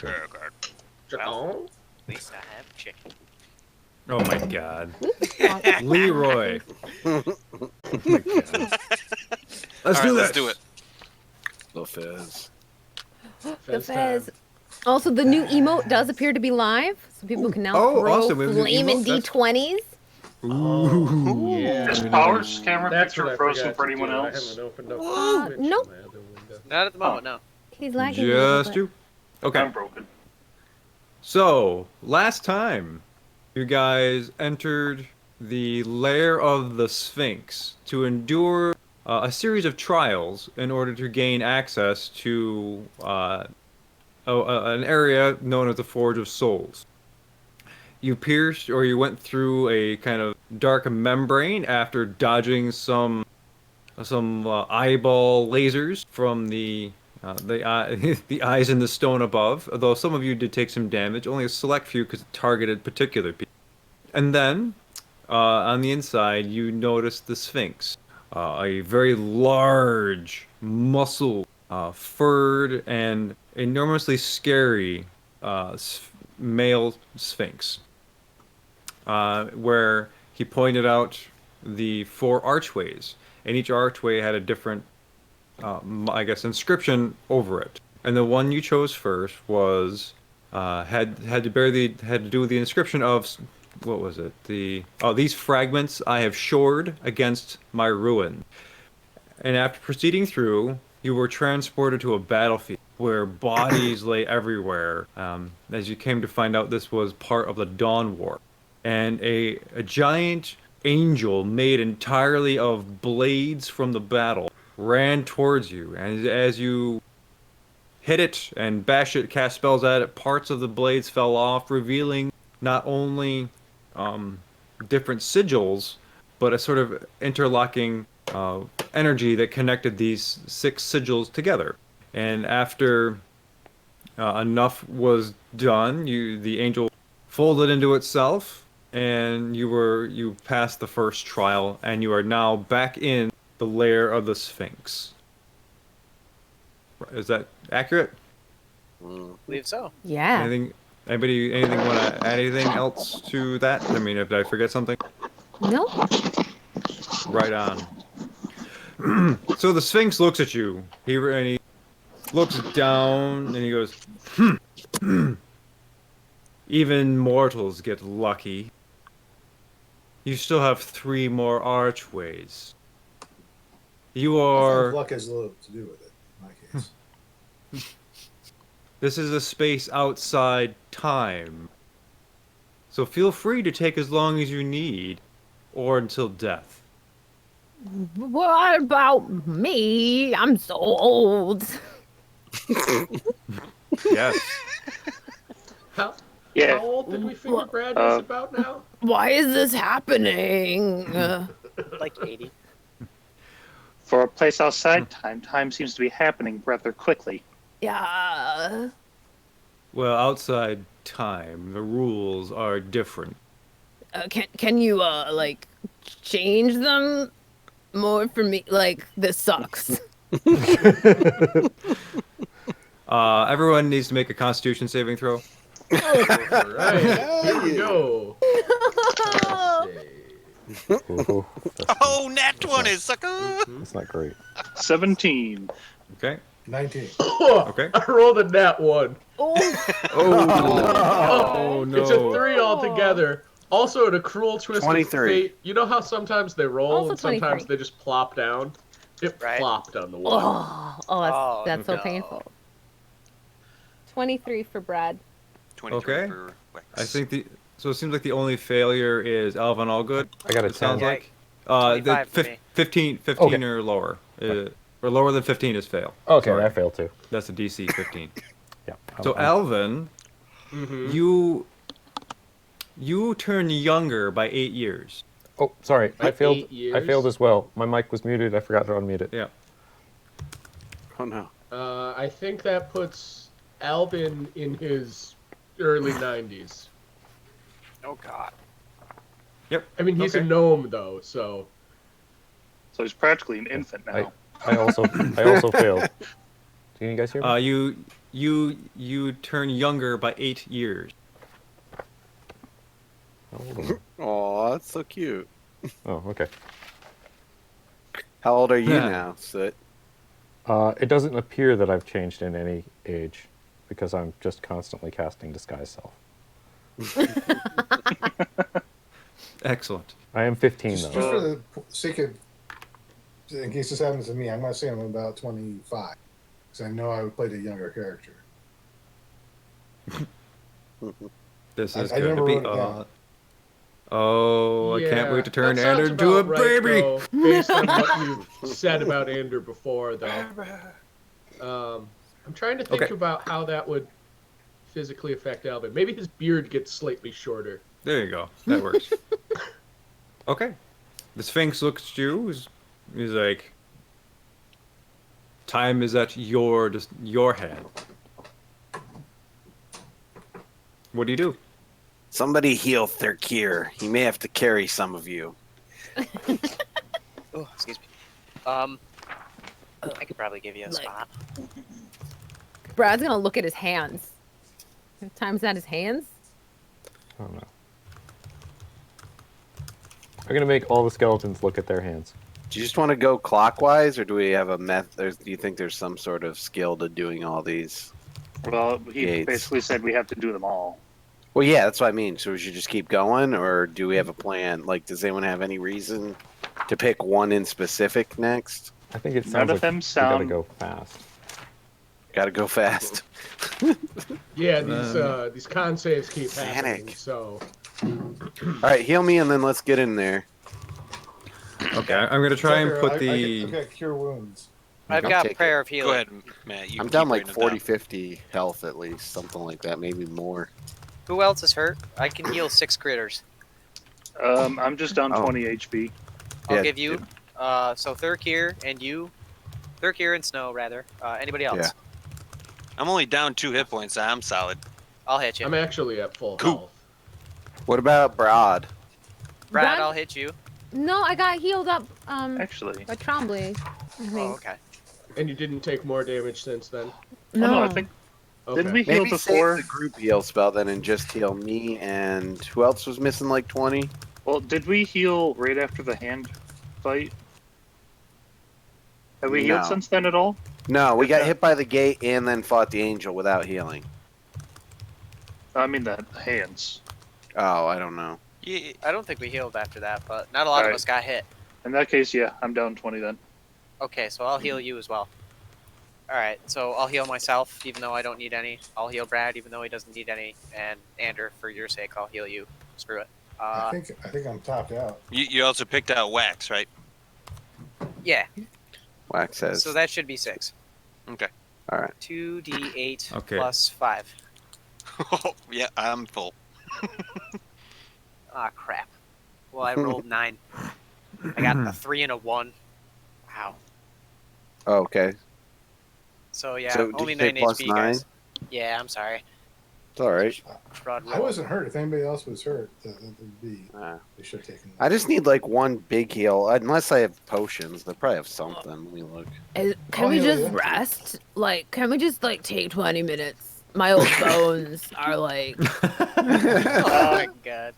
Well, At least I have chicken. Oh my god. Leroy. Oh my god. Let's do this. Let's do it. The Fizz. The Fez. Also, the new emote does appear to be live, so people can now throw awesome. We have a new flaming emote. D20s. Ooh. Yeah. Is Power's camera That's what picture I frozen forgot for to anyone do. I else? haven't opened up Nope. my other window. Not at the moment, no. He's lagging a little Just bit. you. Okay. I'm broken. So, last time, you guys entered the lair of the Sphinx to endure a series of trials in order to gain access to an area known as the Forge of Souls. You pierced, or you went through a kind of dark membrane after dodging some eyeball lasers from the eyes in the stone above. Although some of you did take some damage, only a select few because it targeted particular people. And then, on the inside, you noticed the Sphinx, a very large, muscle, furred, and enormously scary male Sphinx. Where he pointed out the 4 archways, and each archway had a different, I guess, inscription over it. And the one you chose first was had to do with the inscription of, what was it? These fragments I have shored against my ruin. And after proceeding through, you were transported to a battlefield where bodies lay everywhere. As you came to find out, this was part of the Dawn War. And a giant angel made entirely of blades from the battle ran towards you. And as you hit it and bash it, cast spells at it, parts of the blades fell off, revealing not only different sigils, but a sort of interlocking energy that connected these 6 sigils together. And after enough was done, the angel folded into itself, and you passed the first trial, and you are now back in the lair of the Sphinx. Is that accurate? I believe so. Yeah. Anything want to add anything else to that? I mean, did I forget something? No. Right on. So the Sphinx looks at you. He looks down and he goes, Even mortals get lucky. You still have 3 more archways. You are... Luck has a little to do with it, in my case. This is a space outside time. So feel free to take as long as you need, or until death. What about me? I'm so old. Yes. How Yeah. old did we figure Brad is about now? Why is this happening? Like 80. For a place outside time seems to be happening rather quickly. Yeah. Well, outside time, the rules are different. Can you like change them more for me? Like, this sucks. Everyone needs to make a Constitution saving throw. Alright, here we go. Ooh, Nat 20, sucker! that's not great. 17. Okay. 19. Okay. I rolled a nat 1. Oh no. It's a 3 altogether. Also, in a cruel twist 23. of fate, you know how sometimes they roll Also and sometimes 23. they just plop down? It Right. plopped on the wall. That's so no. painful. 23 for Brad. 23 Okay. for Wex. I think so it seems like the only failure is Alvin Allgood. I got a It sounds 10. like. 25 for me. 15 Okay. or lower. Or lower than 15 is fail. Okay, Sorry. I failed too. That's a DC 15. Yeah. So Alvin, Mm-hmm. you turn younger by 8 years. Oh, sorry. By I failed. 8 years? I failed as well. My mic was muted. I forgot to unmute it. Yeah. Oh no. I think that puts Albin in his early 90s. Oh, God. Yep. I mean, he's a Okay. gnome, though, so... So he's practically an infant now. I also failed. Can you guys hear me? you turn younger by 8 years. Oh, that's so cute. oh, okay. How old are you Yeah. now, Soot? It doesn't appear that I've changed in any age because I'm just constantly casting Disguise Self. Excellent. I am 15 Just though. for the sake of, in case this happens to me, I'm not saying I'm about 25, because I know I played a younger character. This is I going never to be wrote it down. Oh, I can't wait to turn that sounds Ander into a about right, baby. though, based on what you've said about Ander before, though. I'm trying to think Okay. about how that would physically affect Albin. Maybe his beard gets slightly shorter. There you go. That works. Okay. The Sphinx looks at you. He's like, time is at your hand. What do you do? Somebody heal Thurkir. He may have to carry some of you. Oh, excuse me. I could probably give you a Like- spot. Brad's gonna look at his hands. Time's at his hands. Oh no. I'm gonna make all the skeletons look at their hands. Do you just want to go clockwise, or do we have a method? Do you think there's some sort of skill to doing all these? Well, he Gates. basically said we have to do them all. Well, yeah, that's what I mean. So we should just keep going, or do we have a plan? Like, does anyone have any reason to pick one in specific next? I think it None sounds of like them we gotta sound- go fast. Got to go fast. Yeah, these con saves keep happening, Panic. so... All right, heal me, and then let's get in there. Okay, I'm going to try and Tucker, put I've got Cure Wounds. I've I'll got take Prayer of Healing. Go ahead, Matt. You I'm keep down like writing it 40, down. 50 health at least, something like that, maybe more. Who else is hurt? I can heal 6 critters. I'm just down Oh. 20 HP. I'll Yeah, give you. So Thurkir and you. Thurkir and Snow, rather. Anybody else? Yeah. I'm only down 2 hit points. I'm solid. I'll hit you. I'm actually at full Cool. health. What about Broad? Brad, Brad? I'll hit you. No, I got healed up Actually, by Trombley. I Oh, think. okay. And you didn't take more damage since then? no, I think Okay. didn't we heal Maybe before? save the group heal spell then and just heal me, and who else was missing like 20? Well, did we heal right after the hand fight? Have we healed No. since then at all? No, we got Okay. hit by the gate and then fought the angel without healing. I mean the hands. Oh, I don't know. Yeah, I don't think we healed after that, but not a lot of Alright. us got hit. In that case, yeah, I'm down 20 then. Okay, so I'll heal you as well. Alright, so I'll heal myself, even though I don't need any. I'll heal Brad, even though he doesn't need any. And Ander, for your sake, I'll heal you. Screw it. I think I'm topped out. you also picked out wax, right? Yeah, Wax says. so that should be 6. Okay. All right. 2d8 Okay. plus 5. Yeah, I'm full. Ah, crap. Well, I rolled 9. I got a 3 and a 1. Wow. Oh, okay. So, yeah, So, did only you say 9 plus HP, 9? guys. Yeah, I'm sorry. It's all right. Broad I roll. wasn't hurt. If anybody else was hurt, that'd be. They should have taken. I just need like one big heal, unless I have potions. They probably have something. Let me look. Can we yeah, just yeah. rest? Like, can we just like take 20 minutes? My old bones are like. Oh, my God.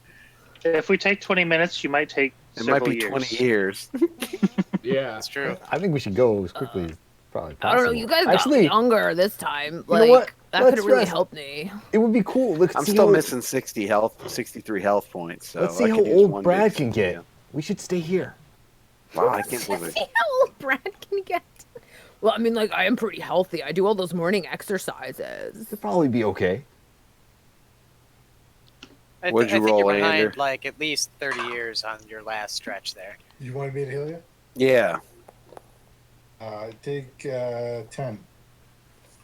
If we take 20 minutes, you might take It might several be years. 20 years. Yeah. That's true. I think we should go as quickly as probably possible. I don't know. You guys got Actually, younger this time. know Like what? that Let's could really rest. help me. it would be cool. Let's I'm see still how, missing 60 health, 63 health points. So Let's I see how could use old one Brad big can get. heal. We should stay here. Wow, I can't believe Let's it. see how old Brad can get. Well, I mean, like I am pretty healthy. I do all those morning exercises. It'll probably be okay. What'd you I think roll, you're behind Ander? like at least 30 years on your last stretch there. You wanted me to heal you? Yeah. Take 10.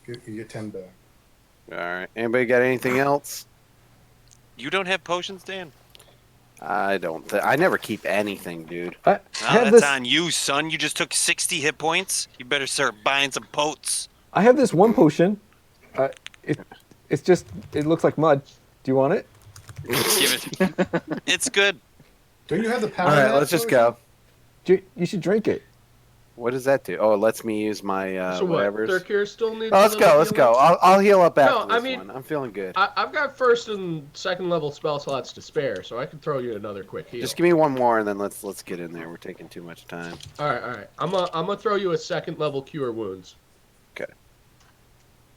You get 10 back. All right. Anybody got anything else? You don't have potions, Dan? I don't. I never keep anything, dude. I No, have that's this. on you, son. You just took 60 hit points. You better start buying some potes. I have this one potion. It's just. It looks like mud. Do you want it? Give it. It's good. Don't you have the power? All right, let's just go. You should drink it. What does that do? Oh, it lets me use my So what? whatever's. Thirkir still needs. Oh, let's another go. Let's healing? go. I'll heal up after No, I this mean- one. I'm feeling good. I've got first and second level spell slots to spare, so I can throw you another quick heal. Just give me one more, and then let's get in there. We're taking too much time. All right. I'm gonna throw you a second level cure wounds. Okay.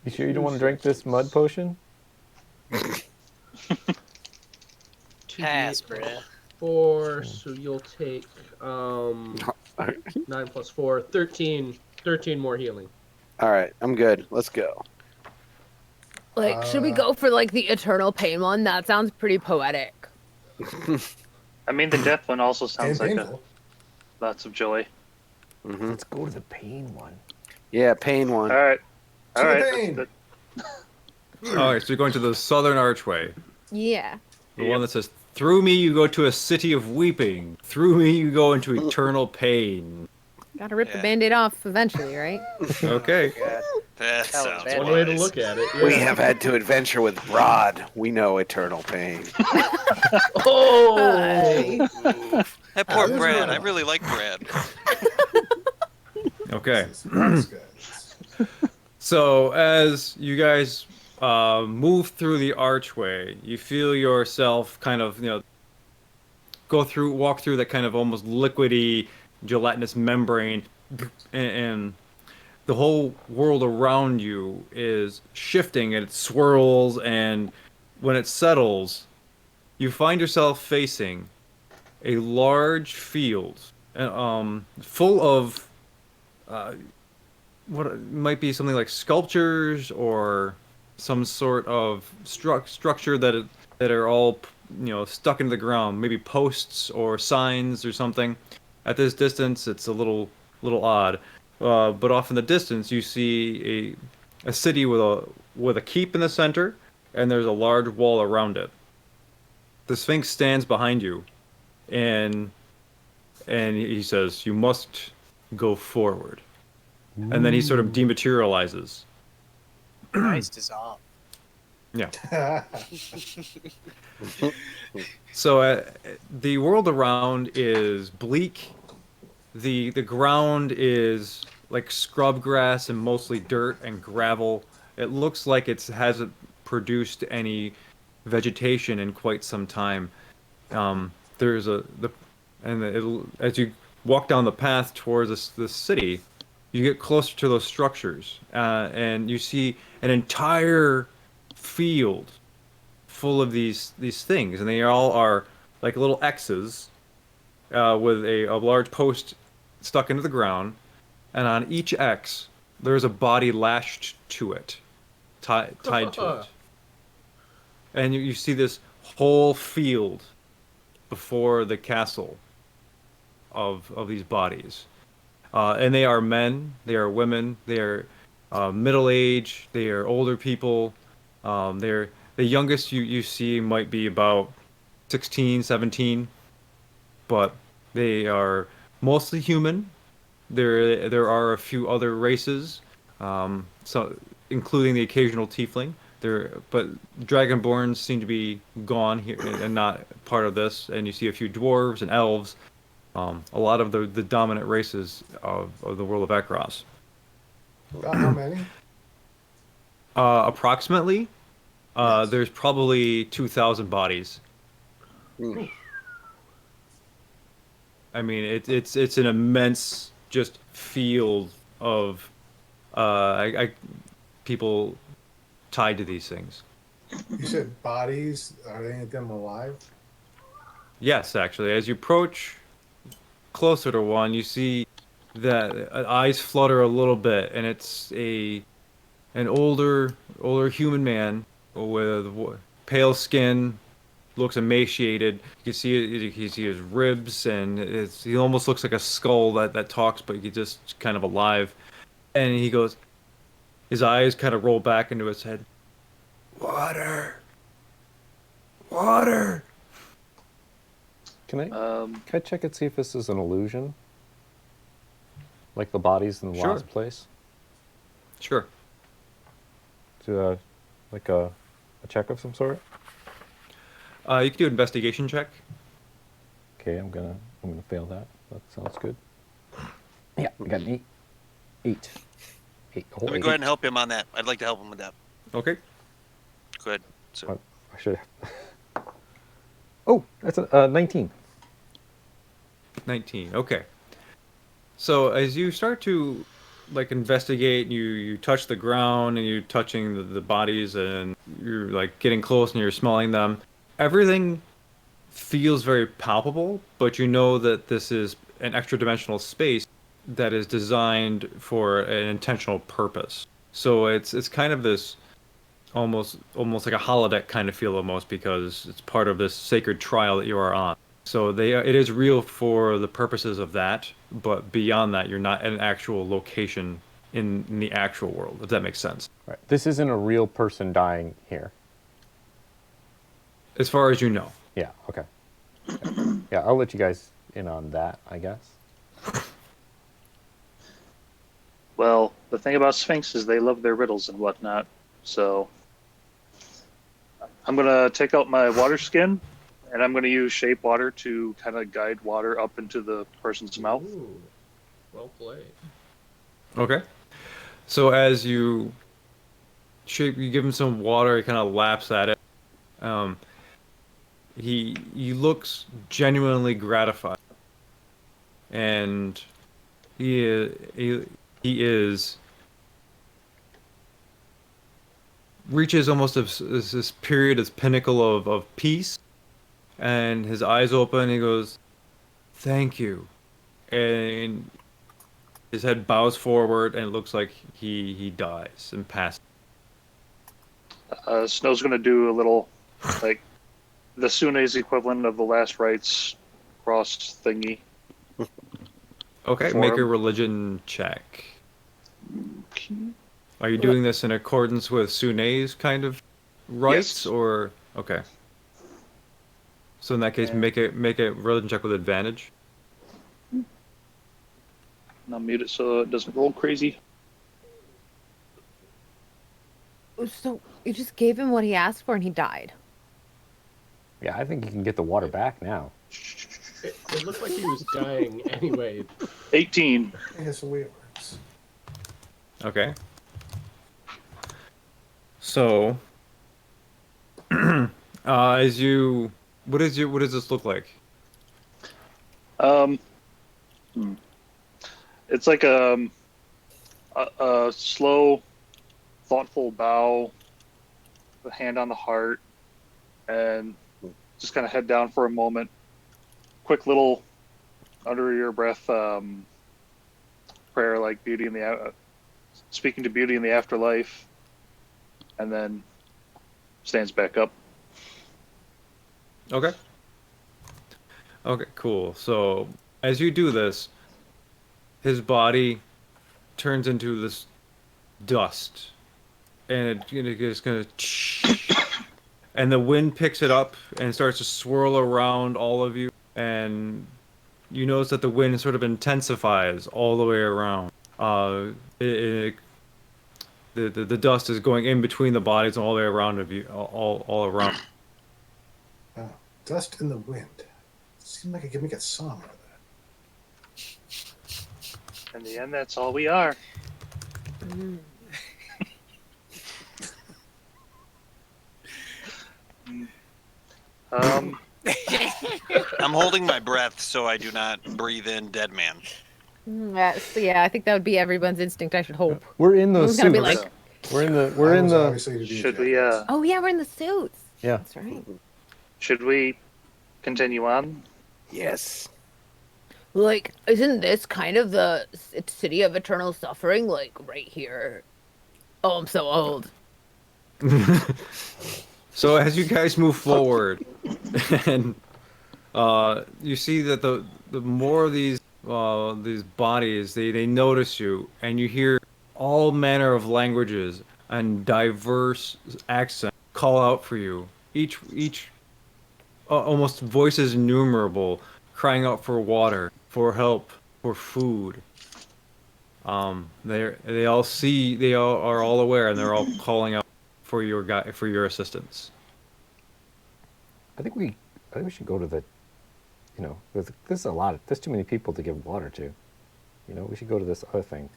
You sure you don't want to drink this mud potion? Pass, bruh. 4, so you'll take 9 plus 4, 13 more healing. All right, I'm good. Let's go. Like, should we go for like the eternal pain one? That sounds pretty poetic. I mean, the death one also And sounds like painful. lots of joy. Hmm. Let's go to the pain one. Yeah, pain one. All right. To All the right. pain. All right, so you're going to the southern archway. Yeah. The one that says, "Through me you go to a city of weeping. Through me you go into eternal pain." Gotta rip the Yeah. band-aid off eventually, right? Okay. God. That Hell, sounds bad. One way to wise. look at it. We Yeah. have had to adventure with Broad. We know eternal pain. Oh! That poor That's Brad. right. I really like Brad. Okay. These guys. So as you guys move through the archway, you feel yourself kind of, walk through that kind of almost liquidy, gelatinous membrane, and the whole world around you is shifting and it swirls, and when it settles, you find yourself facing a large field, full of what might be something like sculptures or some sort of structure that are all stuck into the ground, maybe posts or signs or something. At this distance, it's a little odd, but off in the distance, you see a city with a keep in the center, and there's a large wall around it. The Sphinx stands behind you, and he says, "You must go forward." And then he sort of dematerializes. Nice dissolve. Yeah. So the world around is bleak. The ground is like scrub grass and mostly dirt and gravel. It looks like it hasn't produced any vegetation in quite some time. There's as you walk down the path towards this city, you get closer to those structures, and you see an entire field full of these things, and they all are like little X's with a large post stuck into the ground, and on each X there's a body lashed to it, tied to it, and you see this whole field before the castle of these bodies. And they are men, they are women, they are middle age, they are older people. The youngest you see might be about 16, 17, but they are mostly human. There are a few other races, so including the occasional tiefling. But dragonborns seem to be gone here and not part of this. And you see a few dwarves and elves. A lot of the dominant races of the world of Ekros. About how many? Approximately, Yes. there's probably 2,000 bodies. Hmm. I mean, it's an immense just field of people tied to these things. You said bodies. Are any of them alive? Yes, actually, as you approach closer to one, you see that eyes flutter a little bit, and it's an older human man with pale skin, looks emaciated. You can see his ribs, and he almost looks like a skull that talks, but he's just kind of alive. And he goes, his eyes kind of roll back into his head. Water. Can I check and see if this is an illusion? Like the bodies in the Sure. last place? Sure. Do like a check of some sort? You can do an investigation check. Okay, I'm gonna fail that. That sounds good. Yeah, I got an 8. 8. A whole Let me 8. go ahead and help him on that. I'd like to help him with that. Okay. Good. So I should have. Oh, that's a 19. 19. Okay. So as you start to like investigate, you touch the ground and you're touching the bodies and you're like getting close and you're smelling them. Everything feels very palpable, but you know that this is an extra dimensional space that is designed for an intentional purpose. So it's kind of this almost like a holodeck kind of feel almost because it's part of this sacred trial that you are on. So it is real for the purposes of that, but beyond that, you're not at an actual location in the actual world, if that makes sense. Right. This isn't a real person dying here. As far as you know. Yeah, okay. Yeah, I'll let you guys in on that, I guess. Well, the thing about Sphinx is they love their riddles and whatnot. So I'm gonna take out my water skin, and I'm gonna use shape water to kind of guide water up into the person's mouth. Ooh, well played. Okay. So as you give him some water, he kind of laps at it. He looks genuinely gratified, and he is reaches almost this period, this pinnacle of peace, and his eyes open. He goes, "Thank you," and his head bows forward, and it looks like he dies and passes. Snow's gonna do a little, like, the Sune's equivalent of the last rites cross thingy. Okay, For make a him. religion check. Are you doing this in accordance with Sune's kind of rites, Yes. or okay? So in that case, Yeah. make a religion check with advantage. And I'll mute it so it doesn't roll crazy. So you just gave him what he asked for and he died. Yeah, I think you can get the water back now. It looked like he was dying anyway. 18. I think that's the way it works. Okay. So, as you, what does this look like? It's like a slow, thoughtful bow, the hand on the heart, and just kind of head down for a moment. Quick little under your breath prayer, like beauty in the speaking to beauty in the afterlife, and then stands back up. Okay. Okay, cool. So as you do this, his body turns into this dust, and it just kind of, and the wind picks it up and starts to swirl around all of you, and you notice that the wind sort of intensifies all the way around. The dust is going in between the bodies all the way around of you, all around. Oh, dust in the wind. Seems like I could make a song out of that. In the end, that's all we are. I'm holding my breath so I do not breathe in dead man. Yeah, I think that would be everyone's instinct. I should hope. We're in those Who's gonna suits. be like, We're in the I was obviously to be Should a we jackass. oh yeah, we're in the suits. Yeah. That's right. should we continue on? Yes. Like, isn't this kind of the city of eternal suffering? Like right here. Oh, I'm so old. So as you guys move forward, and you see that the more of these bodies, they notice you, and you hear all manner of languages and diverse accents call out for you. Each almost voices innumerable, crying out for water, for help, for food. They all are all aware, and they're all calling out for your assistance. I think we should go to the, there's a lot. There's too many people to give water to. we should go to this other thing.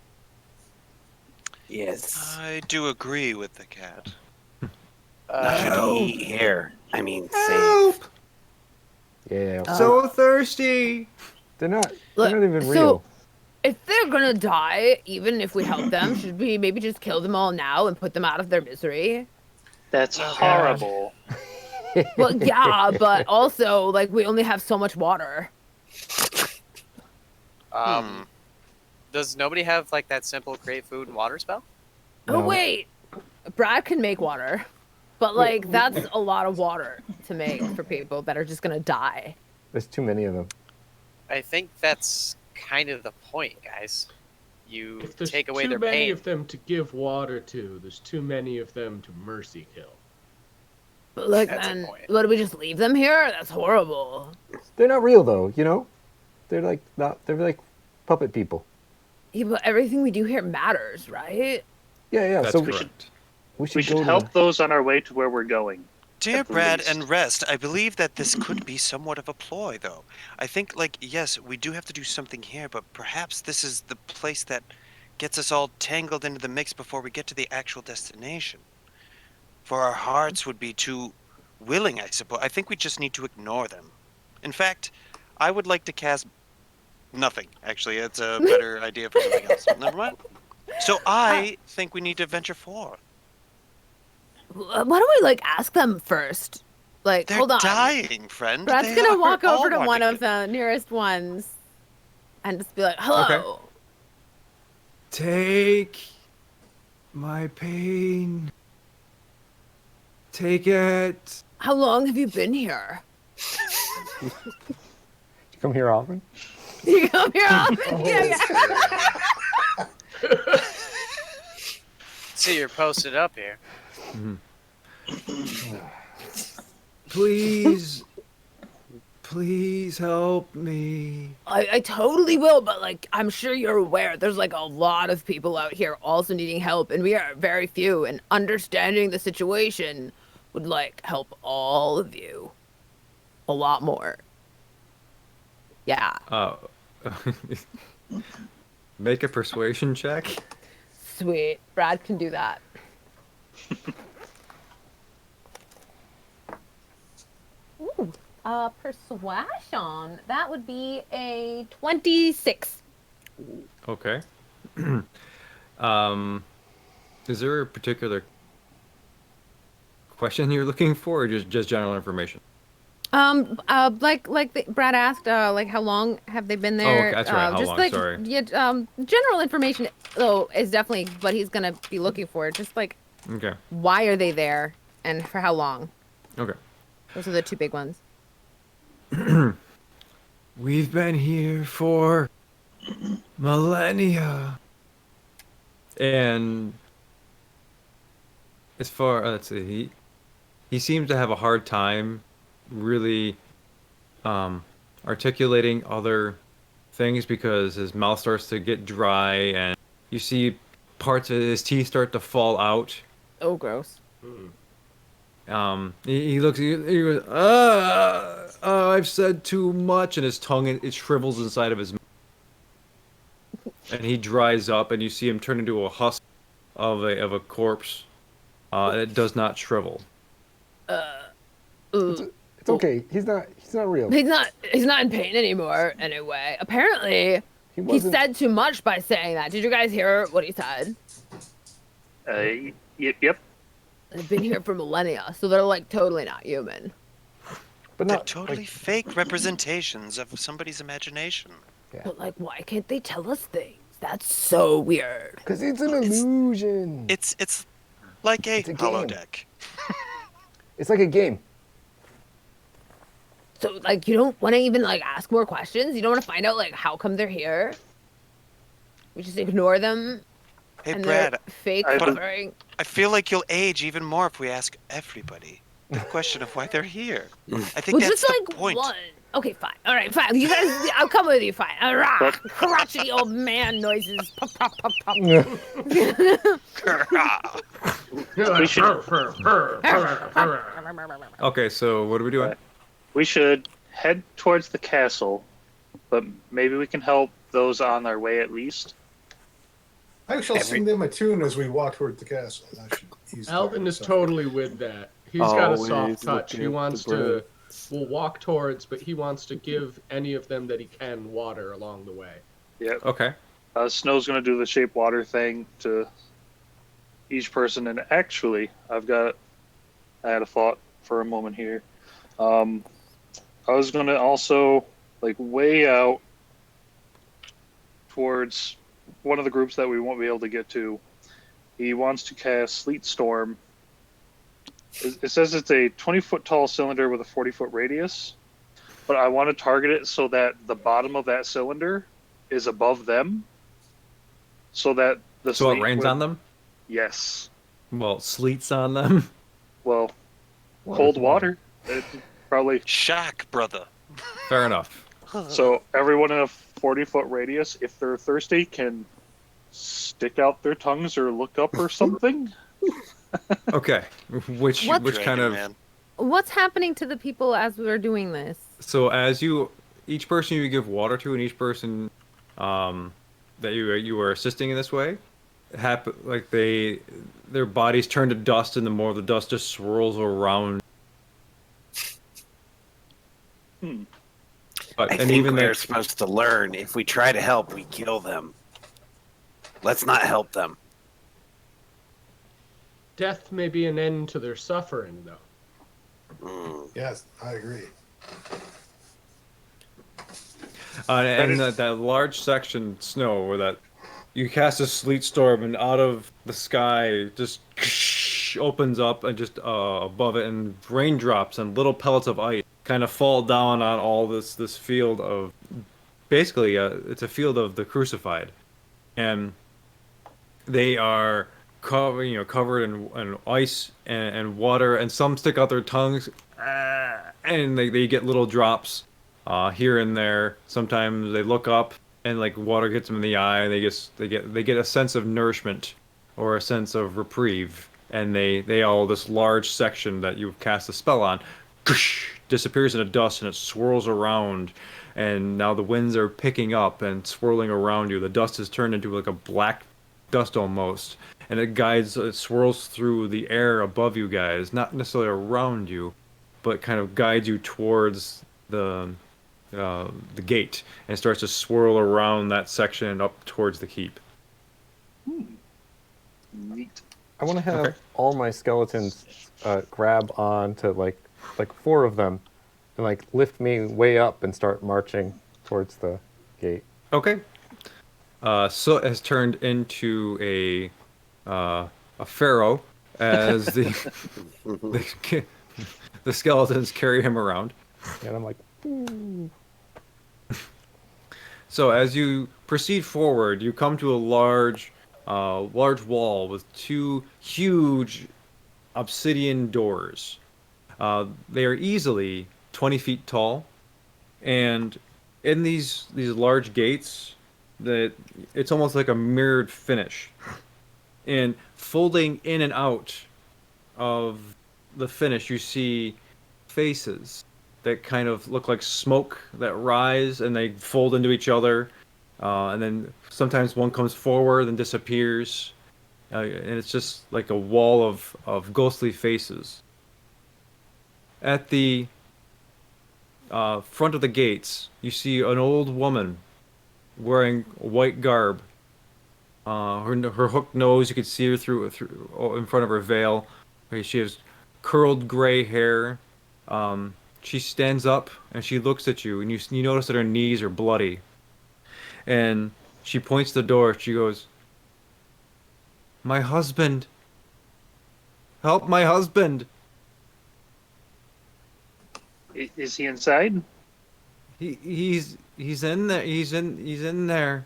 Yes. I do agree with the cat. Not to eat here. I mean, Help! Yeah. So thirsty. they're not Look, even so- real. If they're gonna die, even if we help them, should we maybe just kill them all now and put them out of their misery? That's horrible. Well, yeah, but also, like, we only have so much water. Does nobody have like that simple create food and water spell? Oh, No. wait. Brad can make water. But, like, that's a lot of water to make for people that are just gonna die. There's too many of them. I think that's kind of the point, guys. You If there's take away too their many pain. of them to give water to, there's too many of them to mercy kill. But, like, That's a then, point. what, do we just leave them here? That's horrible. They're not real though, They're like they're like puppet people. Yeah, but everything we do here matters, right? Yeah. That's so correct. we should, We should go help to those on our way to where we're going. Dear At the Brad least. and Rest, I believe that this could be somewhat of a ploy, though. I think, yes, we do have to do something here, but perhaps this is the place that gets us all tangled into the mix before we get to the actual destination. For our hearts would be too willing, I suppose. I think we just need to ignore them. In fact, I would like to cast nothing, actually. It's a better idea for something else. Never mind. So I think we need to venture forth. Why don't we, like, ask them first? Like, They're hold on. dying, friend. Brad's They gonna are walk all over to one wanting of it. the nearest ones and just be like, hello. Take my pain. Take it. How long have you been here? you come here often. You come here often? Yeah. See, you're posted up here. Please. Please help me. I totally will, but, like, I'm sure you're aware there's, like, a lot of people out here also needing help, and we are very few, and understanding the situation would, like, help all of you a lot more. Yeah. Make a persuasion check. Sweet. Brad can do that. Ooh. Persuasion. That would be a 26. Okay. Is there a particular question you're looking for, or just general information? Brad asked, like, how long have they been there? okay, that's right, how just long, like, sorry. Yeah, general information, though, is definitely what he's gonna be looking for. Just like, Okay. why are they there, and for how long? Okay. Those are the two big ones. We've been here for millennia. And as far let's see, he seems to have a hard time really articulating other things because his mouth starts to get dry and you see parts of his teeth start to fall out. Oh, gross. He looks, he goes, I've said too much, and his tongue, it shrivels inside of his mouth. And he dries up, and you see him turn into a husk of a corpse. It does not shrivel. It's okay. He's not real. He's not in pain anymore. Anyway, apparently he wasn't- said too much by saying that. Did you guys hear what he said? Yep. They've been here for millennia, so they're, like, totally not human. But They're not totally like, fake representations of somebody's imagination. But, like, why can't they tell us things? That's so weird. because it's an illusion. It's like a It's a game. holodeck. It's like a game. So, like, you don't want to even, like, ask more questions? You don't want to find out, like, how come they're here? We just ignore them Hey, and Brad, they're fake I- covering. I feel like you'll age even more if we ask everybody the question of why they're here. I think Well, that's just, the like, point. one. Okay, fine. All right, fine. You guys, I'll come with you, fine. Crotchety old man noises. Pop, pop, pop, pop. We should- Okay, so what are we doing? We should head towards the castle, but maybe we can help those on their way at least. I shall sing them a tune as we walk toward the castle. That should ease Alvin their is suffering. totally with that. He's got a Always soft touch. looking He at the wants bread. to. Will walk towards, but he wants to give any of them that he can water along the way. Yep. Okay. Snow's going to do the shape water thing to each person. And actually, I had a thought for a moment here. I was going to also, like, way out towards one of the groups that we won't be able to get to. He wants to cast Sleet Storm. It says it's a 20-foot tall cylinder with a 40-foot radius, but I want to target it so that the bottom of that cylinder is above them, so that the So it sleet rains would- on them? Yes. Well, sleets on them? Well, cold water. It probably. Shock, brother. Fair enough. So everyone in a 40-foot radius, if they're thirsty, can stick out their tongues or look up or something. Okay. Which What- which kind Dragon of Man. What's happening to the people as we're doing this? so as each person you give water to and each person that you are assisting in this way like their bodies turn to dust and the more of the dust just swirls around. But I and think even we're that supposed to learn. If we try to help, we kill them. Let's not help them. Death may be an end to their suffering, though. Yes, I agree. and that large section snow where that you cast a sleet storm and out of the sky just opens up and just above it and raindrops and little pellets of ice kind of fall down on all this field of basically it's a field of the crucified, and they are covered in ice and water, and some stick out their tongues and they get little drops here and there. Sometimes they look up and like water gets them in the eye, and they get a sense of nourishment or a sense of reprieve, and they all this large section that you've cast a spell on disappears into dust and it swirls around, and now the winds are picking up and swirling around you. The dust has turned into like a black dust almost, and it swirls through the air above you guys, not necessarily around you, but kind of guides you towards the gate, and starts to swirl around that section and up towards the keep. Neat. I want to have Okay. all my skeletons grab on to like 4 of them and like lift me way up and start marching towards the gate. Okay. Soot has turned into a pharaoh as the skeletons carry him around. And I'm like, ooh. So as you proceed forward, you come to a large wall with 2 huge obsidian doors. They are easily 20 feet tall, and in these large gates, it's almost like a mirrored finish. And folding in and out of the finish, you see faces that kind of look like smoke that rise and they fold into each other. And then sometimes one comes forward and disappears. And it's just like a wall of ghostly faces. At the front of the gates, you see an old woman wearing white garb. Her hooked nose, you can see her through in front of her veil. She has curled gray hair. She stands up and she looks at you, and you notice that her knees are bloody. And she points to the door. She goes, "My husband! Help my husband!" Is he inside? He's in there. He's in there.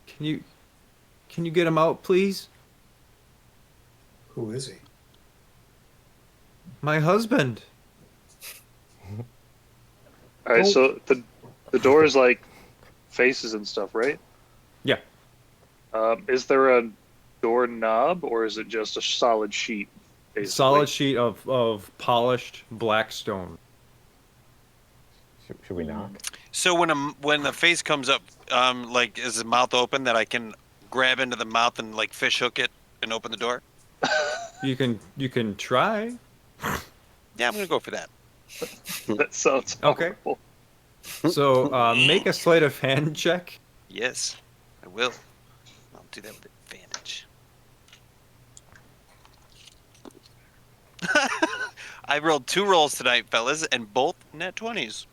Can you get him out, please? Who is he? My husband. All right, so the door is like faces and stuff, right? Yeah. Is there a door knob, or is it just a solid sheet? Basically? Solid sheet of polished black stone. Should we knock? So when the face comes up, like is the mouth open that I can grab into the mouth and like fish hook it and open the door? You can try. Yeah, I'm gonna go for that. That sounds Okay. horrible. So make a sleight of hand check. Yes, I will. I'll do that with advantage. I rolled 2 rolls tonight, fellas, and both net 20s.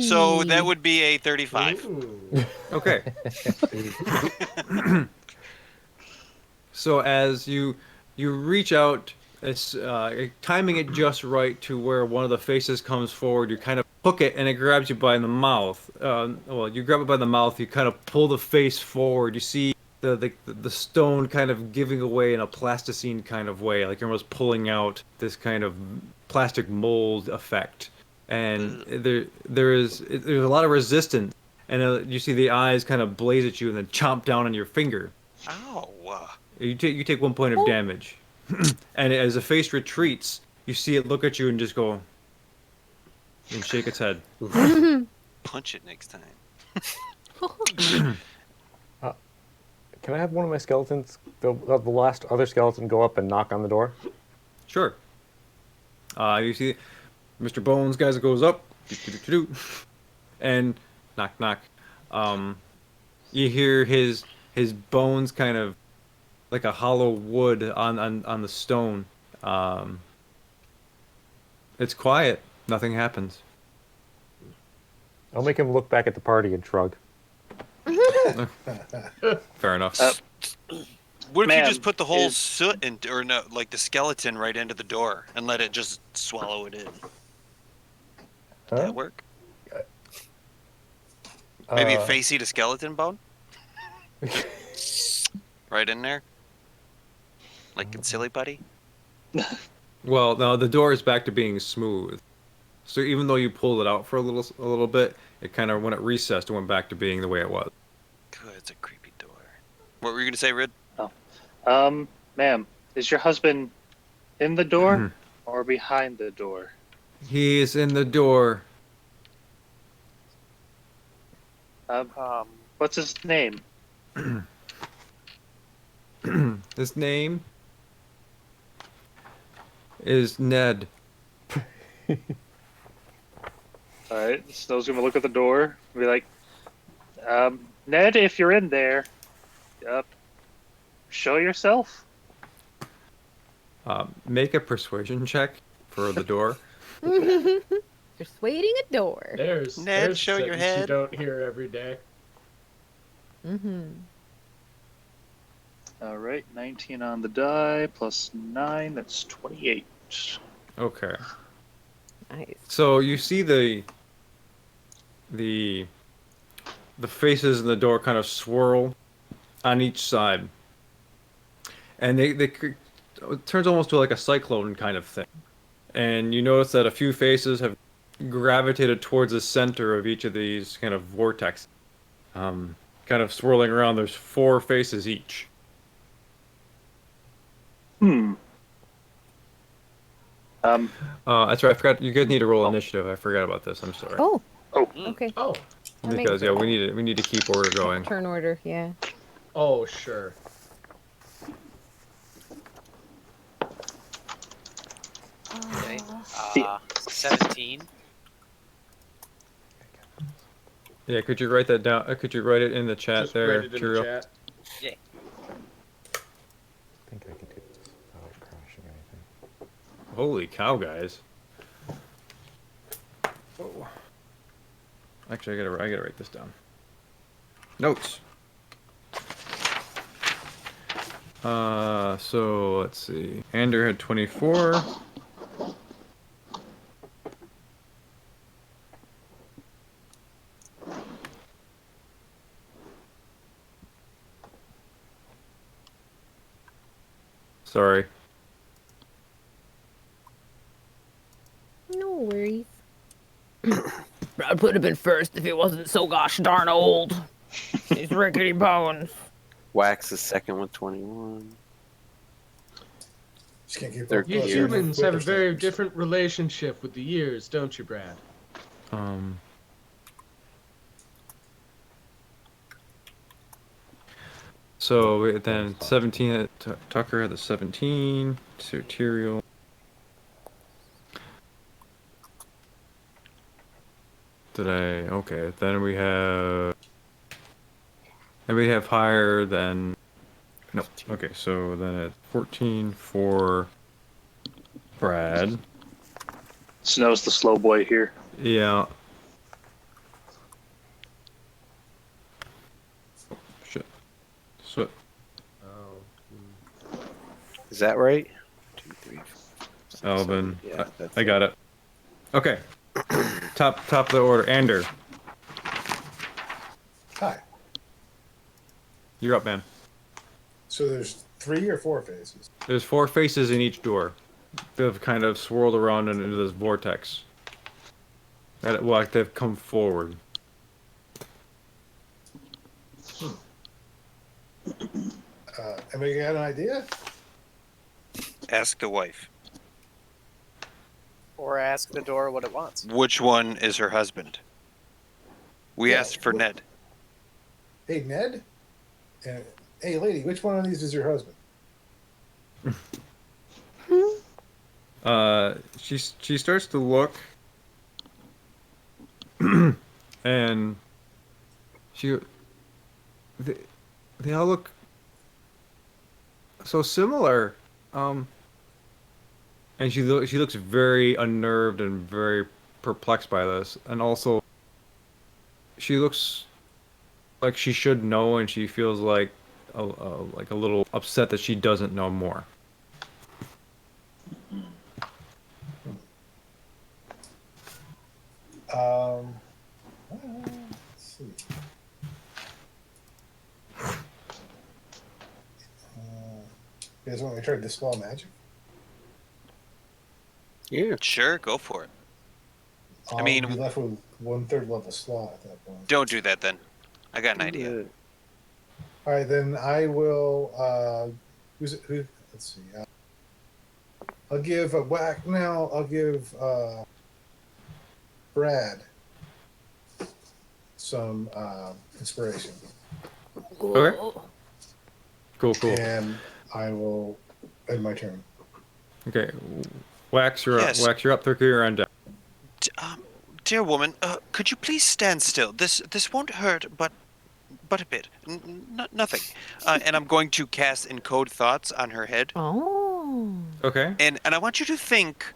So that would be a 35. Ooh. Okay. So as you reach out, it's timing it just right to where one of the faces comes forward. You kind of hook it, and it grabs you by the mouth. Well, you grab it by the mouth. You kind of pull the face forward. You see the stone kind of giving away in a plasticine kind of way, like you're almost pulling out this kind of plastic mold effect. And there's a lot of resistance, and you see the eyes kind of blaze at you and then chomp down on your finger. Ow. You take 1 point of damage, and as the face retreats, you see it look at you and just go and shake its head. Punch it next time. Can I have one of my skeletons, the last other skeleton, go up and knock on the door? Sure. You see Mr. Bones guys goes up, and knock knock. You hear his bones kind of like a hollow wood on the stone. It's quiet. Nothing happens. I'll make him look back at the party and shrug. Fair enough. What if Ma'am, you just put the whole is- soot in, or no, like the skeleton right into the door and let it just swallow it in? Huh? That work? Maybe Uh, a face eat a skeleton bone? Right in there? Like in Silly Putty? Well, no, the door is back to being smooth. So even though you pulled it out for a little bit, it kind of, when it recessed, it went back to being the way it was. Good, it's a creepy door. What were you gonna say, Rid? Ma'am, is your husband in the door or behind the door? He is in the door. What's his name? His name is Ned. All right, Snow's gonna look at the door and be like, Ned, if you're in there, show yourself. Make a persuasion check for the door. Persuading a door. There's Ned, show your sentence head. You don't hear every day. All right, 19 on the die plus 9. That's 28. Okay. Nice. So you see the faces in the door kind of swirl on each side, and it turns almost to like a cyclone kind of thing. And you notice that a few faces have gravitated towards the center of each of these kind of vortex, kind of swirling around. There's 4 faces each. That's right. I forgot. You guys need to roll initiative. I forgot about this. I'm sorry. Oh. Okay. Oh. That makes Because yeah, we need to keep order going. turn order. Yeah. Oh, sure. Okay. 17. Yeah, could you write that down? Could you write it in the chat Just there, write it in Cheerio? the chat. Yeah. I think I can do this without crashing anything. Holy cow, guys! Whoa. Actually, I gotta write this down. Notes. So let's see. Ander had 24. Sorry. No worries. Brad would have been first if he wasn't so gosh darn old. These rickety bones. Wax is second with 21. Just can't keep They're up. You Plus, humans have a very different. different relationship with the years, don't you, Brad? So then 17, Tucker had the 17, Tyrael. Okay, then we have higher than, nope, okay, so then it's 14 for Brad. Snow's the slow boy here. Yeah. Shit. So, Is that right? 2, 3, 4, 5, 6, Alvin, 7. Yeah, that's I got it. Okay. Top of the order, Ander. Hi. You're up, man. So there's 3 or 4 phases. There's 4 faces in each door. They've kind of swirled around into this vortex. Like they've come forward. Anybody got an idea? Ask the wife. Or ask the door what it wants. Which one is her husband? We Yeah, asked for Ned. Hey, Ned? Hey, lady, which one of these is your husband? She starts to look, and they all look so similar. And she looks very unnerved and very perplexed by this, and also she looks like she should know, and she feels like a little upset that she doesn't know more. Let's see. You guys want me to try to dispel magic? Yeah. Sure, go for it. I'll mean- be left with 1/3 level slot at that point. Don't do that then. I got an idea. All right, then I will. Who? Let's see. I'll give a whack now. I'll give Brad some inspiration, Okay. Cool. and I will end my turn. Okay. Wax, you're Yes. up. Wax, you're up. Turkey, you're on deck. Dear woman, could you please stand still? This won't hurt, but a bit. Nothing. And I'm going to cast Encode Thoughts on her head. Oh. Okay. And I want you to think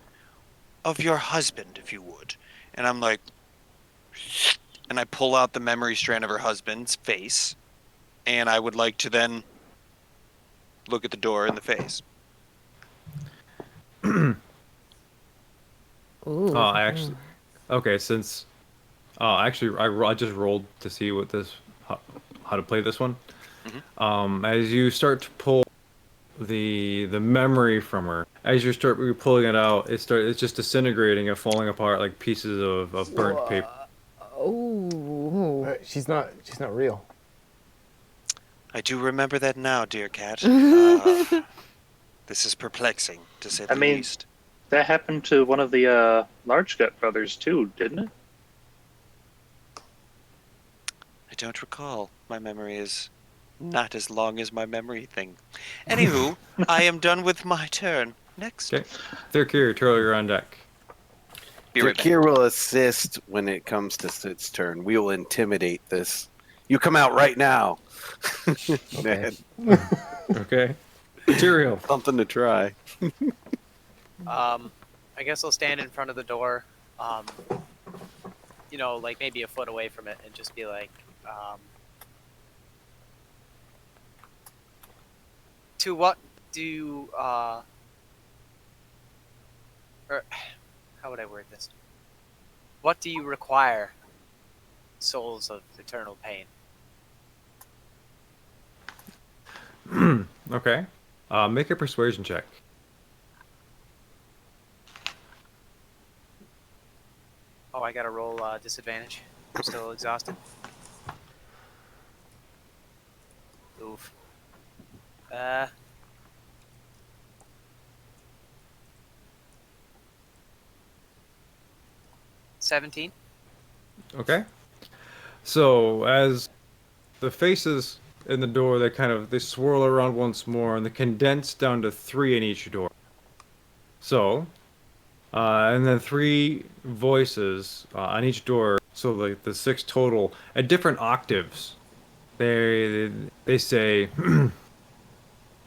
of your husband, if you would. And I'm like, and I pull out the memory strand of her husband's face, and I would like to then look at the door in the face. Ooh. Actually, okay. Since, actually, I just rolled to see what how to play this one. As you start to pull the memory from her, as you're pulling it out, it's just disintegrating and falling apart like pieces of burnt paper. Oh. She's not real. I do remember that now, dear cat. This is perplexing, to say the least. That happened to one of the Large Gut brothers too, didn't it? I don't recall. My memory is not as long as my memory thing. Anywho, I am done with my turn. Next. Okay. Thirkir, Turtle, you're on deck. Be right back. Drakir will assist when it comes to Sid's turn. We will intimidate this. You come out right now. Okay. Okay. Material. Something to try. I guess I'll stand in front of the door, like maybe a foot away from it, and just be like, to what do, or how would I word this? What do you require, souls of eternal pain? Okay. Make a persuasion check. Oh, I gotta roll disadvantage. I'm still exhausted. Oof. 17. Okay. So as the faces in the door, they swirl around once more, and they condense down to 3 in each door. So, and then 3 voices on each door, so like the 6 total at different octaves. They say,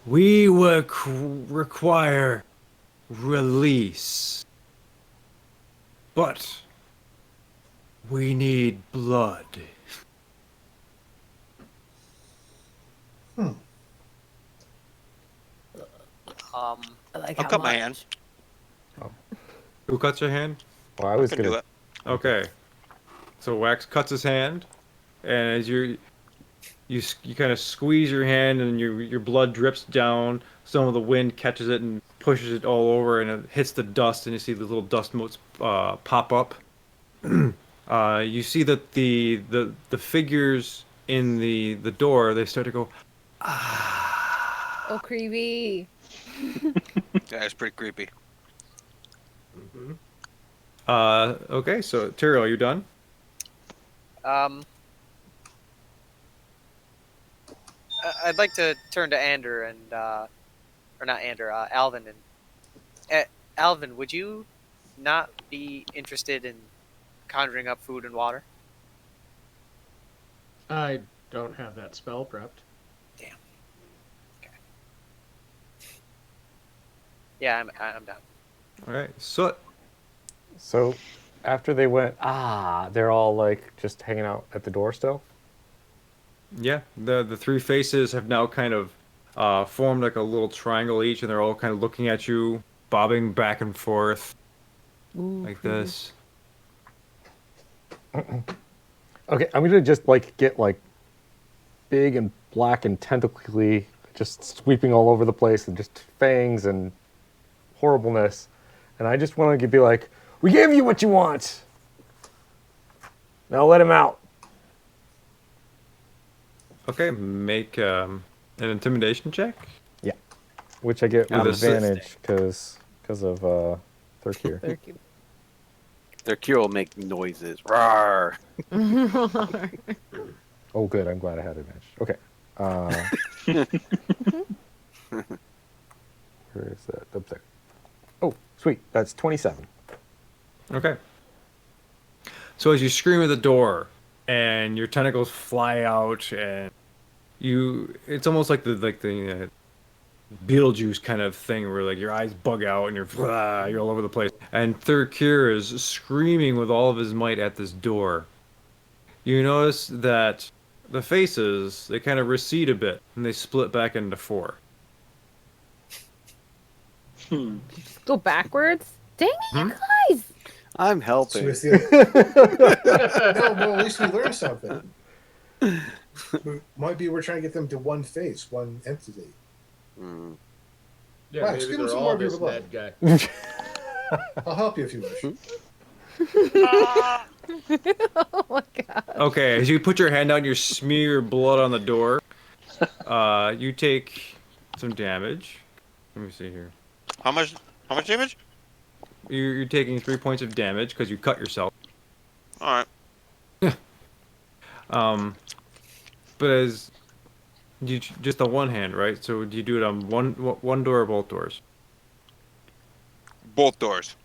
"We require release, but we need blood." Like I'll how cut my much? hand. Who cuts your hand? Well, I was Can do gonna. it. Okay. So Wax cuts his hand, and as you kind of squeeze your hand, and your blood drips down. Some of the wind catches it and pushes it all over, and it hits the dust, and you see the little dust motes pop up. You see that the figures in the door, they start to go. Oh, creepy. Yeah, it's pretty creepy. Okay, so Tyrael, are you done? I'd like to turn to Ander and, or not Ander, Alvin. And Alvin, would you not be interested in conjuring up food and water? I don't have that spell prepped. Damn. Okay. Yeah, I'm done. All right, Soot. So, after they went, they're all like just hanging out at the door still. Yeah, the 3 faces have now kind of formed like a little triangle each, and they're all kind of looking at you, bobbing back and forth like this. Okay, I'm gonna just like get like big and black and tentacly, just sweeping all over the place, and just fangs and horribleness. And I just want to be like, "We gave you what you want. Now let him out." Okay, make an intimidation check. Yeah, which I get With with assist. advantage because of third gear. Their cure will make noises. Rawr. Oh, good. I'm glad I had advantage. Okay. Where is that? Up there. Oh, sweet. That's 27. Okay. So as you scream at the door, and your tentacles fly out, and it's almost like the Beetlejuice kind of thing, where like your eyes bug out and you're all over the place. And Third Cure is screaming with all of his might at this door. You notice that the faces, they kind of recede a bit, and they split back into 4. Go backwards? Dang it, you guys! I'm So helping. it's the... No, well, at least we learned something. Might be we're trying to get them to one face, one entity. Mm. Yeah, Wax, maybe give him they're some all more this people dead guy. I'll help you if you wish. Oh my god. Okay, as you put your hand out and you smear your blood on the door, you take some damage. Let me see here. How much damage? You're taking 3 points of damage because you cut yourself. All right. But as you just on one hand, right? So do you do it on one door or both doors? Both doors.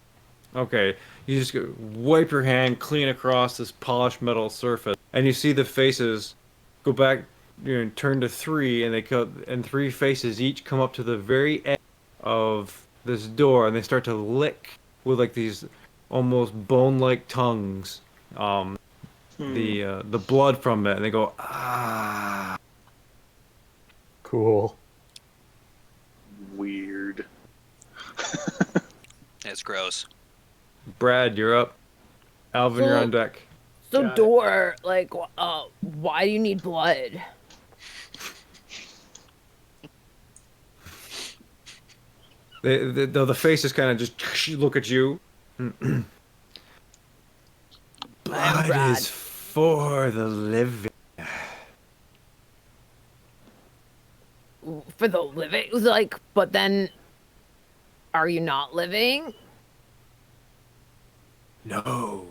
Okay, you just wipe your hand clean across this polished metal surface, and you see the faces go back, turn to 3, and 3 faces each come up to the very edge of this door, and they start to lick with like these almost bone-like tongues, the blood from it, and they go ah. Cool. Weird. It's gross. Brad, you're up. Alvin, you're on deck. So Got it. door, like, why do you need blood? The faces kind of just look at you. Blood Brad. is for the living. For the living? Like, but then, are you not living? No.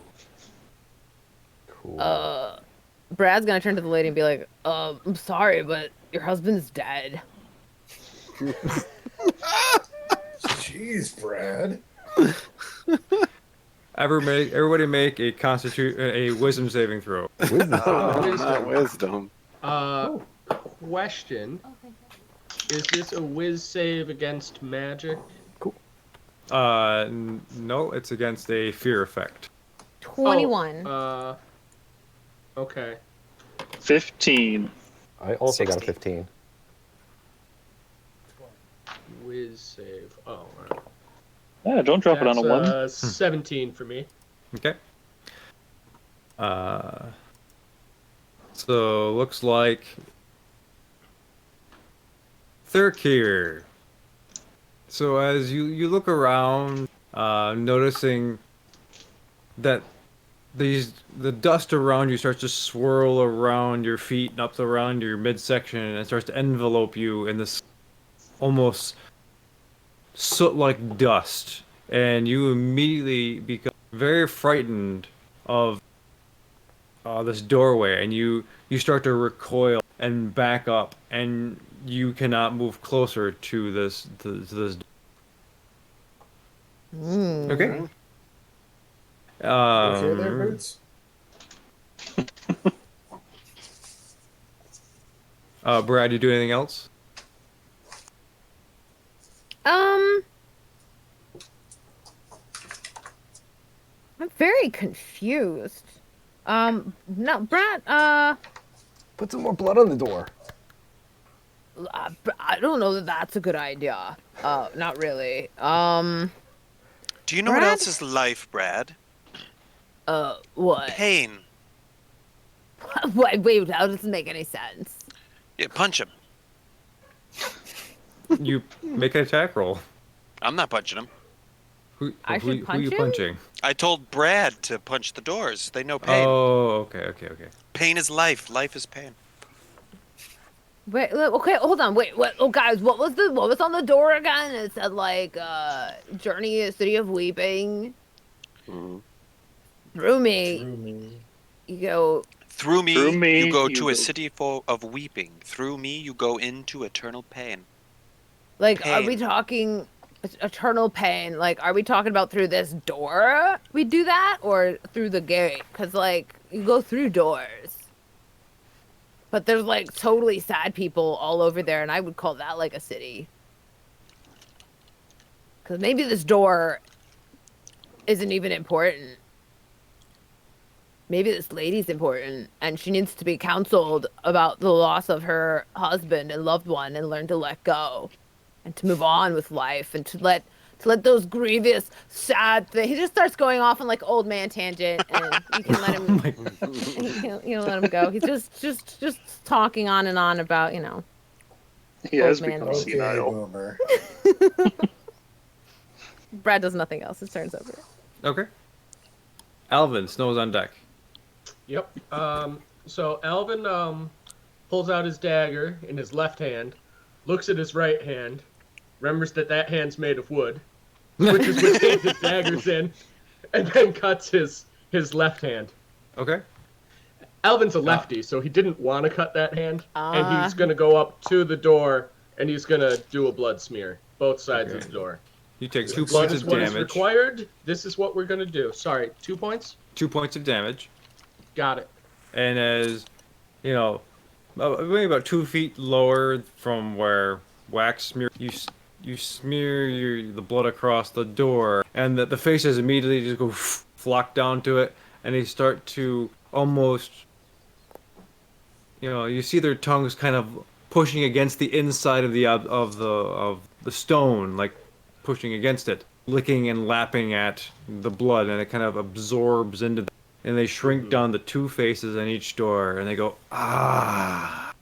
Cool. Brad's gonna turn to the lady and be like, I'm sorry, but your husband's dead. Jeez, Brad. Everybody make a wisdom saving throw. Wisdom. Not wisdom. Question. Is this a whiz save against magic? No, it's against a fear effect. 21. Okay. 15. I also got a 16. 15. Whiz save. Oh, all right. Yeah, don't drop it on a 1. 17 for me. Okay. So looks like Thurkir. So as you look around, noticing that the dust around you starts to swirl around your feet and up around your midsection, and it starts to envelope you in this almost soot-like dust, and you immediately become very frightened of this doorway, and you start to recoil and back up, and you cannot move closer to this Okay. Okay there, Boots? Brad, you do anything else? I'm very confused. No, Brad, Put some more blood on the door. I don't know that that's a good idea. Not really. Do you know what Brad? else is life, Brad? What? Pain. Wait, that doesn't make any sense. Yeah, punch him. You make an attack roll. I'm not punching him. I should who punch you him? punching? I told Brad to punch the doors. They know pain. Oh, okay. Pain is life. Life is pain. Wait, okay, hold on. Wait, what? Oh, guys, what was on the door again? It said like, Journey to the City of Weeping. Mhm. Through me, you go. Through me, you go to go- a city full of weeping. Through me, you go into eternal pain. Like, are we Pain. talking eternal pain? Like, are we talking about through this door we do that, or through the gate? Because like, you go through doors. But there's like totally sad people all over there, and I would call that like a city. Because maybe this door isn't even important. Maybe this lady's important, and she needs to be counseled about the loss of her husband and loved one, and learn to let go, and to move on with life, and to let those grievous, sad things. He just starts going off on like old man tangent, and you can let him. You know, let him go. He's just talking on and on about, you know. He has Old man. become Okay, senile. Boomer. Brad does nothing else. His turn's over. Okay. Alvin, snow's on deck. Yep. So Alvin pulls out his dagger in his left hand, looks at his right hand, remembers that hand's made of wood, switches which hand his dagger's in, and then cuts his left hand. Okay. Alvin's a lefty, so he didn't want to cut that hand, and he's going to go up to the door, and he's going to do a blood smear, both sides of the door. You take 2 Blood points is of what is damage. required. This is what we're going to do. Sorry, 2 points? 2 points of damage. Got it. And as, you know, maybe about 2 feet lower from where wax smear, you smear the blood across the door, and the faces immediately just go flock down to it, and they start to almost, you know, you see their tongues kind of pushing against the inside of the stone, like pushing against it, licking and lapping at the blood, and it kind of absorbs into them. And they shrink down the 2 faces on each door, and they go, ah.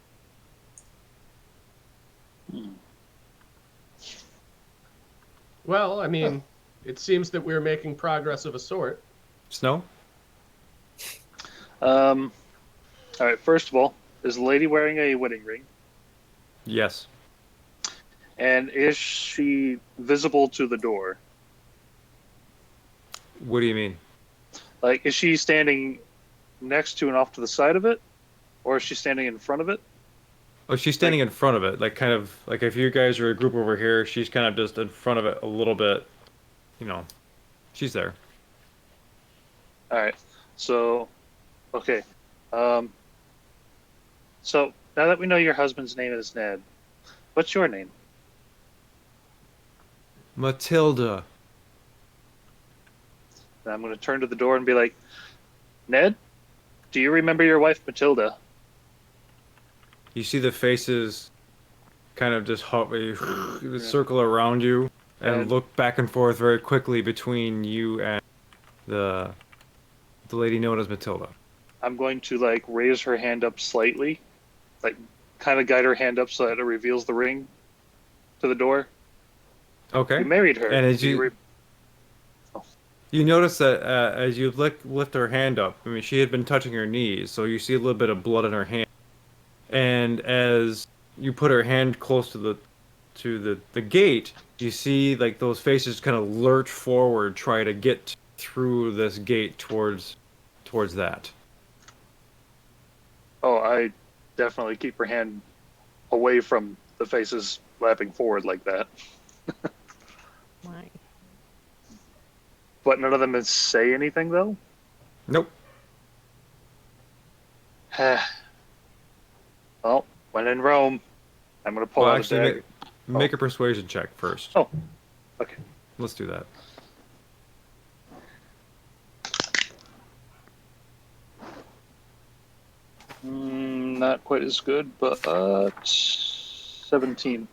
Well, I mean, it seems that we're making progress of a sort. Snow? All right. First of all, is the lady wearing a wedding ring? Yes. And is she visible to the door? What do you mean? Like, is she standing next to and off to the side of it? Or is she standing in front of it? Oh, she's standing in front of it, like kind of like if you guys are a group over here, she's kind of just in front of it a little bit. You know, she's there. All right. So, okay. Um, so now that we know your husband's name is Ned, what's your name? Matilda. And I'm going to turn to the door and be like, Ned, do you remember your wife Matilda? You see the faces kind of just circle around you and look back and forth very quickly between you and the lady known as Matilda. I'm going to like raise her hand up slightly, like kind of guide her hand up so that it reveals the ring to the door. Okay. You married her. And as you notice that as you lift her hand up, I mean, she had been touching her knees, so you see a little bit of blood in her hand. And as you put her hand close to the gate, you see like those faces kind of lurch forward, try to get through this gate towards that. Oh, I definitely keep her hand away from the faces lapping forward like that. Why? But none of them say anything though. Nope. Well, when in Rome, I'm going to pull out a Actually, dagger. make a persuasion check first. Oh, okay. Let's do that. Not quite as good, but 17.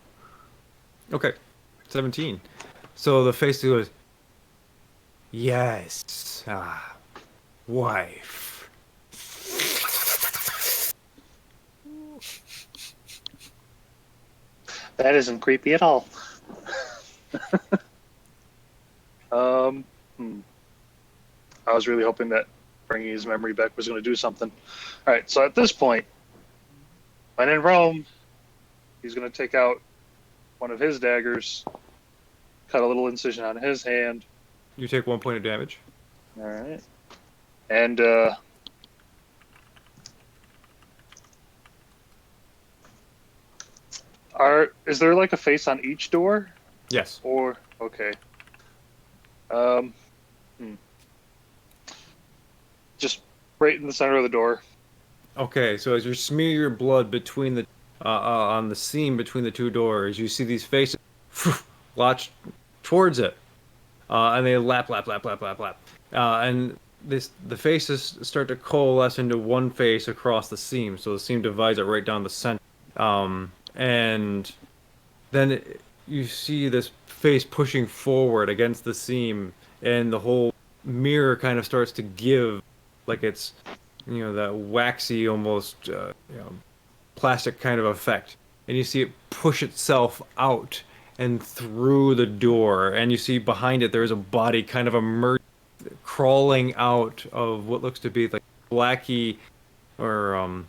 Okay, 17. So the face goes, yes, wife. That isn't creepy at all. I was really hoping that bringing his memory back was going to do something. All right, so at this point, when in Rome, he's going to take out one of his daggers, cut a little incision on his hand. You take 1 point of damage. All right. And is there like a face on each door? Yes. Or okay. Just right in the center of the door. Okay, so as you smear your blood between the on the seam between the two doors, you see these faces launch towards it, and they lap, and the faces start to coalesce into one face across the seam. So the seam divides it right down the center, and then you see this face pushing forward against the seam, and the whole mirror kind of starts to give, like it's, that waxy, almost, plastic kind of effect. And you see it push itself out and through the door, and you see behind it there's a body kind of emerging, crawling out of what looks to be like blacky or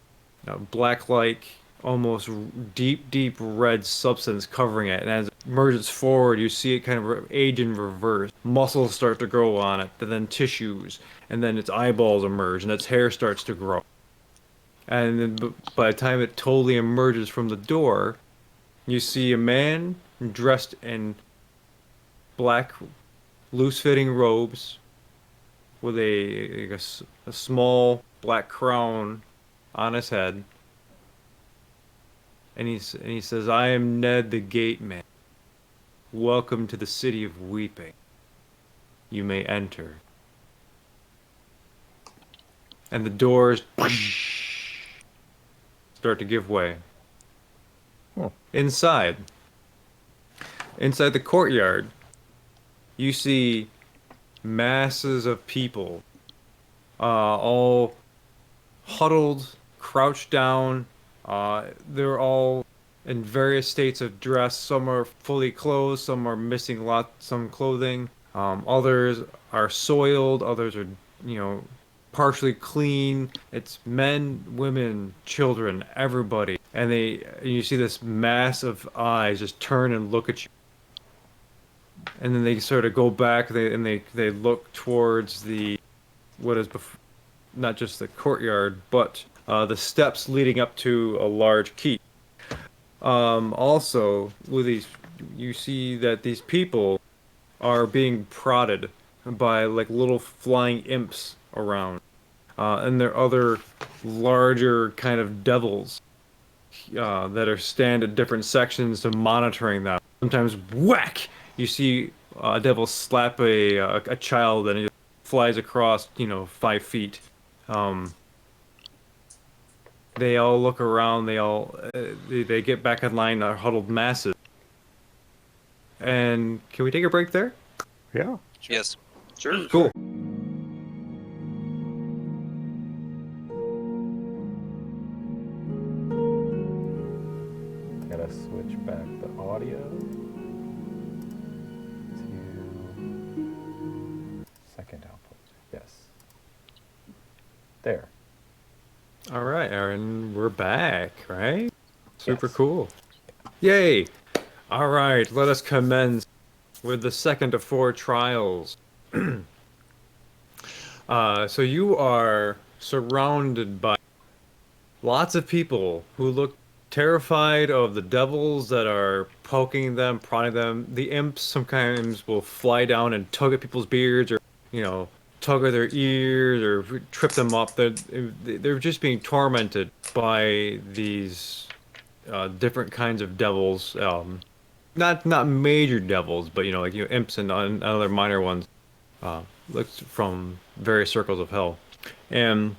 black-like, almost deep red substance covering it. And as it emerges forward, you see it kind of age in reverse. Muscles start to grow on it, and then tissues, and then its eyeballs emerge, and its hair starts to grow. And then by the time it totally emerges from the door, you see a man dressed in black, loose-fitting robes with a small black crown on his head. And he says, "I am Ned the Gateman. Welcome to the City of Weeping. You may enter." And the doors start to give way. Oh. Inside the courtyard, you see masses of people, all huddled, crouched down. They're all in various states of dress. Some are fully clothed, some are missing some clothing. Others are soiled, others are, partially clean. It's men, women, children, everybody. And you see this mass of eyes just turn and look at you. And then they sort of go back, they look towards what is not just the courtyard, but the steps leading up to a large keep. Also, with these, you see that these people are being prodded by like little flying imps around, and there are other larger kind of devils that are stand at different sections to monitoring them. Sometimes whack, you see a devil slap a child and it flies across 5 feet. Um, they all look around. They get back in line, are huddled masses. And can we take a break there? Yeah. Yes. Sure. Cool. Gotta switch back the audio to second output. Yes. There. All right, Aaron, we're back, right? Super Yes. cool. Yay! All right, let us commence with the second of 4 trials. So you are surrounded by lots of people who look terrified of the devils that are poking them, prodding them. The imps sometimes will fly down and tug at people's beards, or tug at their ears, or trip them up. They're just being tormented by these different kinds of devils. Not major devils, but imps and other minor ones. Looks from various circles of hell, and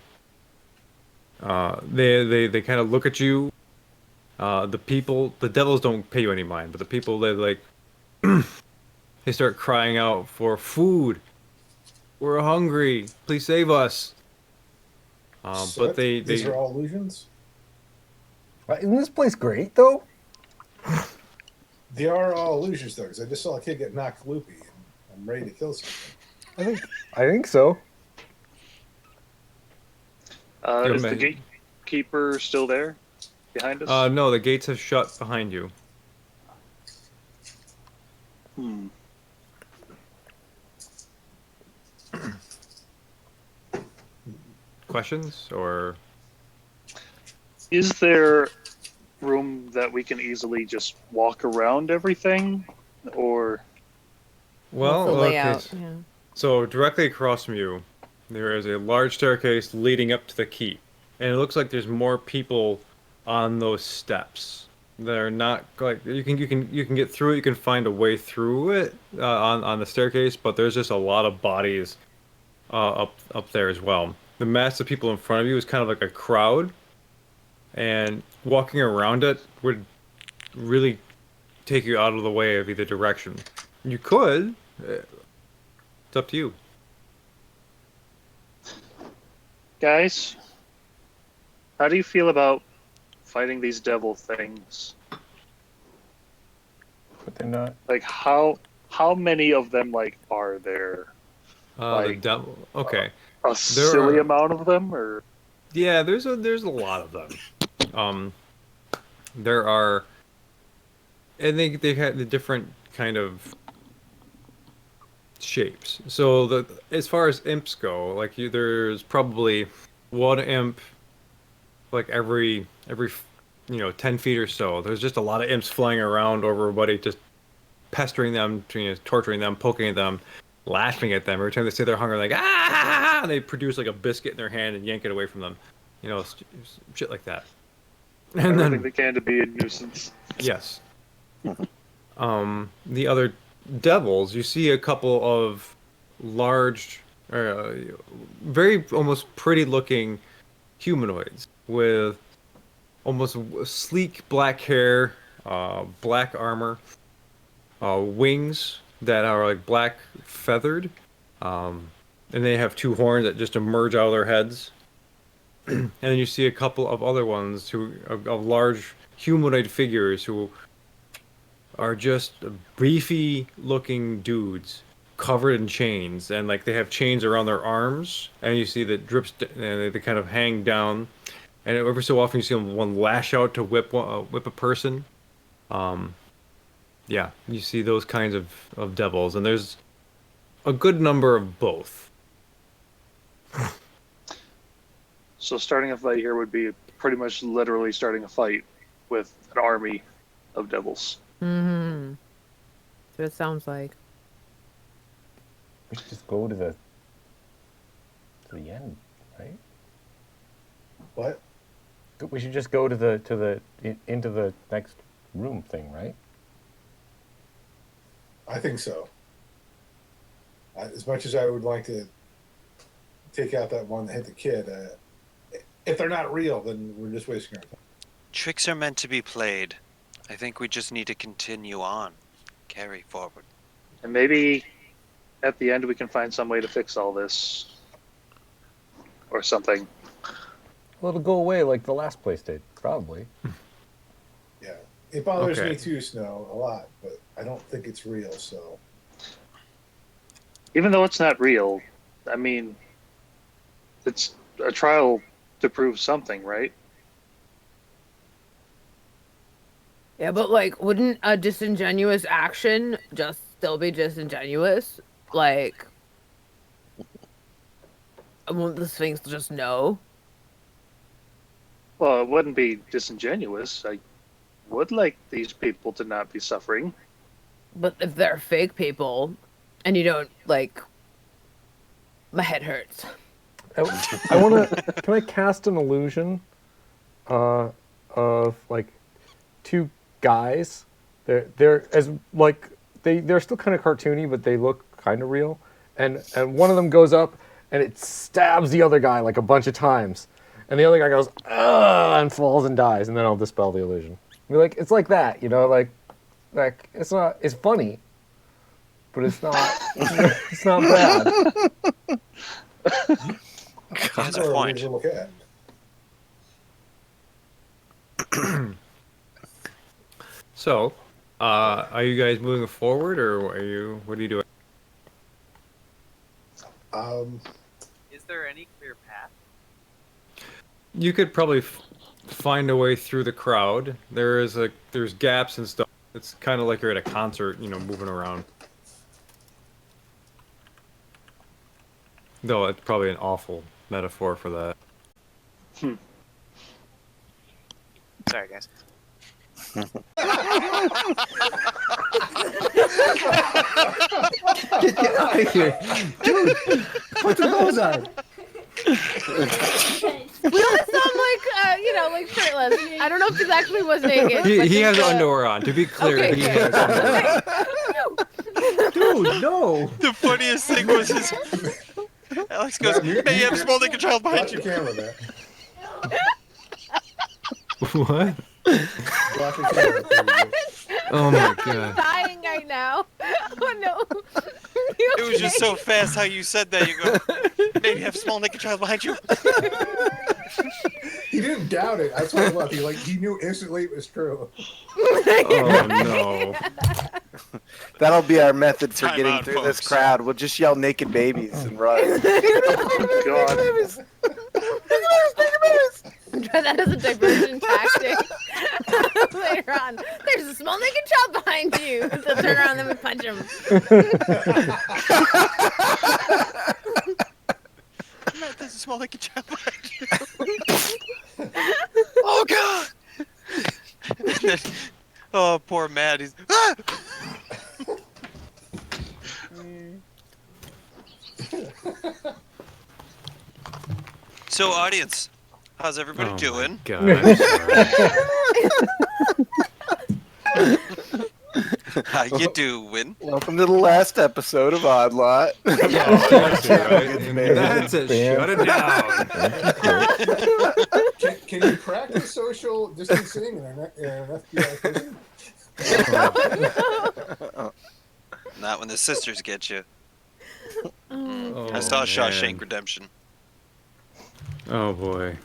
they kind of look at you. The devils don't pay you any mind, but the people they start crying out for food. We're hungry. Please save us. But These are all illusions? Isn't this place great, though? They are all illusions, though, because I just saw a kid get knocked loopy, and I'm ready to kill something. I think so. Is the gatekeeper still there behind us? No, the gates have shut behind you. Questions or? Is there room that we can easily just walk around everything, or? Well, the okay. layout. Yeah. So directly across from you, there is a large staircase leading up to the keep, and it looks like there's more people on those steps. They're not like you can get through it. You can find a way through it on the staircase, but there's just a lot of bodies up there as well. The mass of people in front of you is kind of like a crowd, and walking around it would really take you out of the way of either direction. You could. It's up to you. Guys, how do you feel about fighting these devil things? But they're not. Like, how many of them, are there? The devil. Okay. A silly amount of them, or? Yeah, there's a lot of them. There are, and they have the different kind of shapes. So as far as imps go, there's probably one imp every 10 feet or so. There's just a lot of imps flying around over everybody, just pestering them, torturing them, poking at them, laughing at them every time they say they're hungry. Like ah, and they produce a biscuit in their hand and yank it away from them. Shit like that. And Everything they can to be a nuisance. Yes. The other devils, you see a couple of large, very almost pretty looking humanoids with almost sleek black hair, black armor, wings that are black feathered, and they have 2 horns that just emerge out of their heads. And then you see a couple of other ones of large humanoid figures who are just beefy looking dudes covered in chains, and they have chains around their arms, and you see that drips and they kind of hang down, and every so often you see one lash out to whip a person. Yeah, you see those kinds of devils, and there's a good number of both. So starting a fight here would be pretty much literally starting a fight with an army of devils. Mm-hmm. So it sounds like. We should just go to the end, right? What? We should just go to into the next room thing, right? I think so. As much as I would like to take out that one that hit the kid, if they're not real, then we're just wasting our time. Tricks are meant to be played. I think we just need to continue on, carry forward. And maybe at the end we can find some way to fix all this. Or something. Well, it'll go away like the last place did, probably. Yeah. It bothers Okay. me too, Snow, a lot, but I don't think it's real, so. Even though it's not real, I mean, it's a trial to prove something, right? Yeah, but like, wouldn't a disingenuous action just still be disingenuous? Like, won't the Sphinx just know? Well, it wouldn't be disingenuous. I would like these people to not be suffering. But if they're fake people, and you don't like, my head hurts. I want to. Can I cast an illusion of like two guys? They're as like they're still kind of cartoony, but they look kind of real. And one of them goes up and it stabs the other guy like a bunch of times, and the other guy goes ugh and falls and dies. And then I'll dispel the illusion. Be like, it's like that, you know, like it's not. It's funny, but it's not. It's not bad. He has a Or point. we look at. So, are you guys moving forward, or what are you doing? Is there any clear path? You could probably find a way through the crowd. There's gaps and stuff. It's kind of like you're at a concert, you know, moving around. Though it's probably an awful metaphor for that. Sorry, guys. Get out of here. Dude, put the nose on. We all sound like, like shirtless. I don't know if this actually was naked. but He has just, underwear on. To be clear, Okay, he okay. has underwear. Dude, no. The funniest thing was his. Alex goes, "Hey, you have a small naked child behind Watch you." your camera there. What? Watch your camera. Oh my I'm god. dying right now. Oh no. It was just so fast how you said that. You go, "Hey, you have a small naked child behind you." He didn't doubt it. That's what I love. He knew instantly it was true. Oh no. That'll be our method for Time getting out, through this folks. crowd. We'll just yell naked babies and run. God. Try that as a diversion tactic. Later on, there's a small naked child behind you. They'll turn around and then we punch him. Matt, there's a small naked child behind you. Oh god! And then, oh, poor Matt. He's. Ah! So, audience, how's everybody Oh my doing? God, I'm sorry. How you doing? Welcome to the last episode of Oddlot. That's it. Shut it down. Can you practice social distancing in an FBI prison? Not when the sisters get you. Oh, I saw man. Shawshank Redemption. Oh boy.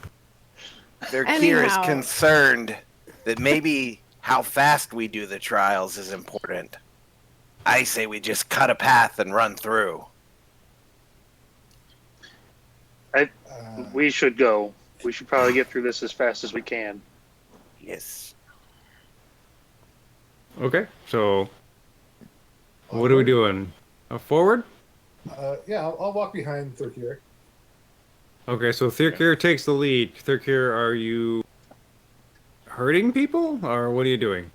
Their Kier is Anyhow. concerned that maybe how fast we do the trials is important. I say we just cut a path and run through. We should go. We should probably get through this as fast as we can. Yes. Okay, so what are we doing? Forward? Yeah, I'll walk behind through here. Okay, so Thirkir takes the lead. Thirkir, are you hurting people, or what are you doing?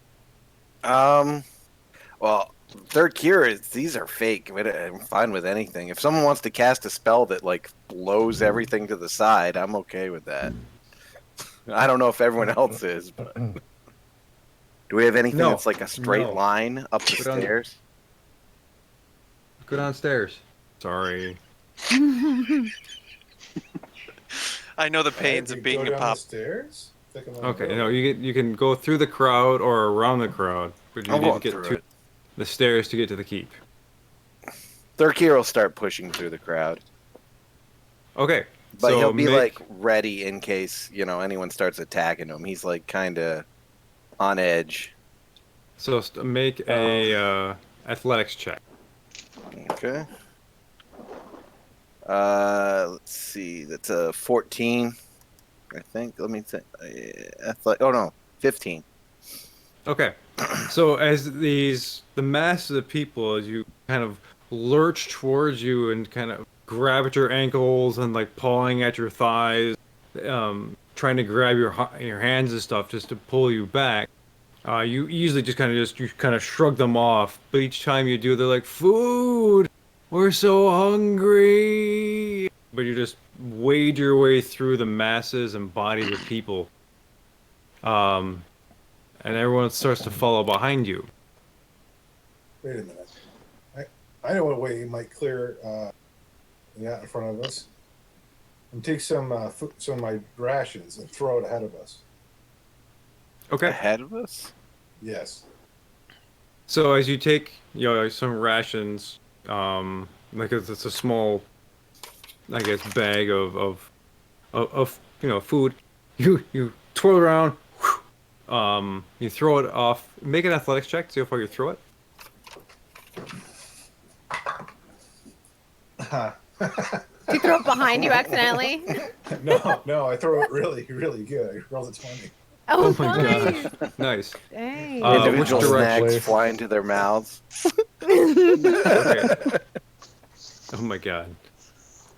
Well, third cure is these are fake. But I'm fine with anything. If someone wants to cast a spell that like blows everything to the side, I'm okay with that. I don't know if everyone else is, but do we have anything No, that's like a straight no. line up the Put on- stairs? Go downstairs. Sorry. I know the I had pains to of being go a down pop. the stairs. Think I'm on Okay, the no, road. you can go through the crowd or around the crowd, but you I'm need to going get through to it. the stairs to get to the keep. Third cure will start pushing through the crowd, Okay, but so he'll be make, like ready in case anyone starts attacking him. He's like kind of on edge. make a athletics check. Okay. Let's see. That's a 14, I think. Let me think. Oh no, 15. Okay, so as the masses of people, as you kind of lurch towards you and kind of grab at your ankles and like pawing at your thighs, trying to grab your hands and stuff just to pull you back. You easily just kind of shrug them off, but each time you do, they're like, "Food, we're so hungry." But you just wade your way through the masses and bodies of people, um, and everyone starts to follow behind you. Wait a minute. I know what way you might clear out in front of us. And take some of my rations and throw it ahead of us. Okay. Ahead of us? Yes. So as you take, some rations, like it's a small, I guess, bag of food. You twirl around, you throw it off. Make an athletics check. See how far you throw it. Did you throw it behind you accidentally? No, I throw it really, really good. I rolled a 20. Oh, my nice. gosh, nice. Dang. Individual which direction? snacks fly into their mouths. Okay. Oh my god.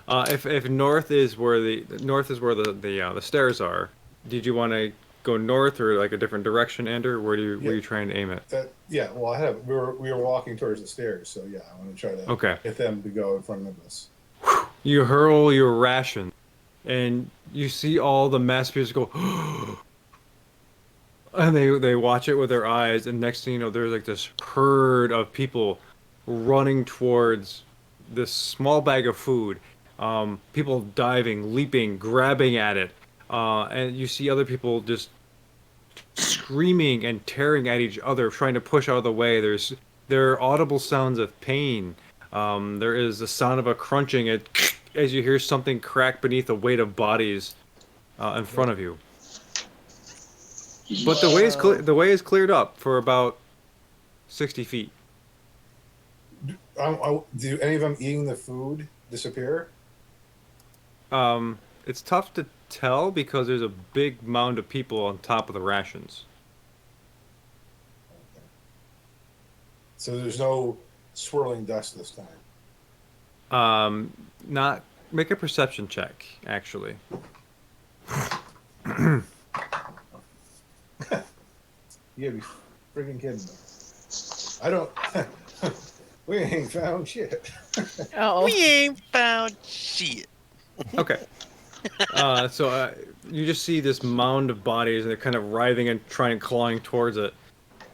If north is where the stairs are, did you want to go north or like a different direction, Ander? Were you trying to aim it? Well, we were walking towards the stairs, so yeah, I want to try to Okay. get them to go in front of us. You hurl your ration, and you see all the mass people go, and they watch it with their eyes, and next thing you know, there's like this herd of people running towards this small bag of food. People diving, leaping, grabbing at it, and you see other people just screaming and tearing at each other, trying to push out of the way. There are audible sounds of pain. There is the sound of a crunching as you hear something crack beneath the weight of bodies in front of you. But the way is cleared up for about 60 feet. Do any of them eating the food disappear? It's tough to tell because there's a big mound of people on top of the rations. So there's no swirling dust this time. Not make a perception check, actually. You gotta be freaking kidding me. I don't. We ain't found shit. Oh. We ain't found shit. Okay. So you just see this mound of bodies, and they're kind of writhing and clawing towards it.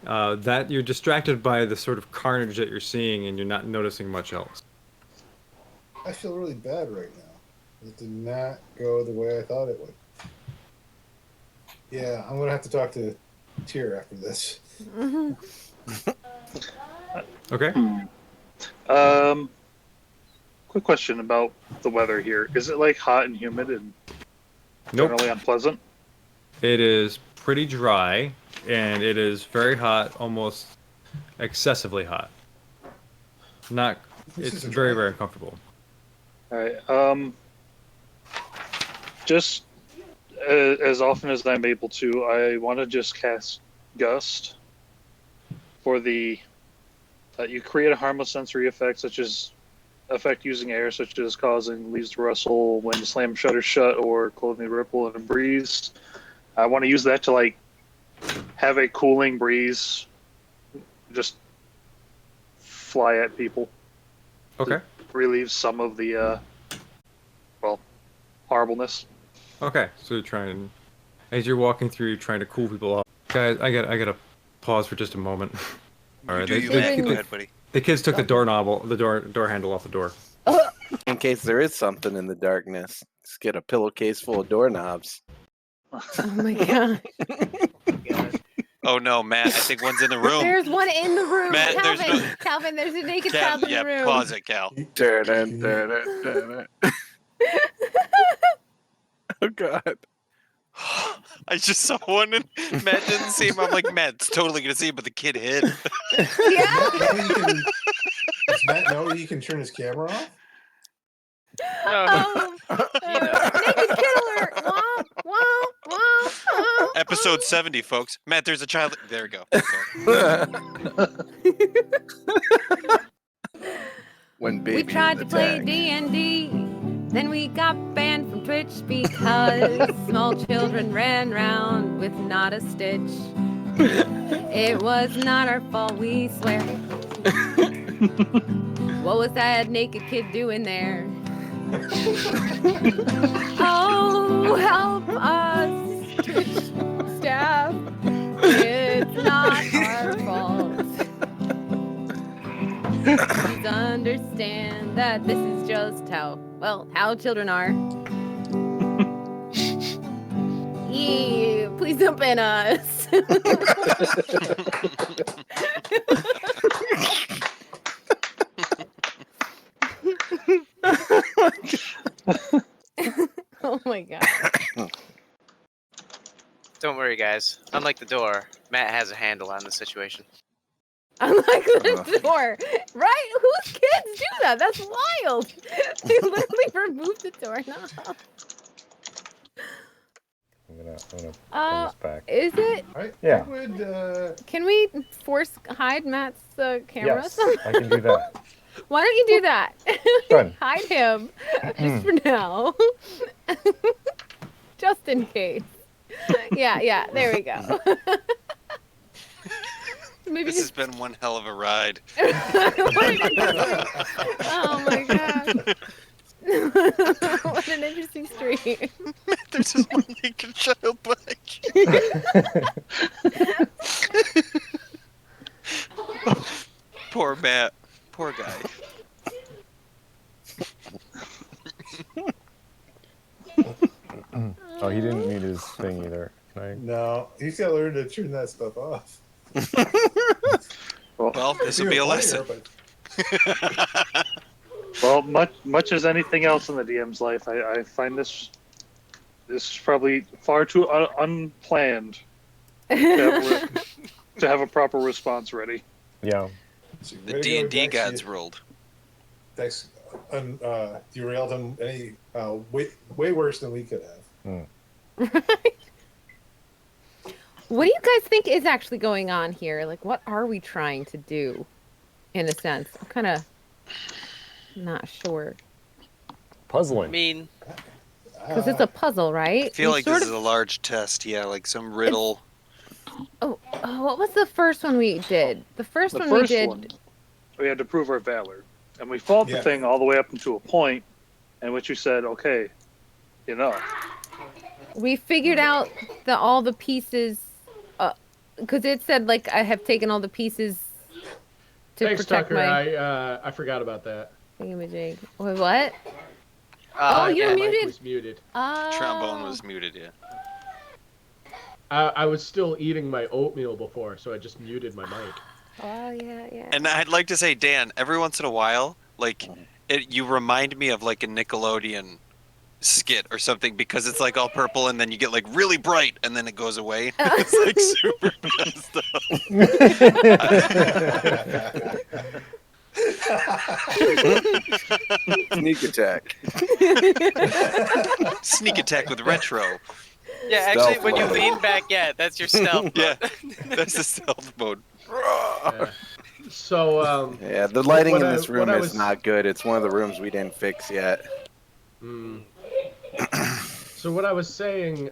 That you're distracted by the sort of carnage that you're seeing, and you're not noticing much else. I feel really bad right now. It did not go the way I thought it would. Yeah, I'm gonna have to talk to Tyr after this. Okay. Quick question about the weather here. Is it like hot and humid and Nope. generally unpleasant? It is pretty dry, and it is very hot, almost excessively hot. This It's is very, dry. very uncomfortable. All right. Just as often as I'm able to, I want to just cast Gust for the. You create a harmless sensory effect such as effect using air, such as causing leaves to rustle, wind to slam shutters shut, or clothing to ripple in a breeze. I want to use that to like have a cooling breeze, just fly at people. Okay. Relieve some of the horribleness. Okay. So you're trying, as you're walking through, you're trying to cool people off. Guys, I gotta pause for just a moment. All right. Go ahead, buddy. The kids took the door handle off the door. In case there is something in the darkness, just get a pillowcase full of doorknobs. Oh my god. Oh no, Matt! I think one's in the room. There's one in the room. Matt, there's Calvin, no- Calvin, there's a naked Cal, child in yeah, the room. pause it, Cal. Turn it. Oh God. I just saw one and Matt didn't see him. I'm like, Matt's totally gonna see him, but the kid hid. Yeah. Does Matt know he can turn his camera off? Naked kid alert. Wah, wah, wah, wah. Episode 70, folks. Matt, there's a child. There we go. Okay. When baby We tried to play attack. D&D, then we got banned from Twitch because small children ran round with not a stitch. It was not our fault, we swear. What was that naked kid doing there? Oh, help us, Twitch staff. It's not our fault. Please understand that this is just how children are. Yeah, please don't ban us. Oh my god. Don't worry, guys. Unlike the door, Matt has a handle on the situation. Unlike the door. Right? Whose kids do that? That's wild. They literally removed the doorknob. I'm gonna bring this back. Is it? I Yeah. would. Can we force hide Matt's camera? Yes, I can do that. Why don't you do that? Done. Hide him. Just for now. Just in case. Yeah, there we go. Maybe This has been one hell of a ride. Oh my god. What an interesting stream. There's just one naked child back. Poor Matt. Poor guy. Oh, he didn't need his thing either. Can I? No, he's got to learn to turn that stuff off. Well, this will be a lesson. Well, much as anything else in the DM's life, I find this is probably far too unplanned to have a proper response ready. Yeah. The D&D gods ruled. Dex derailed him any way worse than we could have. Right? What do you guys think is actually going on here? Like, what are we trying to do, in a sense? I'm kind of not sure. I Puzzling. mean, Because it's a puzzle, right? I feel We like sort this is a large test. Yeah, like some riddle. Oh, what was the first one we did? The first The one we first did. one, we had to prove our valor, and we fought the Yeah. thing all the way up into a point, in which you said, "Okay, We figured out all the pieces, because it said like I have taken all the pieces to Thanks, protect Tucker. my I forgot about that. thingamajig. Wait, what? Oh, you're my muted. mic was muted. Oh. Trombone was muted, yeah. I was still eating my oatmeal before, so I just muted my mic. Oh yeah. And I'd like to say, Dan, every once in a while, like, you remind me of like a Nickelodeon skit or something, because it's like all purple and then you get like really bright and then it goes away. It's like super messed up. Sneak attack. Sneak attack with retro. yeah, actually, Stealth when you mode. lean back, yeah, that's your stealth. Yeah, that's the stealth mode. Yeah. So Yeah, the lighting what in I- this what room I is was- not good. It's one of the rooms we didn't fix yet. So what I was saying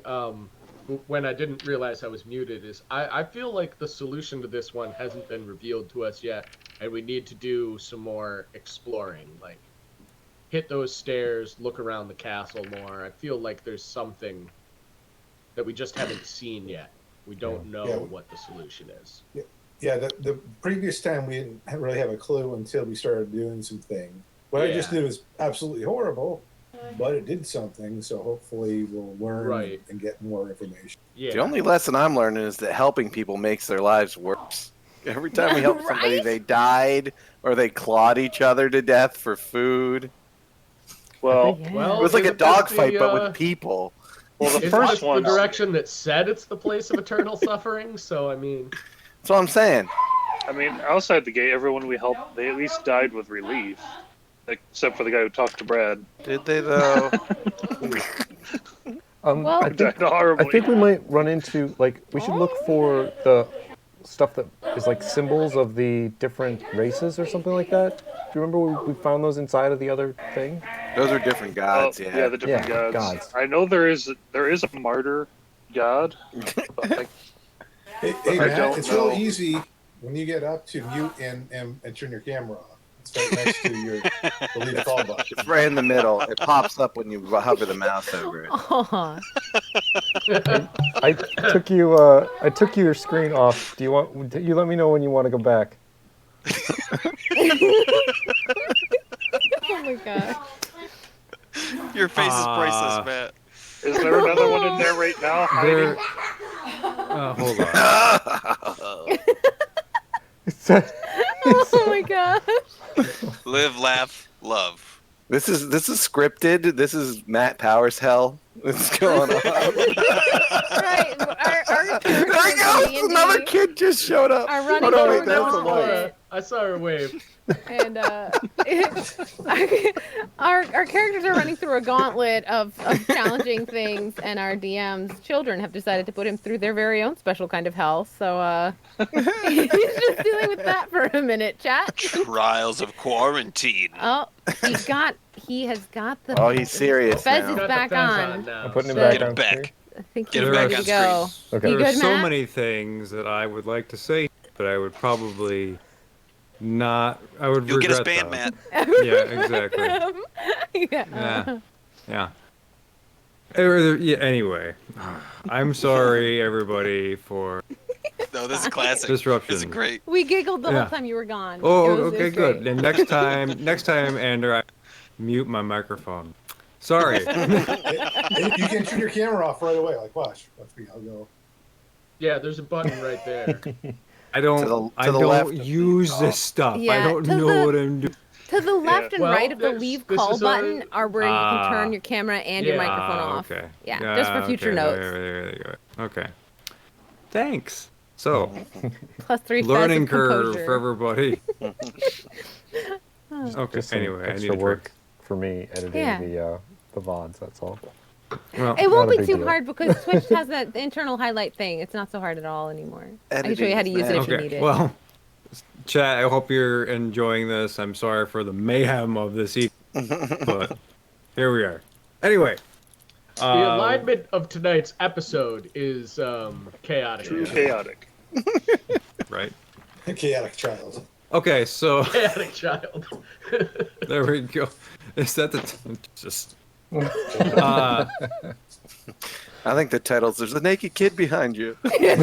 when I didn't realize I was muted is I feel like the solution to this one hasn't been revealed to us yet, and we need to do some more exploring, like hit those stairs, look around the castle more. I feel like there's something that we just haven't seen yet. We don't know Yeah. what the solution is. Yeah, the previous time we didn't really have a clue until we started doing some things. What I just Yeah. did was absolutely horrible, but it did something. So hopefully we'll learn Right. and get more information. Yeah. The only lesson I'm learning is that helping people makes their lives worse. Every time we help somebody, Right? they died or they clawed each other to death for food. Well, Well, It was like a isn't this dogfight, the, but with people. well, the Isn't first this the one. direction that said it's the place of eternal suffering? So I mean, That's what I'm saying. I mean, outside the gate, everyone we helped, they at least died with relief, except for the guy who talked to Brad. Did they though? Well- I think horribly. I think we might run into, like, we should look for the stuff that is like symbols of the different races or something like that. Do you remember we found those inside of the other thing? Those are different gods, yeah. Yeah, the different Yeah, gods. gods. I know there is a martyr god. But Hey, I Matt, don't it's know. real easy when you get up to mute and turn your camera off. It's right next to your the lead call button. It's right in the middle. It pops up when you hover the mouse over it. Aw. I took your screen off. Do you want? You let me know when you want to go back. Oh my god. Your face is priceless, Matt. is there another one in there right now? There, Hiding? hold on. Oh my god. Live, laugh, love. This is scripted. This is Matt Powers hell. What's going on? Right. Our There characters he goes! in D&D Another kid just showed up. are running Oh, no, through wait, a that's the gauntlet. I saw her wave. And our characters are running through a gauntlet of challenging things, and our DM's children have decided to put him through their very own special kind of hell. So he's just dealing with that for a minute, chat. Trials of quarantine. Oh, he has got the. Oh, he's serious Fez now. is Got the back Fez on. now. I'm putting him so- back Get him on back. screen. I think Get he's him back ready on to go. Okay. You There are good, so Matt? many things that I would like to say, but I would probably not. I would You'll get us regret banned, them. Matt. Yeah, exactly. Yeah. Yeah. Yeah. Anyway, I'm sorry, everybody, for No, this is classic. disruption. This is great. We giggled the Yeah. whole time you were gone. Oh, It was okay, good. great. And next time, Ander, I mute my microphone. Sorry. Hey, you can turn your camera off right away. Like, watch me. I'll go. Yeah, there's a button right there. I don't. To the I left don't of use the this stuff. Yeah, I don't to know the- what I'm doing. To the left and Well, right of the this- leave this call is a- button are where you can turn your camera and your Yeah. microphone off. Okay. Yeah, just for future okay. notes. There you go. Okay. Thanks. So, Plus 3 Fez learning of curve composure. for everybody. Okay. Just some Anyway, I need extra a work drink. for me editing Yeah. the VODs. That's all. Well, It won't Not a be big too deal. hard because Twitch has that internal highlight thing. It's not so hard at all anymore. I can show you how to use it if you need okay. it. Well, chat. I hope you're enjoying this. I'm sorry for the mayhem of this evening, but here we are. Anyway. The alignment of tonight's episode is chaotic. True chaotic. Right. Chaotic child. Okay, so Chaotic child. there we go. Is that the just? I think the title's "There's a naked kid behind you." No, we're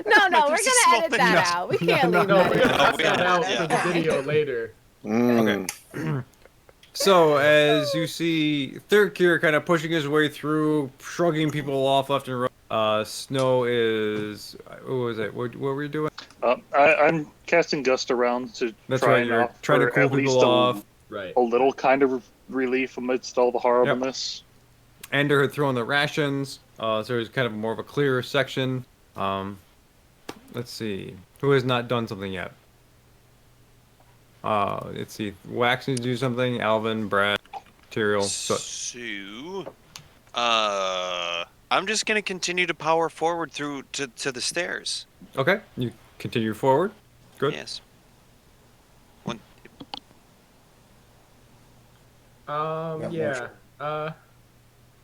There's a gonna small edit thing. that out. We can't leave No, that we're in. gonna cut that out for the video later. Mm. So as you see, Third Cure kind of pushing his way through, shrugging people off left and right. Snow is what was it? What were you doing? I'm casting Gust around to That's try right. and You're offer trying to cool at least people off. Right. a little kind of relief amidst all the horribleness. Ender had thrown the rations, so there's kind of more of a clearer section. Let's see, who has not done something yet? Let's see, Wax needs to do something. Alvin, Brad, Material. So, I'm just gonna continue to power forward through to the stairs. okay, you continue forward. Good. Yes. One, Not Yeah.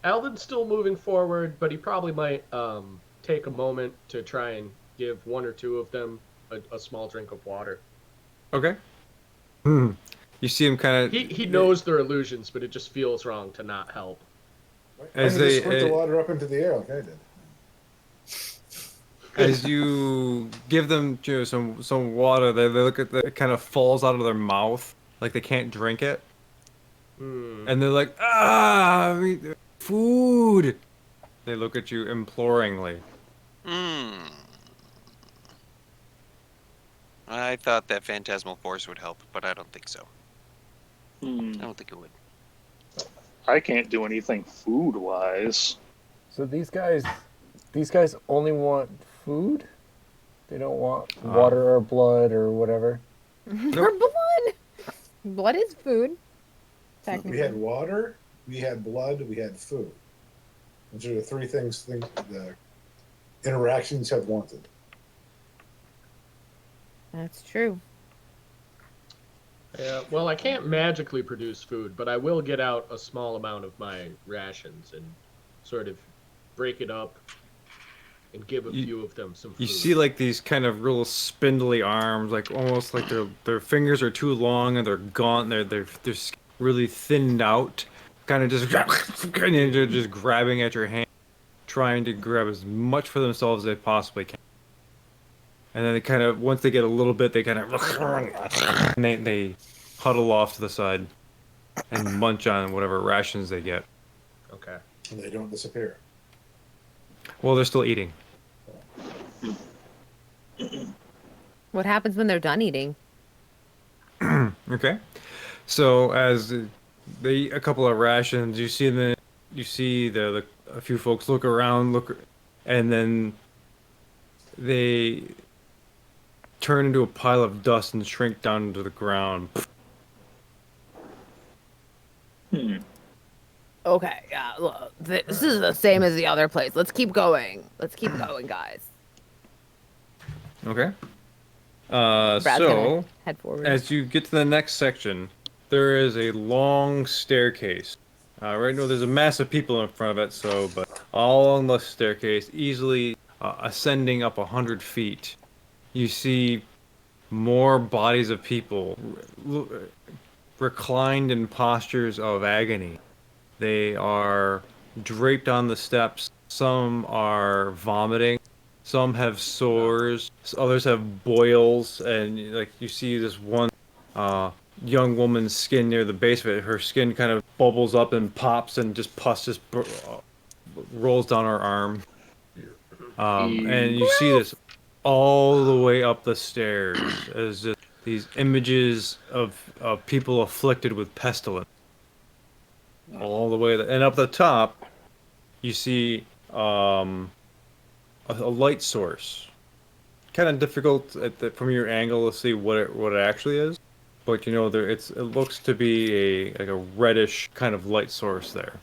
Alvin's still moving forward, but he probably might take a moment to try and give one or two of them a small drink of water. Okay. You see him kind of. He knows they're illusions, but it just feels wrong to not help. Why As don't you just they- squirt the water up into the air like I did? As you give them some water, they look at it kind of falls out of their mouth, like they can't drink it, and they're like, food. They look at you imploringly. I thought that phantasmal force would help, but I don't think so. I don't think it would. I can't do anything food-wise. So these guys only want food. They don't want water or blood or whatever. For blood. Blood is food. We had Technically. water, we had blood, we had food. Those are the three things the interactions have wanted. That's true. Yeah, well, I can't magically produce food, but I will get out a small amount of my rations and sort of break it up and give a few of them some food. You see like these kind of real spindly arms, like almost like their fingers are too long and they're gaunt. They're really thinned out, kind of just and they're just grabbing at your hand, trying to grab as much for themselves as they possibly can. And then they kind of, once they get a little bit, they kind of and they huddle off to the side and munch on whatever rations they get. Okay. And they don't disappear. Well, they're still eating. What happens when they're done eating? Okay. So as they eat a couple of rations, you see a few folks look around, and then they turn into a pile of dust and shrink down into the ground. Okay, yeah, look, this is the same as the other place. Let's keep going. Let's keep going, guys. Okay. Brad's So gonna head forward. as you get to the next section, there is a long staircase. Right now, there's a mass of people in front of it, but all along the staircase, easily ascending up 100 feet, you see more bodies of people reclined in postures of agony. They are draped on the steps. Some are vomiting. Some have sores. Others have boils. And like you see this one young woman's skin near the base of it. Her skin kind of bubbles up and pops, and just pus just rolls down her arm. And you see this all the way up the stairs as just these images of people afflicted with pestilence. All the way, and up the top, you see a light source. Kind of difficult from your angle to see what it actually is, but you know it looks to be a reddish kind of light source there.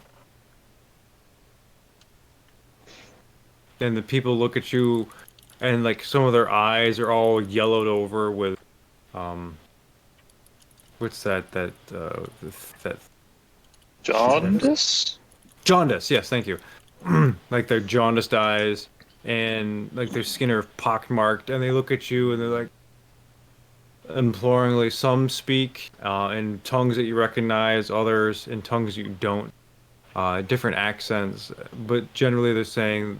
And the people look at you, and like some of their eyes are all yellowed over with what's that Jaundice? jaundice, yes, thank you. Like their jaundiced eyes, and like their skin are pockmarked, and they look at you and they're like imploringly. Some speak in tongues that you recognize, others in tongues you don't. Different accents, but generally they're saying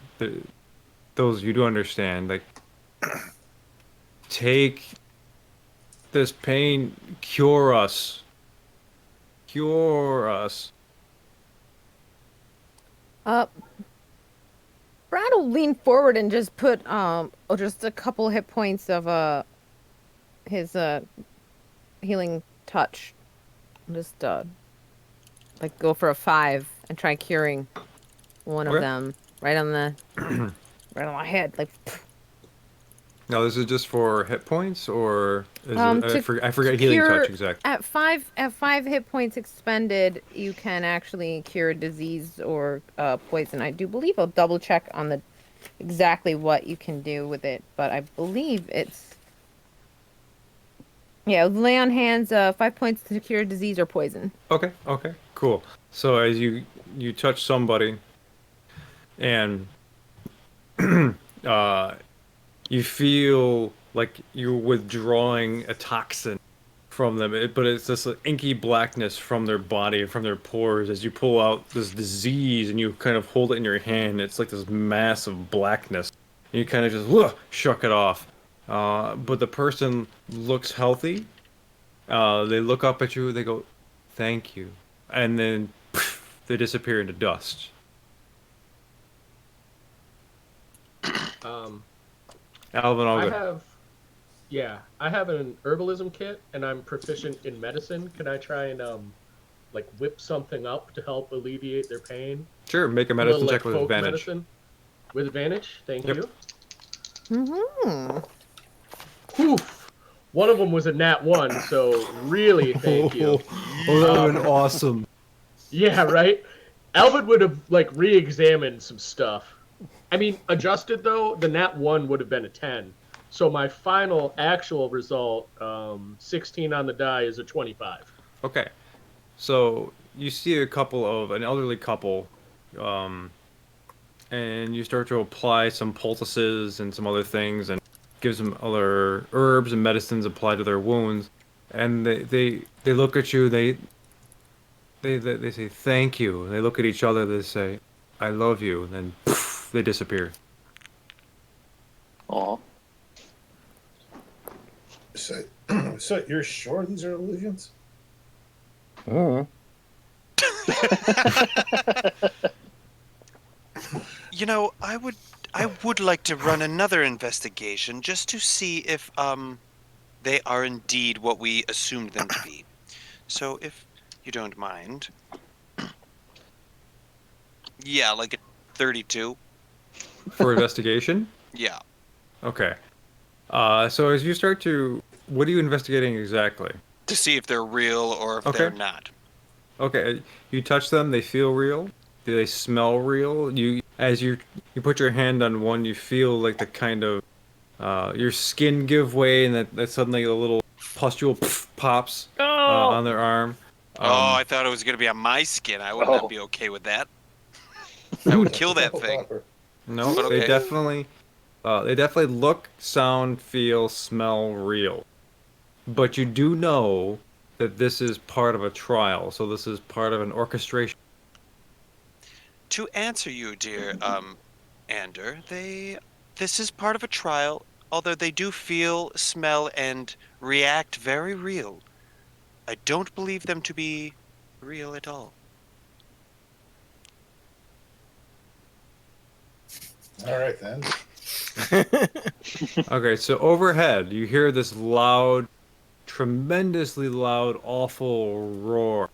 those you do understand. Like, take this pain, cure us. Cure us. Brad will lean forward and just put just a couple hit points of his healing touch. Just like go for a 5 and try curing one of Okay. them right on the right on my head. Like Now, this is just for hit points, or is to I forget healing cure- touch exactly. at 5 hit points expended, you can actually cure disease or poison. I do believe I'll double check on the exactly what you can do with it, but I believe it's Yeah, lay on hands, 5 points to cure disease or poison. Okay, cool. So as you touch somebody and uh, you feel like you're withdrawing a toxin from them, but it's this inky blackness from their body, from their pores, as you pull out this disease and you kind of hold it in your hand. It's like this mass of blackness. And you kind of just shuck it off. But the person looks healthy. They look up at you, they go, "Thank you," and then they disappear into dust. Um, Alvin, all I good. I have an herbalism kit, and I'm proficient in medicine. Can I try and like whip something up to help alleviate their pain? Sure, make a A medicine little like check with folk advantage. medicine with advantage. Thank Yep. you. Mm-hmm. Oof. One of them was a nat 1, so really thank you. Oh, that would have been awesome. Yeah, right? Alvin would have, like, re-examined some stuff. I mean, adjusted, though, the nat 1 would have been a 10. So my final actual result, 16 on the die, is a 25. Okay, so you see an elderly couple, and you start to apply some poultices and some other things, and give some other herbs and medicines applied to their wounds, and they look at you, they say thank you, and they look at each other, they say, "I love you," and then poof, they disappear. Aw. So, so you're sure these are illusions? Mm. You know, I would like to run another investigation just to see if they are indeed what we assumed them to be. So if you don't mind. Yeah, like a 32. For investigation. Yeah. Okay. So as you start to, what are you investigating exactly? To see if they're real or if Okay. they're not. Okay, you touch them, they feel real. Do they smell real? As you put your hand on one, you feel like the kind of your skin give way, and that suddenly a little pustule pops on their arm. Oh, I thought it was going to be on my skin. I would not be okay with that. I would kill that thing. No, But they okay. definitely look, sound, feel, smell real. But you do know that this is part of a trial, so this is part of an orchestration. To answer you, dear Ander, this is part of a trial, although they do feel, smell, and react very real. I don't believe them to be real at all. All right, then. Okay, so overhead, you hear this loud, tremendously loud, awful roar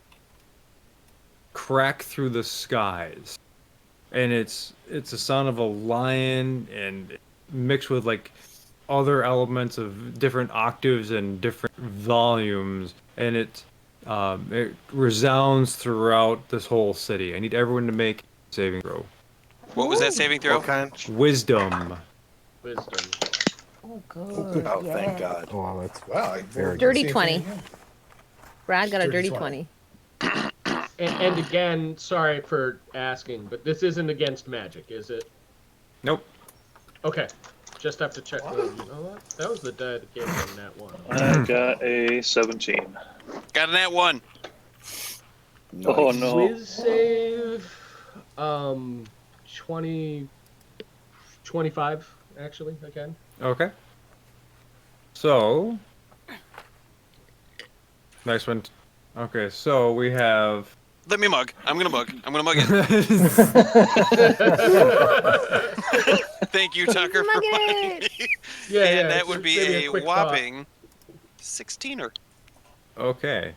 crack through the skies. And it's a sound of a lion and mixed with like other elements of different octaves and different volumes, and it resounds throughout this whole city. I need everyone to make a saving throw. What was that saving throw? What kind? Wisdom. Wisdom. Oh, good. Oh, yeah. thank God. Oh, that's Wow. Very Dirty Same 20. thing again. Brad got a Dirty dirty 20. 20. And again, sorry for asking, but this isn't against magic, is it? Nope. Okay. Just have to check. You know what? That was the die that gave me that one. I got a 17. Got an at one. Oh no. Wiz save, 20, 25, actually, again. Okay. So, next one. Okay, so we have. Let me mug. I'm gonna mug it. Thank you, Tucker, for Mug mugging it. me. Yeah, And yeah, that it's would just be maybe a quick thought. whopping 16er. Okay.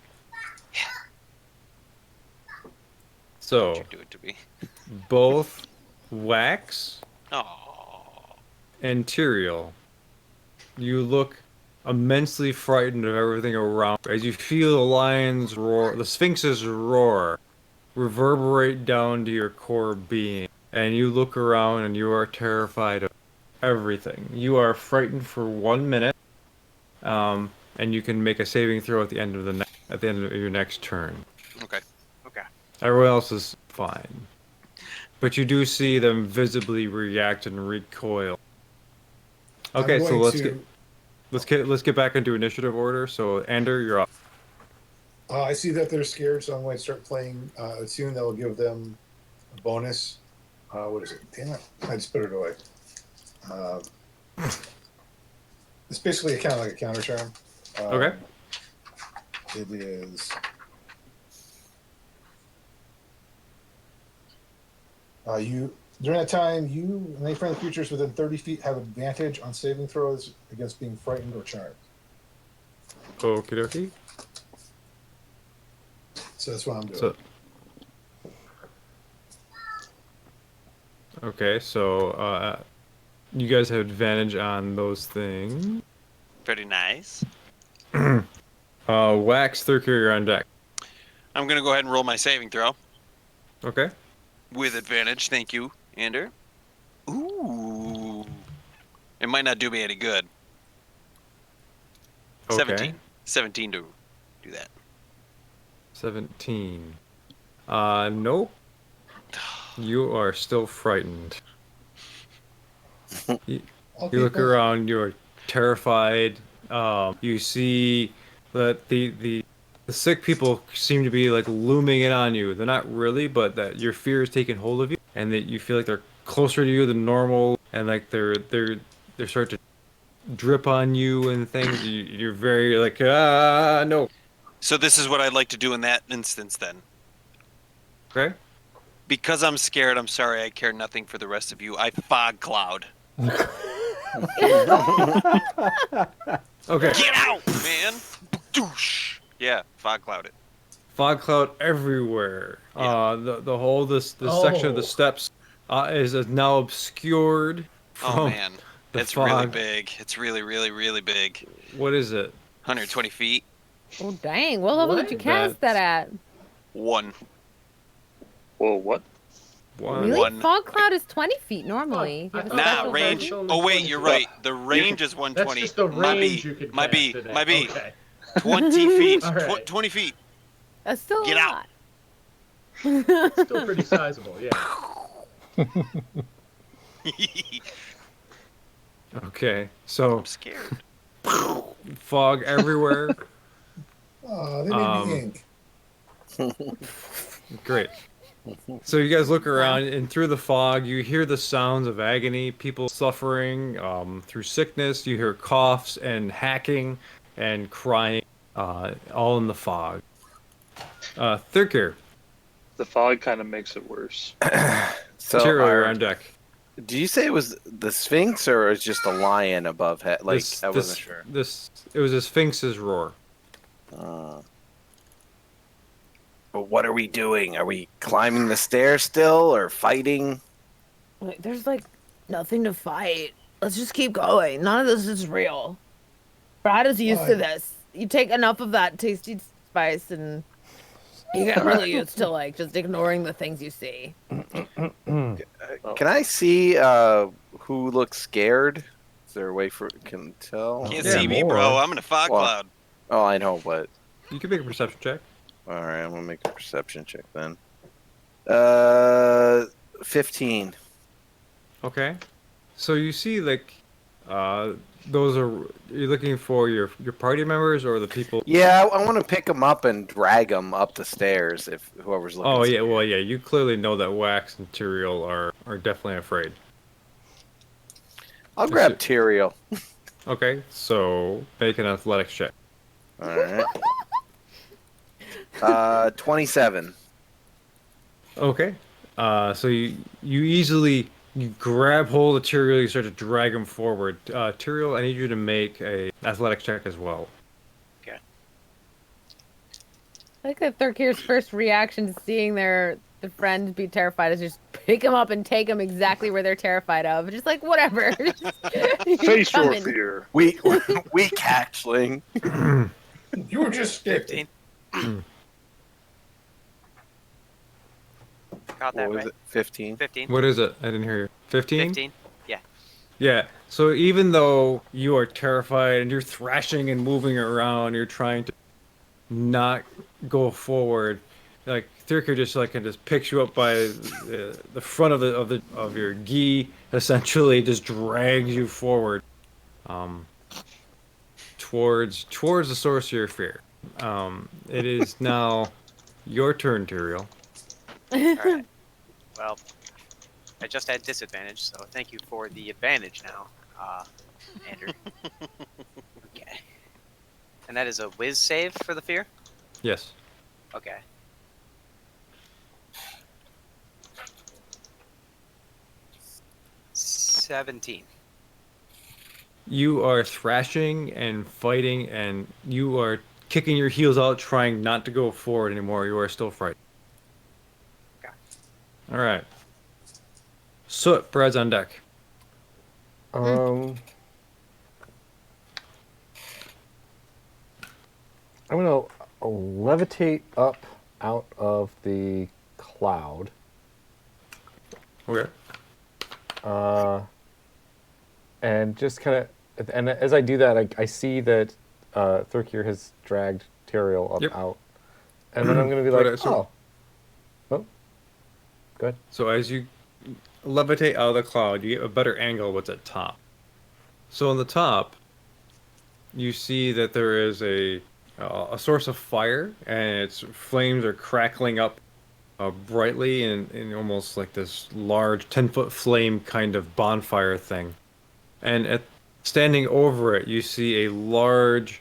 So, What'd you do it to me? both Wax Oh. and Tyrael, you look immensely frightened of everything around as you feel the lion's roar, the sphinx's roar, reverberate down to your core being. And you look around and you are terrified of everything. You are frightened for 1 minute, and you can make a saving throw at the end of your next turn. Okay. Everyone else is fine, but you do see them visibly react and recoil. Okay, so let's get back into initiative order. So, Ander, you're up. I see that they're scared, so I'm going to start playing a tune that will give them a bonus. What is it? Damn it. I just put it away. It's basically kind of like a counter charm. Okay. It is. During that time, you and any friendly creatures within 30 feet have advantage on saving throws against being frightened or charmed. Okie dokie. So that's what I'm doing. Okay, so you guys have advantage on those things. Very nice. Wax, Thurkir, you're on deck. I'm gonna go ahead and roll my saving throw Okay. with advantage. Thank you, Ander. Ooh. It might not do me any good. Okay. 17. 17 to do that. 17. Nope. You are still frightened. You look around, you're terrified. You see that the sick people seem to be like looming in on you. They're not really, but that your fear is taking hold of you, and that you feel like they're closer to you than normal, and like they're starting to drip on you and things. You're very like no. So this is what I'd like to do in that instance then. Okay. Because I'm scared, I'm sorry, I care nothing for the rest of you. I fog cloud. Okay. Get out, man! Douche! Yeah, fog cloud it. Fog cloud everywhere. Yeah. The whole this section of the steps is now obscured from Oh man, the it's fog. really big. It's really, really, really big. What is it? 120 feet. Oh, dang. What level did you cast that at? 1. Whoa, what? One. Really? One. Fog cloud is 20 feet normally. Oh, I You have a thought Nah, special range. version. version? Oh wait, you're right. The range is That's 120. just the My range B. you could My cast B. it at. My B. Okay. 20 feet. All right. 20 feet. That's still Get a out. lot. Still pretty sizable, yeah. Okay. So I'm scared. fog everywhere. Oh, they made me ink. Great. So you guys look around, and through the fog, you hear the sounds of agony, people suffering through sickness. You hear coughs and hacking and crying, all in the fog. Thurkir, The fog kind of makes it worse. So, Tyrell, you're on deck. do you say it was the Sphinx or is just a lion above head? Like, I wasn't sure. It was a Sphinx's roar. But what are we doing? Are we climbing the stairs still or fighting? Wait, there's like nothing to fight. Let's just keep going. None of this is real. Brad is used to Why? this. You take enough of that tasty spice and you get really used to like just ignoring the things you see. Can I see who looks scared? Is there a way for can tell? Can't Yeah, see me, more. bro. I'm in a fog Well- cloud. Oh, I know, but You can make a perception check. all right, I'm gonna make a perception check then. 15. Okay. So you see, like, those are you're looking for your party members or the people. Yeah, I want to pick them up and drag them up the stairs if whoever's looking. Oh yeah, scared. well yeah, you clearly know that Wax and Tyrael are definitely afraid. I'll grab Tyrael. Okay, so make an athletics check. All right. 27. Okay. So you easily grab hold of Tyrael, you start to drag him forward. Tyrael, I need you to make a athletics check as well. I like that Thurkir's first reaction to seeing the friends be terrified is just pick them up and take them exactly where they're terrified of. Just like whatever. Face your Coming. fear. We catchling. You were just scared. 15. Got that What was right. it? 15. 15. What is it? I didn't hear you. 15? 15. Yeah. Yeah. So even though you are terrified and you're thrashing and moving around, you're trying to not go forward. Like Thirker just like can just picks you up by the front of your gi, essentially just drags you forward, um, towards the source of your fear. It is now your turn, Tyrael. All right. Well, I just had disadvantage, so thank you for the advantage now, Andrew. Okay. And that is a whiz save for the fear? Yes. Okay. $17. You are thrashing and fighting, and you are kicking your heels out, trying not to go forward anymore. You are still frightened. Okay. All right. Soot, Brad's on deck. I'm gonna levitate up out of the cloud. Okay. And just kind of, and as I do that, I see that Thurkir has dragged Tyrael up Yep. out, and then I'm going to be Right, like, so- oh, good. So as you levitate out of the cloud, you get a better angle of what's at top. So on the top, you see that there is a source of fire, and its flames are crackling up brightly in almost like this large 10-foot flame kind of bonfire thing. And standing over it, you see a large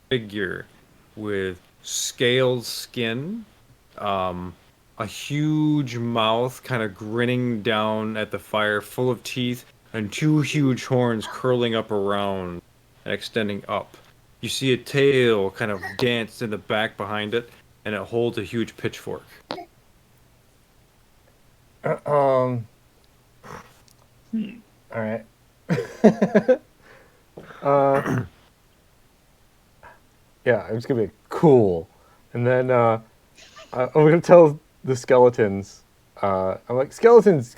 figure with scaled skin, a huge mouth kind of grinning down at the fire, full of teeth, and two huge horns curling up around and extending up. You see a tail kind of dance in the back behind it, and it holds a huge pitchfork. All right. Yeah, I'm just gonna be cool, and then I'm gonna tell the skeletons. I'm like, skeletons,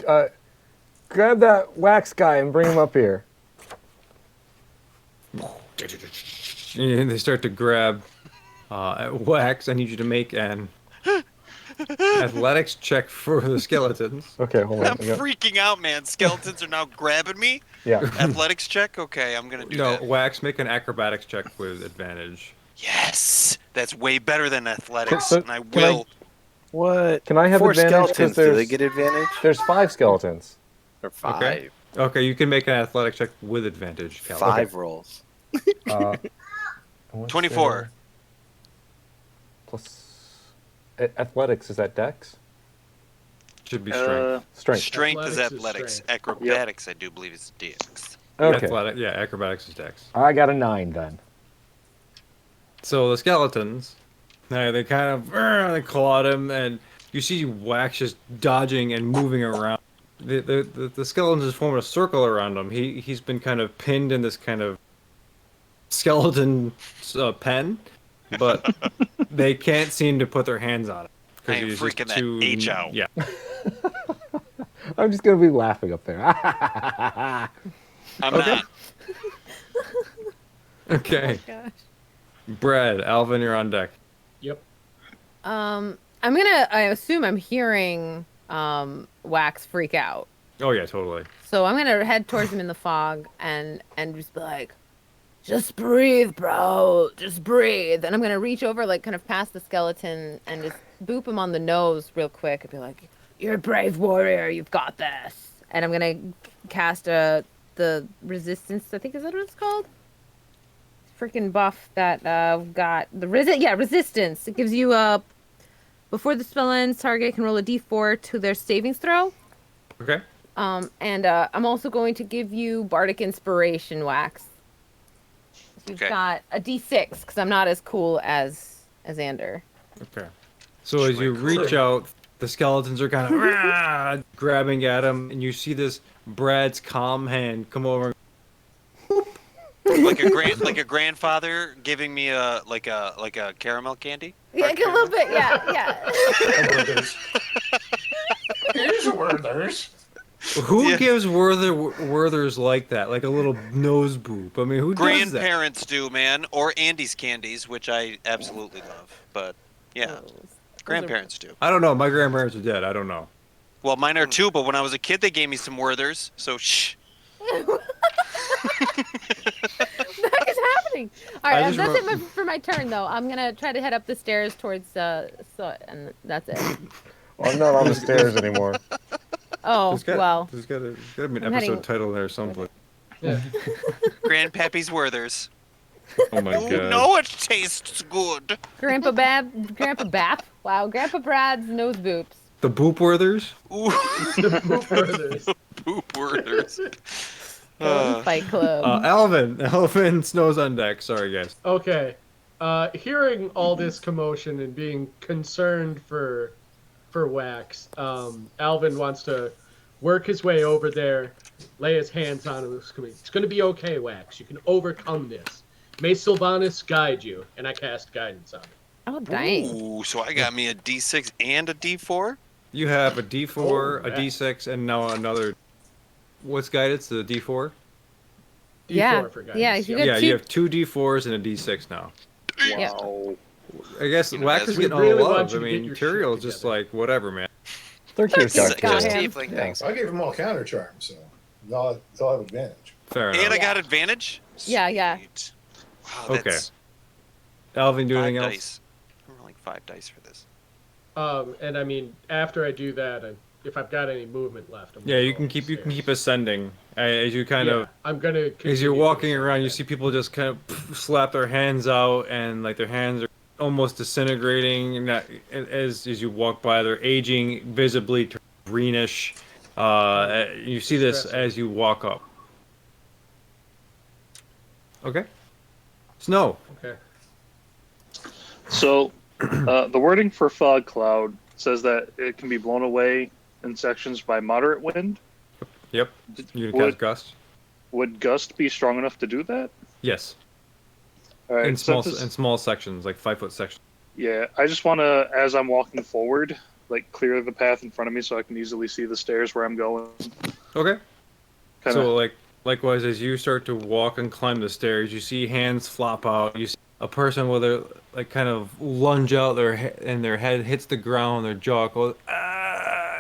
grab that wax guy and bring him up here. And they start to grab wax. I need you to make an athletics check for the skeletons. Okay, hold on. I'm freaking out, man. Skeletons are now grabbing me. Yeah. Athletics check? Okay, I'm going to do No, that. wax, make an acrobatics check with advantage. Yes! That's way better than athletics, So- and I can I- will. What? Can I have 4 advantage? 'Cause skeletons, do there's- they get advantage? There's 5 skeletons. Or 5? Okay. Okay, you can make an athletics check with advantage, Cal. 5 rolls. What's 24. the- Plus athletics, is that dex? Should be strength. Strength. Strength is Athletics is athletics. strength. Acrobatics, I do believe, is DX. Okay. Athletic, yeah, acrobatics is dex. I got a 9 then. So the skeletons, they kind of they claw at him, and you see Wax just dodging and moving around. The skeletons just forming a circle around him. He's been kind of pinned in this kind of skeleton pen, but they can't seem to put their hands on it. 'Cause I am he's just freaking that H out. Yeah. I'm just gonna be laughing up there. I'm not. Okay. Gosh. Brad, Alvin, you're on deck. Yep. I assume I'm hearing Wax freak out. Oh yeah, totally. So I'm gonna head towards him in the fog and just be like, just breathe, bro. Just breathe. And I'm gonna reach over, like, kind of past the skeleton and just boop him on the nose real quick and be like, "You're a brave warrior. You've got this." And I'm gonna cast the resistance. I think is that what it's called? Freaking buff that got the resistance. It gives you before the spell ends, target can roll a d4 to their savings throw. Okay. And I'm also going to give you bardic inspiration, Wax. You've Okay. got a d6 because I'm not as cool as Ander. Okay. So as you reach out, the skeletons are kind of grabbing at him, and you see this Brad's calm hand come over. like a grandfather giving me a caramel candy. Yeah, like a little bit. Yeah, yeah. Here's a word, there's. Who Yeah. gives Werther's like that? Like a little nose boop. I mean, who does that? Grandparents do, man, or Andy's candies, which I absolutely love. But yeah, grandparents do. I don't know. My grandparents are dead. I don't know. Well, mine are too, but when I was a kid, they gave me some Werthers. So shh. What the heck is happening? All I right, just that's wrote- it for my turn, though. I'm gonna try to head up the stairs towards and that's it. Well, I'm not on the stairs anymore. Oh well. There's got to be an I'm episode heading- title there someplace. Yeah. Grandpappy's Werthers. Oh my You god. know it tastes good. Grandpa Bap. Wow, Grandpa Brad's nose boops. The Boopworthers? Ooh, The Poop Brothers. poop Werthers. Fight Club. Alvin, Snow's on deck. Sorry, guys. Okay. Hearing all this commotion and being concerned for Wax, Alvin wants to work his way over there, lay his hands on him. It's going to be okay, Wax. You can overcome this. May Sylvanas guide you, and I cast guidance on him. Oh dang. Ooh, so I got me a D6 and a D4? You have a D4, Oh, a yeah. D6, and now another. What's guidance? The D4? D4 Yeah, for guidance. yeah, if you Yep. get Yeah, two- you have two D4s and a D6 now. Yeah. Wow. I guess You know, Wax as is we getting all really the want love. you I to get mean, your shit Turiel's just together. like, whatever, man. They're cute Got guys. him. Tiefling Yeah, things. I gave them all counter charms, so they'll have advantage. Fair enough. And I got advantage? Yeah. Sweet. Wow, Okay. that's Alvin, do 5 anything else? dice. I'm rolling 5 dice for this. And I mean, after I do that, if I've got any movement left, I'm Yeah, gonna you go can keep ascending as you kind of. I'm gonna. As continue you're to walking ascend around, you that. see people just kind of slap their hands out, and like their hands are almost disintegrating. And that, as you walk by, they're aging visibly to greenish. You see this Stressing. as you walk up. Okay. Snow. Okay. So, the wording for fog cloud says that it can be blown away in sections by moderate wind. Yep. You can Would, cast gust. would gust be strong enough to do that? Yes. All right. In small since it's- in small sections, like 5-foot sections. Yeah, I just want to, as I'm walking forward, like clear the path in front of me so I can easily see the stairs where I'm going. Okay. Kinda, So likewise, as you start to walk and climb the stairs, you see hands flop out. You see a person with their kind of lunge out and their head hits the ground, their jaw goes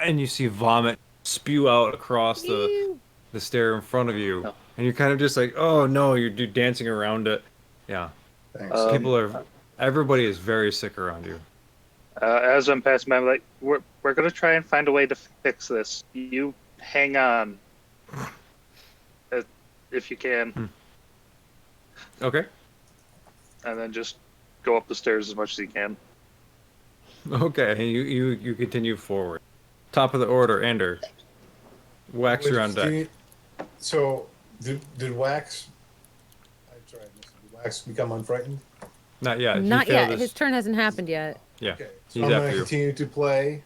and you see vomit spew out across the stair in front of you, Oh. and you're kind of just like, oh no, you're dancing around it. Yeah, Thanks. everybody is very sick around you. as I'm passing by, I'm like, we're gonna try and find a way to fix this. You hang on, if you can, Okay. and then just go up the stairs as much as you can. Okay, and you continue forward. Top of the order, Ender. Wax Wait, around deck. So, did Wax? I'm sorry, did Wax become unfrightened? Not yet. He Not failed yet. His turn hasn't happened yet. Yeah. Okay, so He's I'm going after to you. continue to play,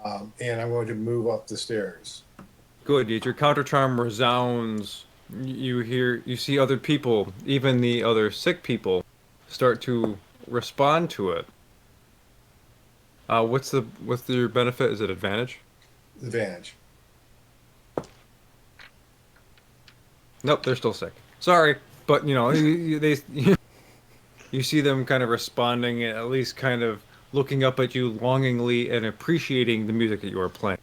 and I'm going to move up the stairs. Good. As your counter charm resounds, you see other people, even the other sick people, start to respond to it. What's your benefit? Is it advantage? Advantage. Nope, they're still sick. Sorry, but they you see them kind of responding, and at least kind of looking up at you longingly and appreciating the music that you are playing.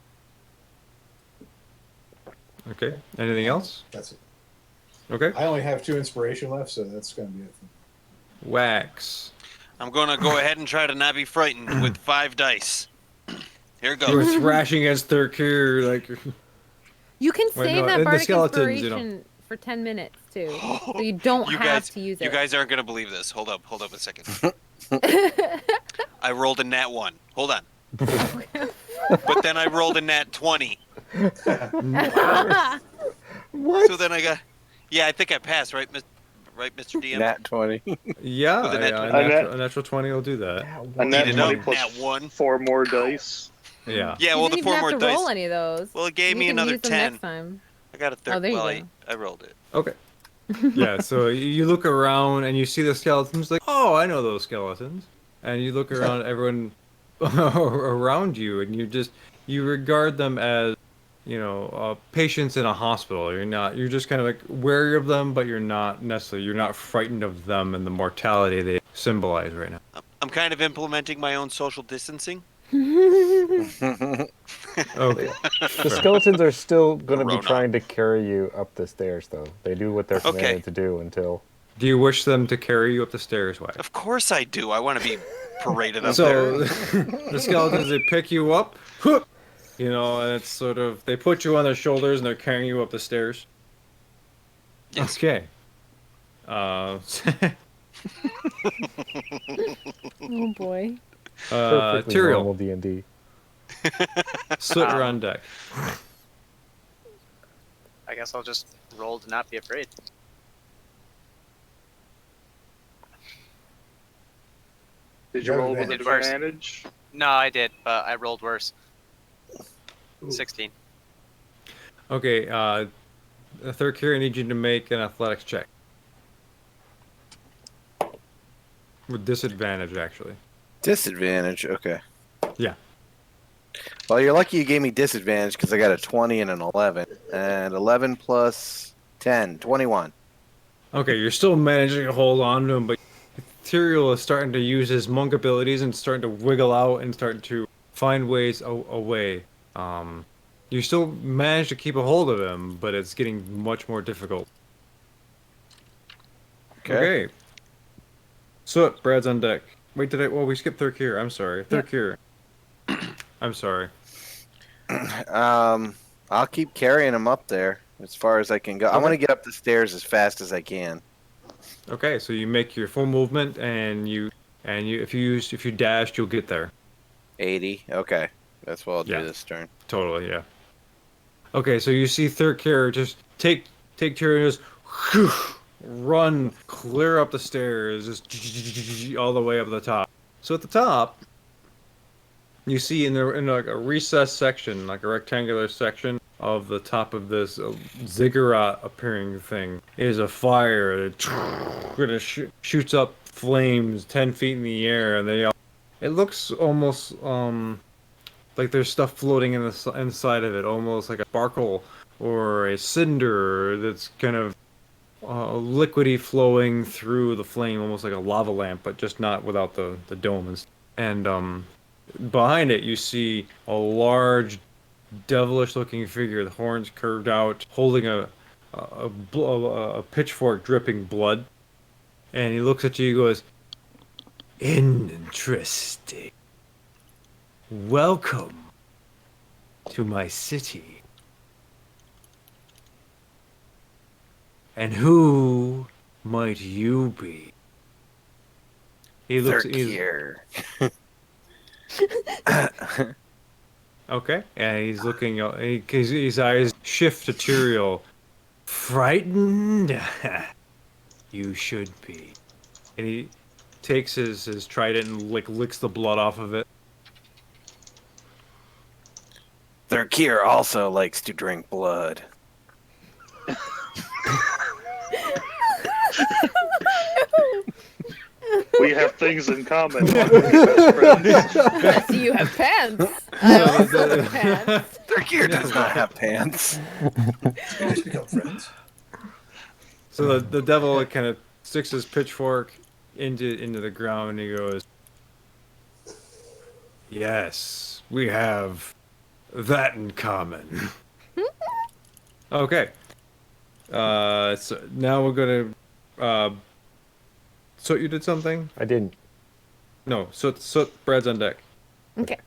Okay. Anything else? That's it. Okay. I only have 2 inspiration left, so that's going to be it. Wax. I'm going to go ahead and try to not be frightened with 5 dice. Here it You were goes. thrashing against their gear like. You can Wait, save no, that the bardic skeletons, inspiration for 10 minutes too, so you don't have to use it. You guys aren't going to believe this. Hold up a second. I rolled a nat 1. Hold on. But then I rolled a nat 20. What? So then I got... Yeah, I think I passed, right, Mr. DM? Nat 20. Yeah, With a nat a natural 20 will do that. A nat Needed 20 a plus nat 1. 4 more dice. Yeah. Yeah, You well, the didn't 4 even more have to dice... roll any of those. Well, it gave You me can another use them 10. next time. I got a 30. Oh, there you well, go. I rolled it. Okay. Yeah, so you look around and you see the skeletons, like, oh, I know those skeletons. And you look around, everyone around you, and you regard them as, patients in a hospital. You're just kind of like wary of them, but you're not frightened of them and the mortality they symbolize right now. I'm kind of implementing my own social distancing. Okay. The skeletons are still going to be Corona. trying to carry you up the stairs, though. They do what they're commanded to do until. Do you wish them to carry you up the stairs, Wag? Of course I do. I want to be paraded up So there. the skeletons, they pick you up, and it's sort of, they put you on their shoulders and they're carrying you up the stairs. Yes. Okay. Oh boy. Perfectly Tyrael, normal D&D. Soot are on deck. I guess I'll just roll to not be afraid. Did you You have roll with advantage. Worse. advantage? No, I did, but I rolled worse. Ooh. 16. Okay, the third carrier, I need you to make an athletics check. With disadvantage, actually. Disadvantage. Okay. Yeah. Well, you're lucky you gave me disadvantage because I got a 20 and an 11. And 11 plus 10, 21. Okay, you're still managing to hold on to him, but Tyrael is starting to use his monk abilities and starting to wiggle out and starting to find ways away. You still manage to keep a hold of him, but it's getting much more difficult. Okay. Soot, Brad's on deck. Wait, we skipped third carrier. I'm sorry. Third carrier. I'm sorry. I'll keep carrying him up there as far as I can go. I'm going to get up the stairs as fast as I can. Okay, so you make your full movement, and if you dashed, you'll get there. 80. Okay. That's what I'll do Yeah. this turn. Totally, yeah. Okay, so you see third carrier just take Tyrion and just whew, run clear up the stairs, just all the way up to the top. So at the top, you see in like a recessed section, like a rectangular section of the top of this ziggurat appearing thing, is a fire that shoots up flames 10 feet in the air, and it looks almost like there's stuff floating inside of it, almost like a sparkle or a cinder that's kind of liquidy flowing through the flame, almost like a lava lamp, but just not without the dome. And behind it, you see a large, devilish-looking figure, the horns curved out, holding a pitchfork dripping blood. And he looks at you and goes, "Interesting. Welcome to my city. And who might you be?" He looks. Here. Okay, and he's looking. His eyes shift to Tyrael. "Frightened? You should be." And he takes his trident and licks the blood off of it. Thurkir also likes to drink blood. We have things in common. Best friends. I see you have pants. I also have pants. Thurkir does not have pants. We just become friends. So the devil kind of sticks his pitchfork into the ground, and he goes, "Yes, we have that in common." Okay. So now we're gonna. So you did something? I didn't. No. So Brad's on deck. Okay.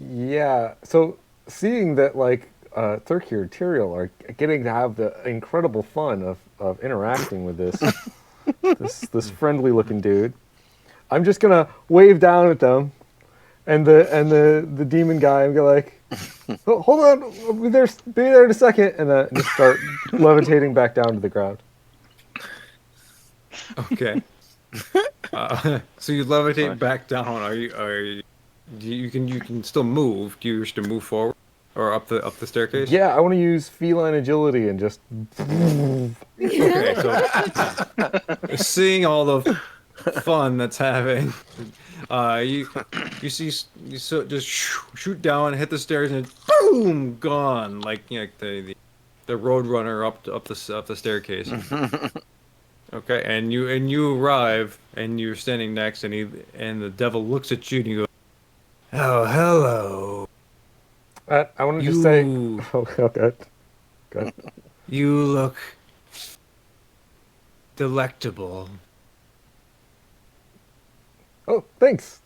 Yeah. So seeing that, like, Thurkir and Tyrael are getting to have the incredible fun of interacting with this friendly looking dude, I'm just gonna wave down at them, and the demon guy, and go like, "Oh, hold on, I'll be there in a second," and just start levitating back down to the ground. Okay. So you levitate back down. Are you? You can still move. Do you wish to move forward or up the staircase? Yeah, I want to use feline agility and just. Okay. So seeing all the fun that's happening, You see you just shoot down, hit the stairs, and boom, gone. Like like the road runner up the staircase. Okay, and you arrive, and you're standing next, and the devil looks at you, and you go, "Oh, hello. I wanted to say. You Oh, okay. Good. you look delectable." Oh, thanks.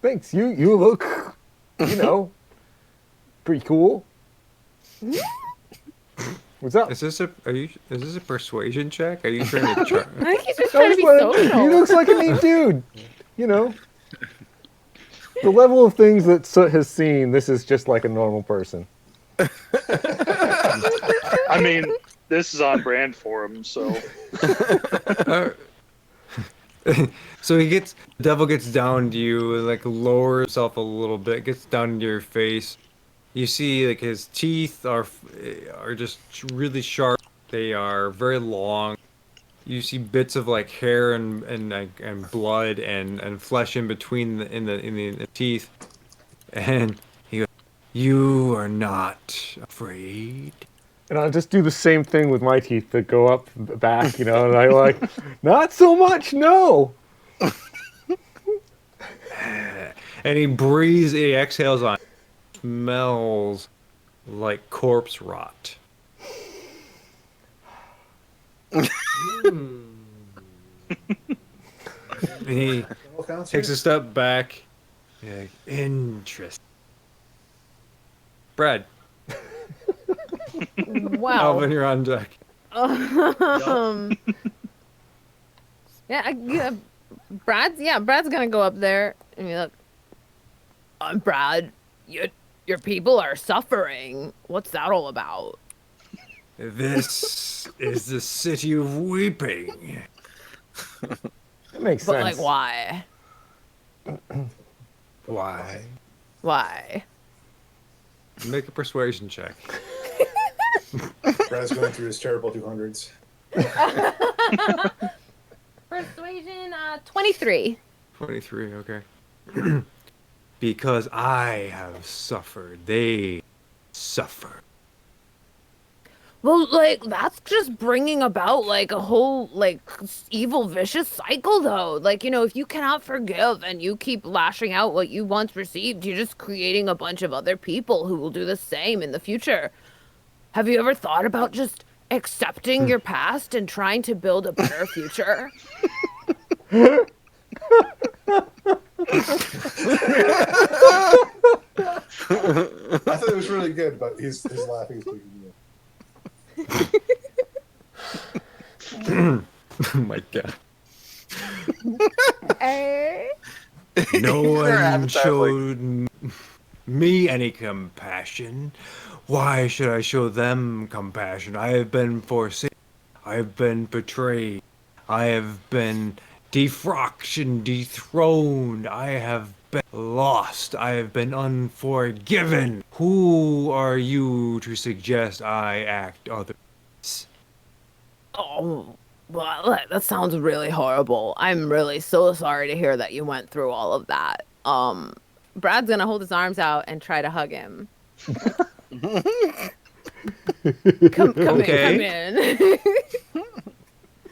Thanks. You look, pretty cool. What's up? Is this a persuasion check? Are you trying to char- I think he's just I trying to was be wondering, social. he looks like a neat dude. The level of things that Soot has seen, this is just like a normal person. I mean, this is on brand for him, so. So the devil gets down to you, like lowers himself a little bit, gets down into your face. You see, like his teeth are just really sharp. They are very long. You see bits of like hair and blood and flesh in between in the teeth. And he goes, "You are not afraid." And I'll just do the same thing with my teeth that go up back, and I like, not so much, no. And he exhales on. Smells like corpse rot. And he takes a step back. Yeah, interesting. Brad. Wow. Alvin, you're on deck. Brad's gonna go up there and be like, Brad, your people are suffering. What's that all about? This is the city of weeping. That makes But sense. like, why? Why? Why? Make a persuasion check. Brad's going through his terrible 200s. Persuasion, 23. 23, okay. Because I have suffered, they suffer. Well, like, that's just bringing about, like, a whole, like, evil, vicious cycle, though. Like, if you cannot forgive and you keep lashing out what you once received, you're just creating a bunch of other people who will do the same in the future. Have you ever thought about just accepting your past and trying to build a better future? I thought it was really good, but his laughing is making me. Oh my god. No one showed me any compassion. Why should I show them compassion? I have been forsaken. I have been betrayed. I have been defrocked and dethroned. I have been lost. I have been unforgiven. Who are you to suggest I act otherwise? Oh, well, that sounds really horrible. I'm really so sorry to hear that you went through all of that. Brad's gonna hold his arms out and try to hug him. Come in.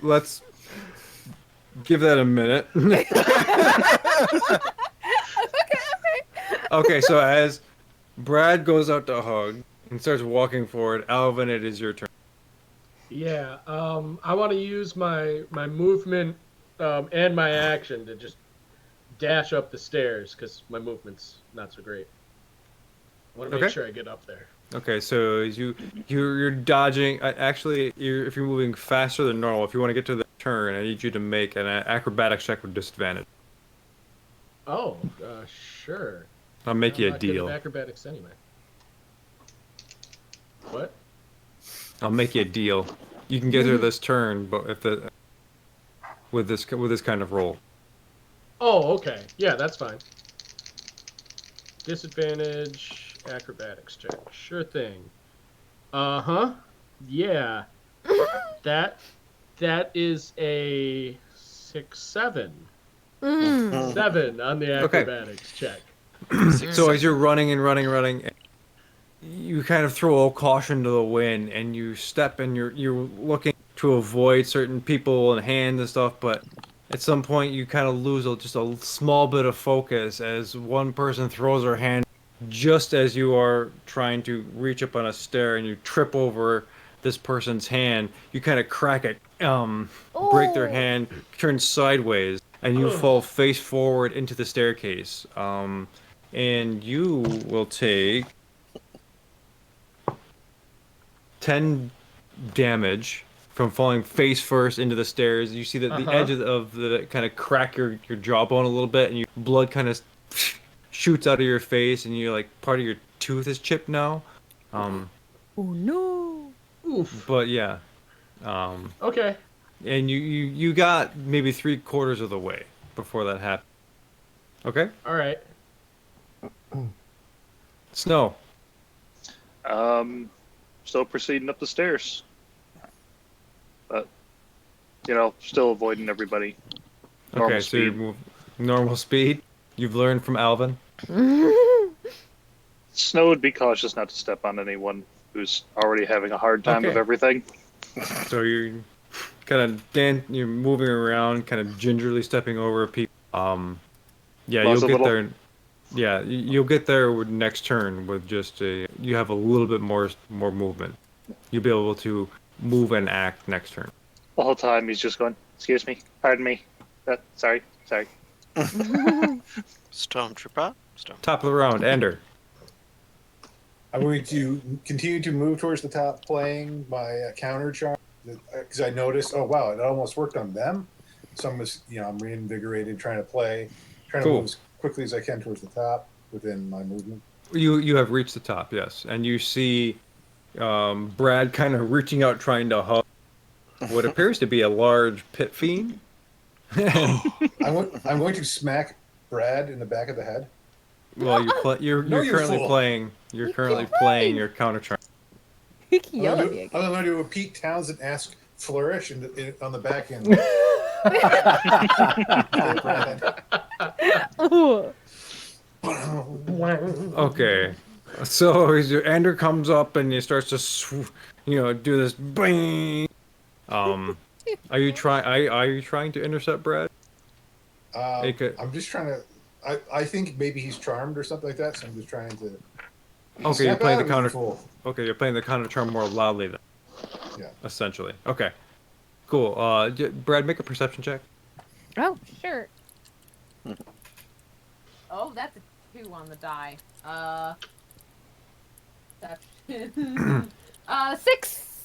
Let's give that a minute. Okay, so as Brad goes out to hug and starts walking forward, Alvin, it is your turn. Yeah, I want to use my movement and my action to just dash up the stairs because my movement's not so great. I want to make sure I get up there. Okay, so you're dodging. If you're moving faster than normal, if you want to get to the turn, I need you to make an acrobatics check with disadvantage. Oh, sure. I'll make you a I'm not good deal. at acrobatics anyway. What? I'll make you a deal. You can get through this turn, but with this kind of roll. Oh, okay. Yeah, that's fine. Disadvantage acrobatics check. Sure thing. Uh-huh. Yeah. That is a 6-7. Mm. 7 on the Okay. acrobatics check. So as you're running and running, you kind of throw all caution to the wind, and you step, and you're looking to avoid certain people and hands and stuff, but at some point you kind of lose just a small bit of focus as one person throws her hand just as you are trying to reach up on a stair, and you trip over this person's hand. You kind of crack it, break their hand, turn sideways, and you fall face forward into the staircase. And you will take 10 damage from falling face first into the stairs. You see that the edge of the kind of crack your jawbone a little bit, and your blood kind of shoots out of your face, and you're like part of your tooth is chipped now. Oh no. Oof. But yeah, Okay. and you got maybe 3/4 of the way before that happened. Okay, All right. Snow. Still proceeding up the stairs. But, still avoiding everybody. Normal Okay, so you speed. move normal speed. You've learned from Alvin. Snow would be cautious not to step on anyone who's already having a hard time Okay. of everything. So you're kind of you're moving around, kind of gingerly stepping over people. Yeah, Pause you'll a get little. there. Yeah, you'll get there with next turn with just you have a little bit more movement. You'll be able to move and act next turn. The whole time he's just going, excuse me, pardon me. Sorry. Stormtrooper. Top of the round, Ender. I'm going to continue to move towards the top, playing my counter charm because I noticed. Oh wow, it almost worked on them. So I'm reinvigorated, trying to Cool. move as quickly as I can towards the top within my movement. You have reached the top, yes, and you see Brad kind of reaching out, trying to hug what appears to be a large pit fiend. I'm going to smack Brad in the back of the head. Well, you're No, you currently fool. playing. You're currently playing your counter charm. You can yell at me I'm again. going to do a Pete Townsend-esque flourish on the back end. Okay, so as your Ender comes up and he starts to, do this bang. Are you trying to intercept Brad? I'm just trying to. I think maybe he's charmed or something like that. So I'm just trying to. Okay, you're Snap playing out the of it, counter. fool. Okay, you're playing the counter charm more loudly then. Yeah. Essentially. Okay. Cool. Brad, make a perception check. Oh, sure. Oh, that's a 2 on the die. That's 6.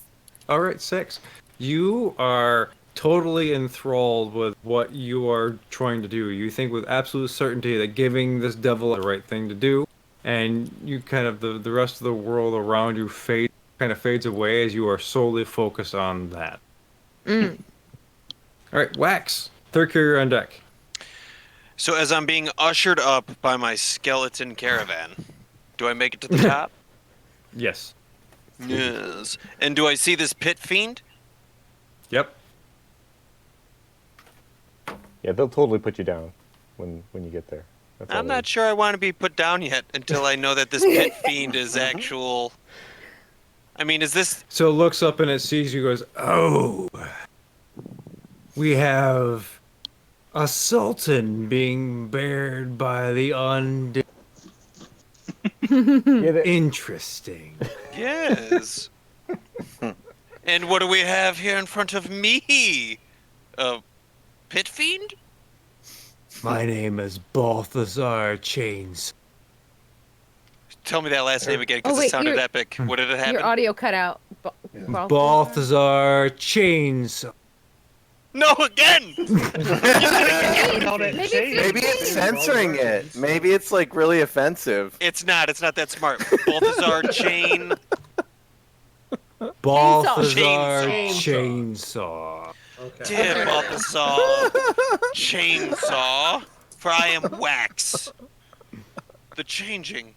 All right, 6. You are totally enthralled with what you are trying to do. You think with absolute certainty that giving this devil the right thing to do, and you kind of the rest of the world around you fades away as you are solely focused on that. Mm. All right, Wax. Third carrier on deck. So as I'm being ushered up by my skeleton caravan, do I make it to the top? Yes. Yes. And do I see this pit fiend? Yep. Yeah, they'll totally put you down when you get there. That's all I'm they- not sure I want to be put down yet until I know that this pit fiend is actual. I mean, is this? So it looks up and it sees you, goes, oh, we have a sultan being bared by the undead. Yeah, Interesting. Yes. And what do we have here in front of me? A pit fiend? My name is Balthazar Chains. Tell me that last name again, because Oh, it wait, sounded your- epic. What did it happen? Your audio cut out. Balthazar Chains. No, again! Maybe it's censoring it. Maybe it's like really offensive. It's not that smart. Balthazar Chain. Balthazar Chainsaw. Chainsaw. Okay. Dear Balthazar Chainsaw, for I am Wax. The changing.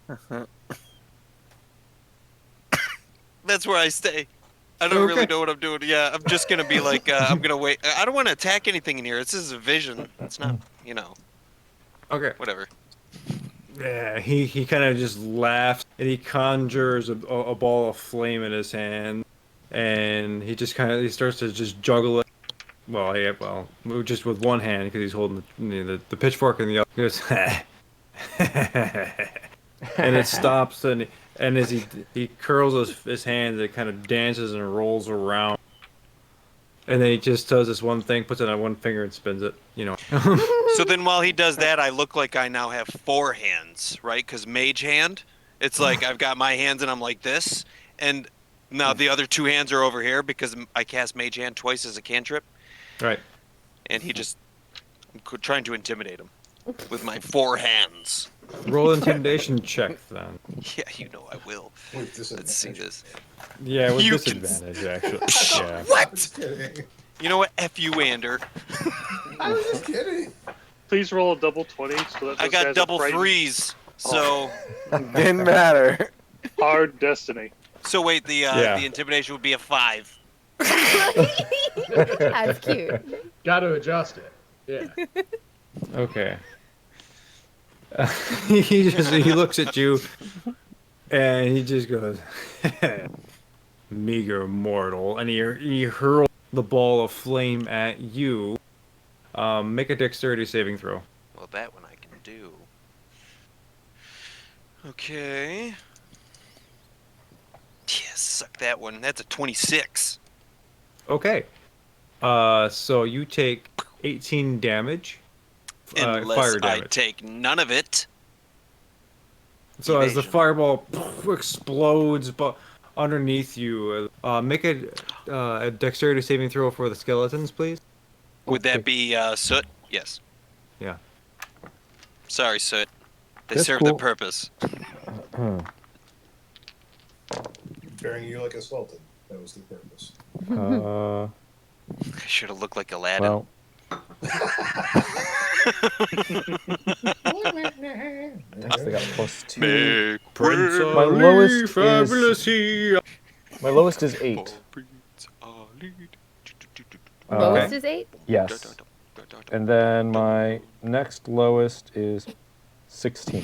That's where I stay. I don't really know what I'm doing. Yeah, I'm just gonna be like, I'm gonna wait. I don't want to attack anything in here. This is a vision. It's not, you know, Okay. whatever. Yeah, he kind of just laughs and he conjures a ball of flame in his hand, and he starts to just juggle it. Well, yeah, just with one hand because he's holding the pitchfork in the other. He goes, and it stops, and as he curls his hand, it kind of dances and rolls around, and then he just does this one thing, puts it on one finger and spins it. So then while he does that, I look like I now have 4 hands, right? Because mage hand, it's like I've got my hands and I'm like this, and now the other 2 hands are over here because I cast mage hand twice as a cantrip. Right. And I'm trying to intimidate him with my 4 hands. Roll intimidation check then. Yeah, you know I will. With Let's see this. Yeah, with You disadvantage actually. Yeah. What? Just kidding. You know what? F you, Ander. I was just kidding. Please roll a double 20. So that I those got guys are double frightened. 3s. So, Didn't matter. Hard destiny. so wait, the intimidation would be a 5. That's cute. Got to adjust it. Yeah. Okay. He looks at you, and he just goes, "Meager mortal," and he hurls the ball of flame at you. Make a dexterity saving throw. Well, that one I can do. Okay. Yes, suck that one. That's a 26. Okay. So you take 18 damage. Unless Fire I damage. take none of it. So as the Evasion. fireball explodes, but underneath you, make a dexterity saving throw for the skeletons, please. Would that be Soot? Yes. Yeah. Sorry, Soot. They That's serve cool. their purpose. Bearing you like a sultan. That was the purpose. I should have looked like Aladdin. Well, they got +2. Make Prince way. My lowest fabulous he. My lowest is 8. Prince Ali. Lowest is 8? Yes. And then my next lowest is 16.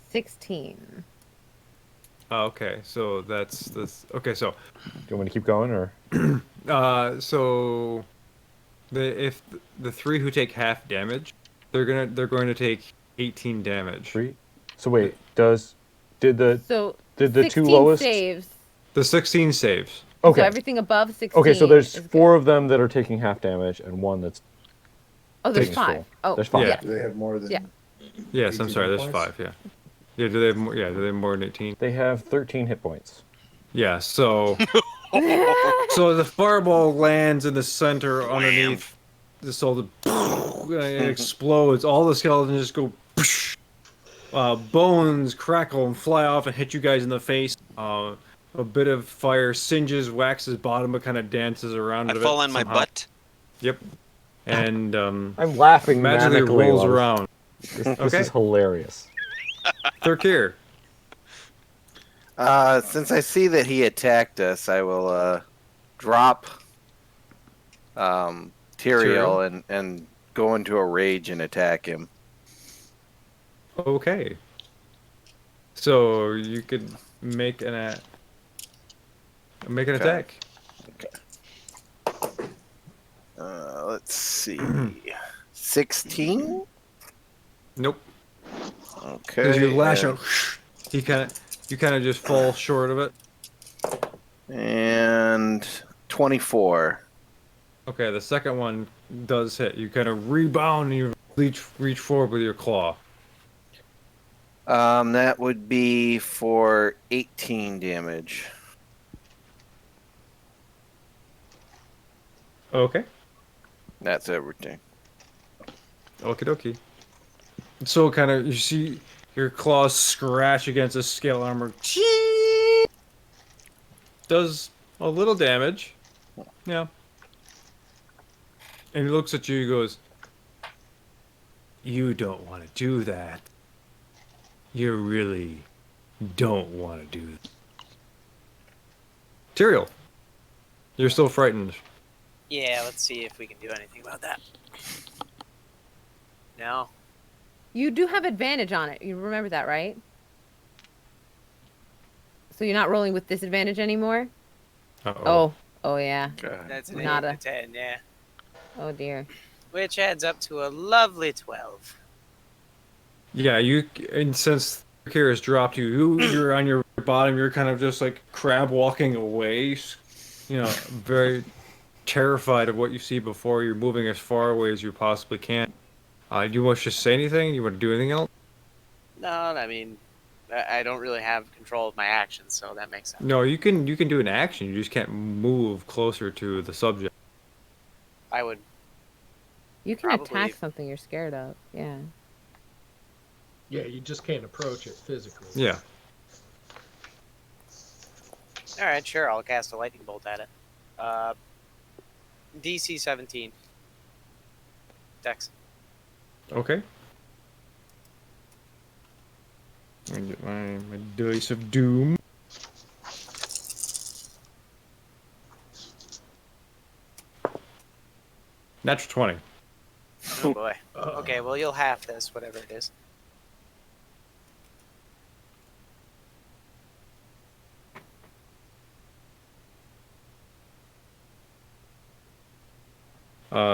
16. Okay, so that's this. Okay, so Do you want me to keep going or? so if the 3 who take half damage, they're going to take 18 damage. 3? So wait, did the So Did the 16 two lowest? saves. The 16 saves. Okay. So everything above 16. Okay, so there's is good. 4 of them that are taking half damage and 1 that's Oh, there's taking 5. full. Oh, There's 5. Yeah. Do they have more than? Yeah. Yes, I'm 18 sorry. hit There's points? 5. Yeah. Yeah. Do they have more? Yeah. Do they have more than 18? They have 13 hit points. Yeah. So so the fireball lands in the center underneath the soul. It explodes. All the skeletons just go. Bones crackle and fly off and hit you guys in the face. A bit of fire singes Wax's bottom, but kind of dances around. I fall on my butt. Yep. And I'm laughing magically manically rolls while around. This Okay. is hilarious. Thirkir. Since I see that he attacked us, I will drop Tyrael and go into a rage and attack him. Okay. So you could make an attack. Let's see. 16? Nope. Okay. Because you lash out, you kind of just fall short of it. And 24. Okay, the second one does hit. You kind of rebound and you reach forward with your claw. That would be for 18 damage. Okay. That's everything. Okie dokie. So kind of you see your claws scratch against the scale armor. Does a little damage. Yeah. And he looks at you. He goes, "You don't want to do that. You really don't want to do that." Tyrael, you're still frightened. Yeah, let's see if we can do anything about that. No. You do have advantage on it. You remember that, right? So you're not rolling with disadvantage anymore? Uh-oh. Oh yeah. That's an Not 8 a- to 10, yeah. Oh dear. Which adds up to a lovely 12. Yeah, and since Kira has dropped you're on your bottom, you're kind of just like crab walking away, very terrified of what you see before. You're moving as far away as you possibly can. Do you want to just say anything? You want to do anything else? No, I mean, I don't really have control of my actions, so that makes sense. No, you can do an action. You just can't move closer to the subject. I would. You can Probably. attack something you're scared of. Yeah. Yeah, you just can't approach it physically. Yeah. Alright, sure, I'll cast a lightning bolt at it. DC 17. Dex. Okay. I'm gonna get my dice of doom. Natural 20. Oh boy. Okay, well, you'll half this, whatever it is.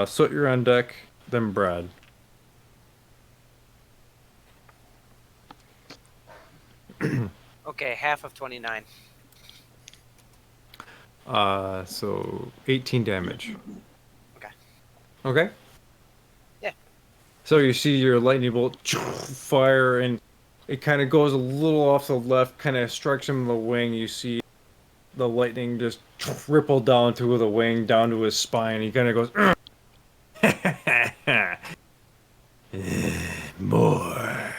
Soot, you're on deck, then Brad. Okay, half of 29. So 18 damage. Okay. Okay? Yeah. So you see your lightning bolt fire, and it kind of goes a little off the left, kind of strikes him in the wing. You see the lightning just ripple down to the wing, down to his spine. He kind of goes, more.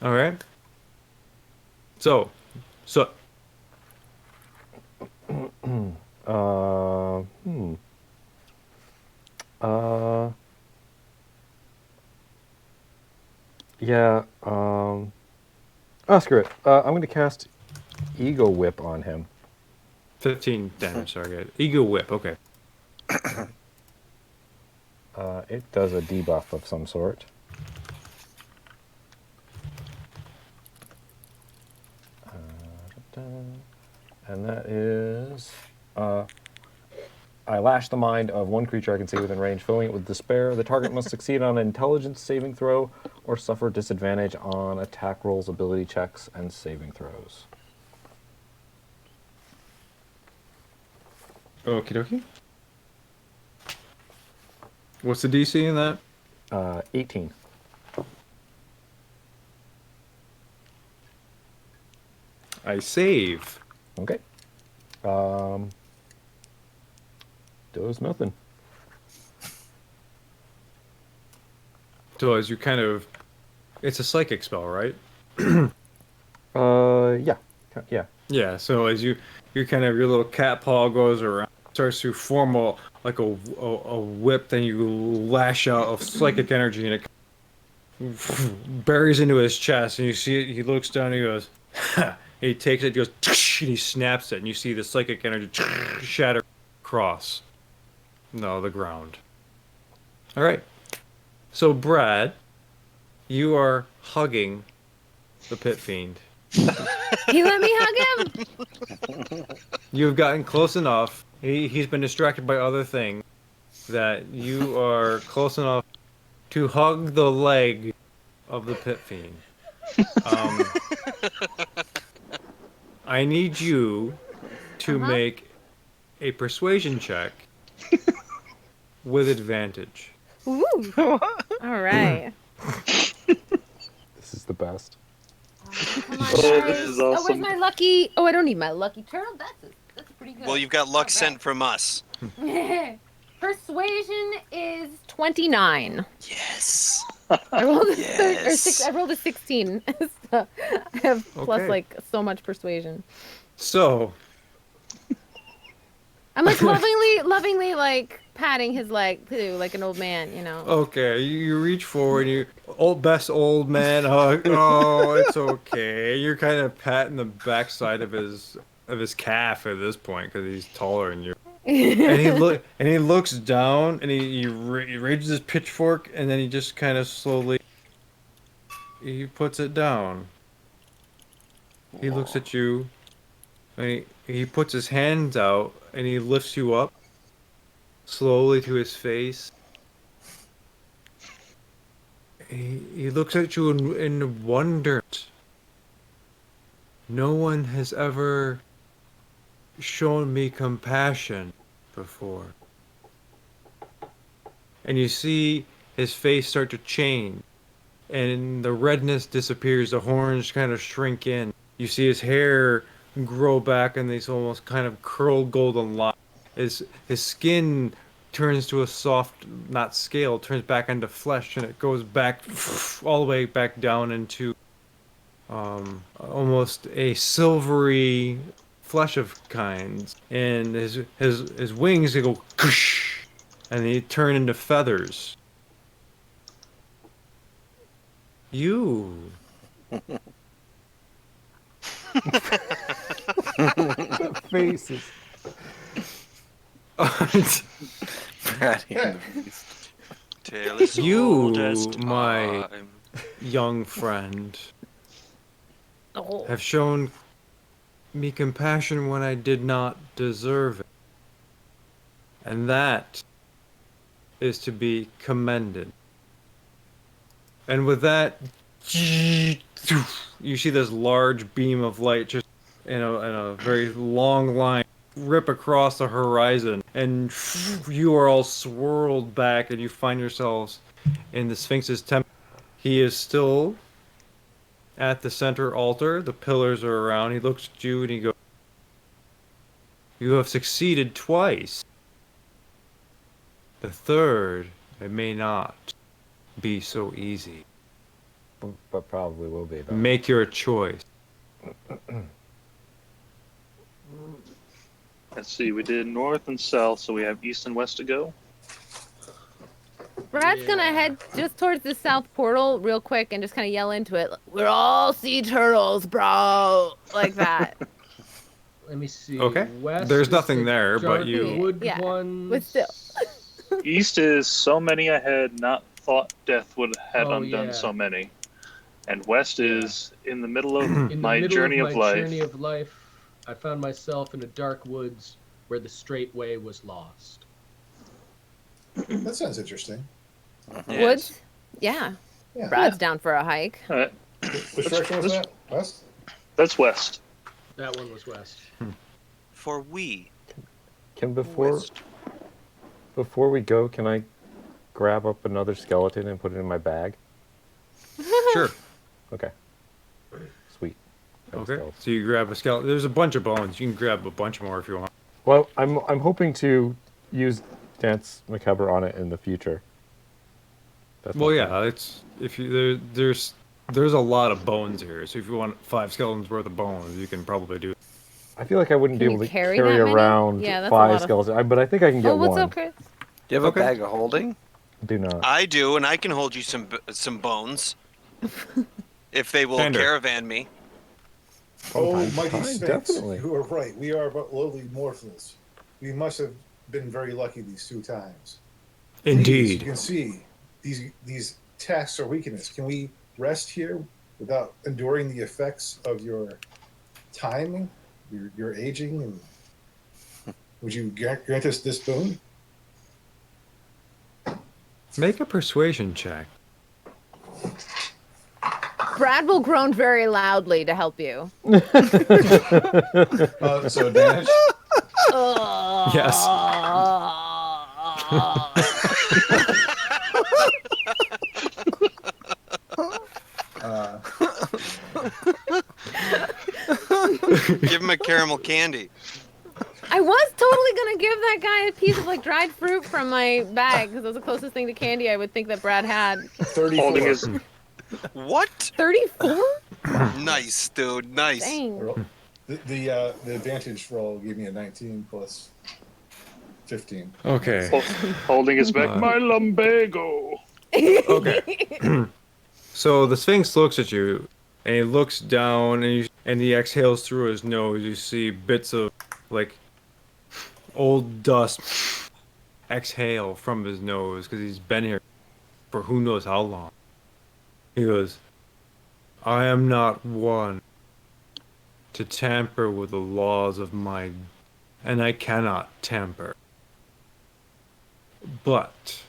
All right. So, Hmm. Yeah. Screw it. I'm going to cast Ego Whip on him. 15 damage. Sorry, guys. Ego whip. Okay. It does a debuff of some sort. And that is... I lash the mind of one creature I can see within range, filling it with despair. The target must succeed on an intelligence saving throw or suffer disadvantage on attack rolls, ability checks, and saving throws. Okie dokie. What's the DC in that? 18. I save. Okay. Does nothing. So as you kind of, it's a psychic spell, right? Yeah. Yeah. Yeah. So as you kind of, your little cat paw goes around, starts to form a whip, then you lash out of psychic energy, and it buries into his chest, and you see it. He looks down, and he goes, ha! He takes it, goes, and he snaps it, and you see the psychic energy shatter across the ground. All right. So Brad, you are hugging the pit fiend. He let me hug him. You've gotten close enough. He's been distracted by other things that you are close enough to hug the leg of the pit fiend. I need you to make a persuasion check with advantage. Ooh. All right. This is the best. Come on, Oh, guys. this is Oh, awesome. where's my lucky? Oh, I don't need my lucky turtle. That's pretty good. Well, you've got luck sent from us. Persuasion is 29. Yes. I rolled a Yes. I rolled a 16. So I have plus Okay. like so much persuasion. So, I'm like lovingly like patting his leg too, like an old man, you know. okay, you reach forward, best old man hug. Oh, it's okay. You're kind of patting the backside of his calf at this point because he's taller than you. and he looks down and he raises his pitchfork and then he just kind of slowly he puts it down. He looks at you and he puts his hands out and he lifts you up slowly to his face. He looks at you in wonder. No one has ever shown me compassion before. And you see his face start to change. And the redness disappears, the horns kind of shrink in. You see his hair grow back in these almost kind of curled golden lines. His skin turns to a soft, not scale, turns back into flesh, and it goes back all the way back down into almost a silvery flesh of kinds. And his wings, they go and they turn into feathers. You. Faces. Bratty and the Beast. Tale as old as my time. young friend, Oh. have shown me compassion when I did not deserve it. And that is to be commended. And with that, you see this large beam of light just in a very long line rip across the horizon, and you are all swirled back, and you find yourselves in the Sphinx's temple. He is still at the center altar. The pillars are around. He looks at you and he goes, "You have succeeded twice. The third, it may not be so easy. But probably will be, though. Make your choice." Let's see, we did north and south, so we have east and west to go. Brad's gonna head just towards the south portal real quick and just kind of yell into it. We're all sea turtles, bro. Like that. Let me see. Okay. West There's is nothing the there, but dark you- wood Yeah, ones. but still. East is so many I had not thought death would have Oh, undone yeah. so many. And west is in the middle of In the my middle journey of of my life. journey of life, I found myself in a dark woods where the straight way was lost. That sounds interesting. Yes. Woods? Yeah. Yeah. Brad's down for a hike. All right, Which direction was that? West? that's west. That one was west. For we. Can before we go, can I grab up another skeleton and put it in my bag? Sure. Okay. Sweet. Grab a Okay. skeleton. So you grab a skeleton. There's a bunch of bones. You can grab a bunch more if you want. Well, I'm hoping to use Dance Macabre on it in the future. That's Well, my yeah. plan. It's if you there's a lot of bones here. So if you want 5 skeletons worth of bones, you can probably do it. I feel like I wouldn't be Can able you to carry carry that many? around Yeah, that's a 5 lot of- skeletons, but I think I can get Oh, what's one. up, Chris? Do you have Okay. a bag of holding? Do not. I do, and I can hold you some bones. If they will Tender. caravan me. Oh, From time to mighty time, Sphinx, definitely. you are right. We are but lowly mortals. We must have been very lucky these 2 times. Please, Indeed. you can see these tests are weakness. Can we rest here without enduring the effects of your timing, your aging, and would you grant us this boon? Make a persuasion check. Brad will groan very loudly to help you. So advantage. Yes. Give him a caramel candy. I was totally gonna give that guy a piece of like dried fruit from my bag because it was the closest thing to candy I would think that Brad had. 34. Holding his What? 34? Nice, dude. Nice. Dang. The advantage roll gave me a 19 plus 15. Okay. holding his back. Uh, My lumbago. Okay. So the Sphinx looks at you, and he looks down, and he exhales through his nose. You see bits of, like, old dust exhale from his nose because he's been here for who knows how long. He goes, I am not one to tamper with the laws of my, and I cannot tamper. But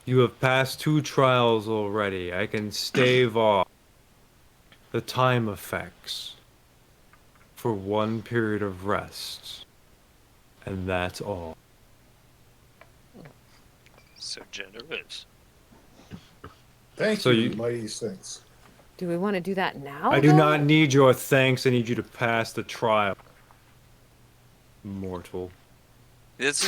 you have passed 2 trials already. I can stave off the time effects for 1 period of rest. And that's all. So generous. Thank So you, you- mighty Sphinx. Do we want to do that now? I do though? not need your thanks. I need you to pass the trial. Mortal. That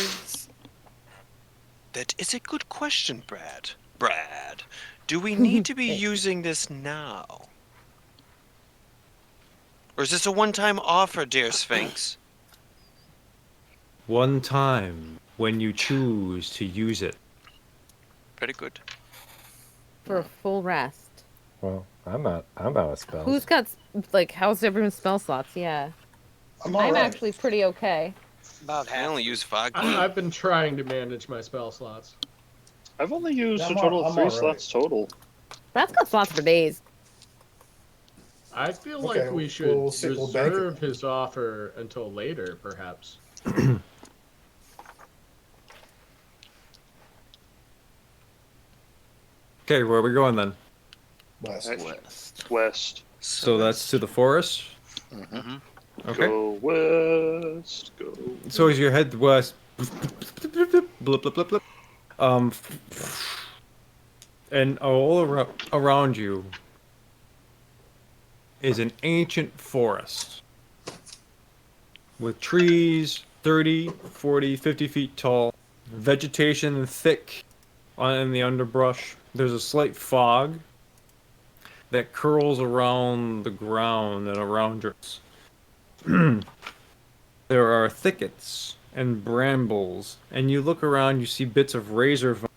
is a good question, Brad. Brad, do we need to be using this now? Or is this a one-time offer, dear Sphinx? One time when you choose to use it. Pretty good. For a full rest. Well, I'm out of spells. Who's got like? How's everyone's spell slots? Yeah, I'm all I'm right. actually pretty okay. About I half. only use 5. I've been trying to manage my spell slots. I've only used I'm a total of I'm 3 all right. slots total. Brad's got slots for days. I feel Okay, like we well, should we'll bank it. reserve his offer until later, perhaps. Okay, where are we going then? West. West. So that's to the forest? Mhm. Okay. Go west. Go. So as you head west, blip, blip, blip, blip. And all around you is an ancient forest with trees 30, 40, 50 feet tall, vegetation thick in the underbrush. There's a slight fog that curls around the ground and around yours. There are thickets and brambles, and you look around, you see bits of razor vine.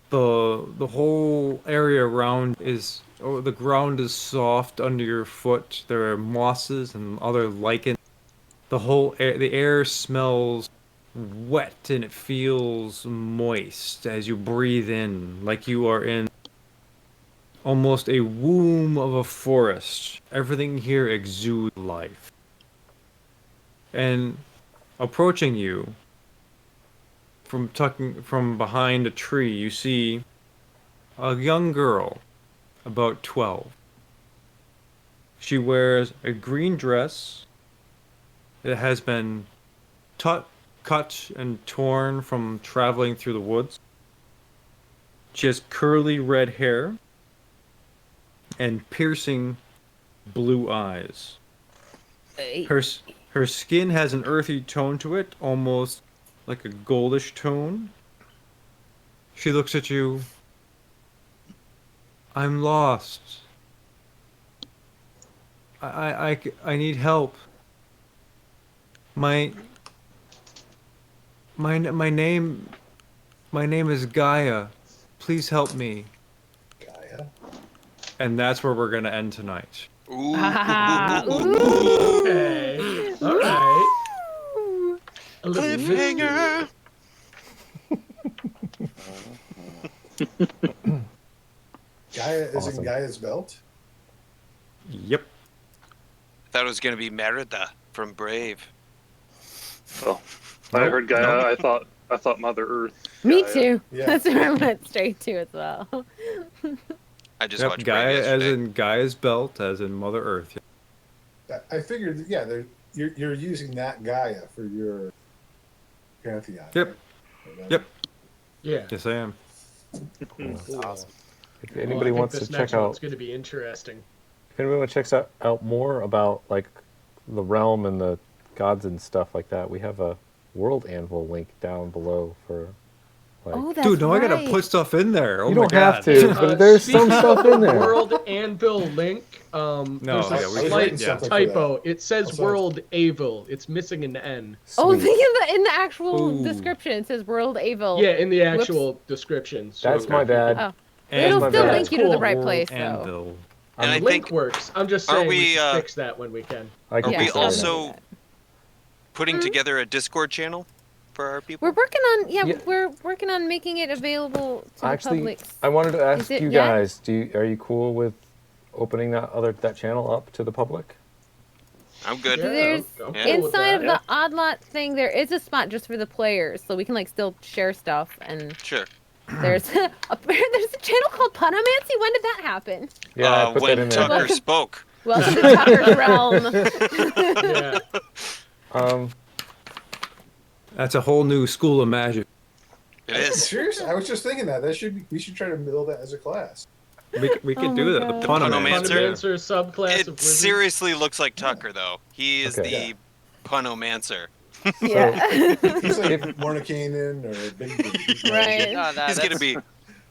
The whole area around is, the ground is soft under your foot. There are mosses and other lichen. The air smells wet and it feels moist as you breathe in, like you are in almost a womb of a forest. Everything here exudes life. And approaching you from behind a tree, you see a young girl, about 12. She wears a green dress that has been cut and torn from traveling through the woods. She has curly red hair and piercing blue eyes. Hey. Her skin has an earthy tone to it, almost like a goldish tone. She looks at you. I'm lost. I need help. My name is Gaia. Please help me. Gaia. And that's where we're gonna end tonight. Ooh. Okay. All right. A little Cliffhanger. Gaia is Awesome. in Gaia's belt. Yep. Thought it was going to be Merida from Brave. Oh, I Nope, heard Gaia. nope. I thought Mother Earth. Me Gaia. too. Yeah. That's where I went straight to as well. I just Yep, watched Gaia Brave as yesterday. in Gaia's belt, as in Mother Earth. I figured, that, yeah, you're using that Gaia for your pantheon. Yep. right? Yep. Yeah. Yes, I am. Awesome. If anybody wants to check out, It's going to be interesting. if anybody checks out more about like the realm and the gods and stuff like that, we have a World Anvil link down below for like. Oh, that's Dude, no, right. I gotta put stuff in there. Oh You my don't god. have to, but there's some Speaking stuff of in there. World Anvil link. There's yeah, a we should- slight yeah. typo. It says Also- World Avil. It's missing an N. Oh, Sweet. in the actual Ooh. description it says World Avil. Yeah, in the actual description. So That's my bad. Oh. And It'll my still bad. link you to the Cool. right World place, though. Anvil. And I link think, works. I'm just Are saying we we, should uh, fix that when we can. I can Yeah, we fix that. also- putting together a Discord channel for our people? We're working on Yeah. we're working on making it available to the Actually, public. I wanted to ask it you yet? guys, are you cool with opening that channel up to the public? I'm good. Yeah, There's I'm Yeah. cool with inside of that. the Oddlot thing. There is a spot just for the players, so we can like still share stuff. And Sure. there's there's a channel called Punomancy. When did that happen? Yeah, I put when that in there. Tucker spoke. Welcome to Tucker's realm. Yeah. That's a whole new school of magic. It is. Seriously, I was just thinking that we should try to build that as a class. We could Oh do my that. The God. Punomancer. Punomancer subclass It of wizard. seriously looks like Tucker, though. He is Okay. the Punomancer. Yeah. He's like Mornikainen or Big. Right. No, no, He's that's, gonna be.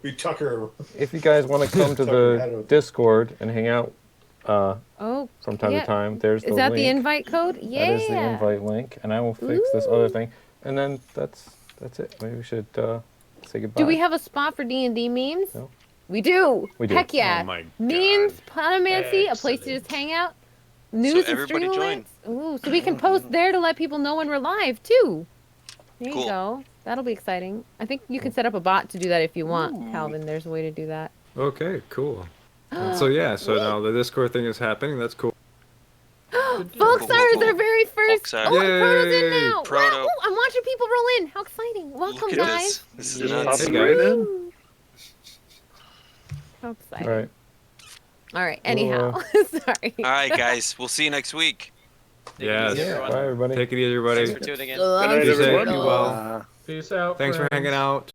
We Tucker. If you guys want to come to Tucker had the a- Discord and hang out Oh, from time yeah. to time, there's the is that link. the invite code? Yeah. That is the invite link, and I will fix this other thing. And then that's it. Maybe we should say goodbye. Do we have a spot for D&D memes? No. We do. We do. Heck yeah. Oh my Memes, Punomancy, a place to Excellent. just hang out. News and everybody stream join. alerts. Ooh, so we can post there to let people know when we're live too. There Cool. you go. That'll be exciting. I think you can set up a bot to do that if you want, Calvin. There's a way to do that. Okay, cool. So yeah, so now the Discord thing is happening. That's cool. Folkstar is our very first. Folkstar. Oh, and Proto's in Yay. now. Proto. Wow, I'm watching people roll in. How exciting. Welcome, Look at guys. this. This is Yeah. nuts. Hey, guys. Woo. How exciting. All right. All right. Anyhow, sorry. All right, guys. We'll see you next week. Yes. Yeah. Bye, everybody. Take it easy, everybody. Thanks for tuning in. Good night, Be safe. everyone. Be well. Peace out. Thanks for friends. hanging out.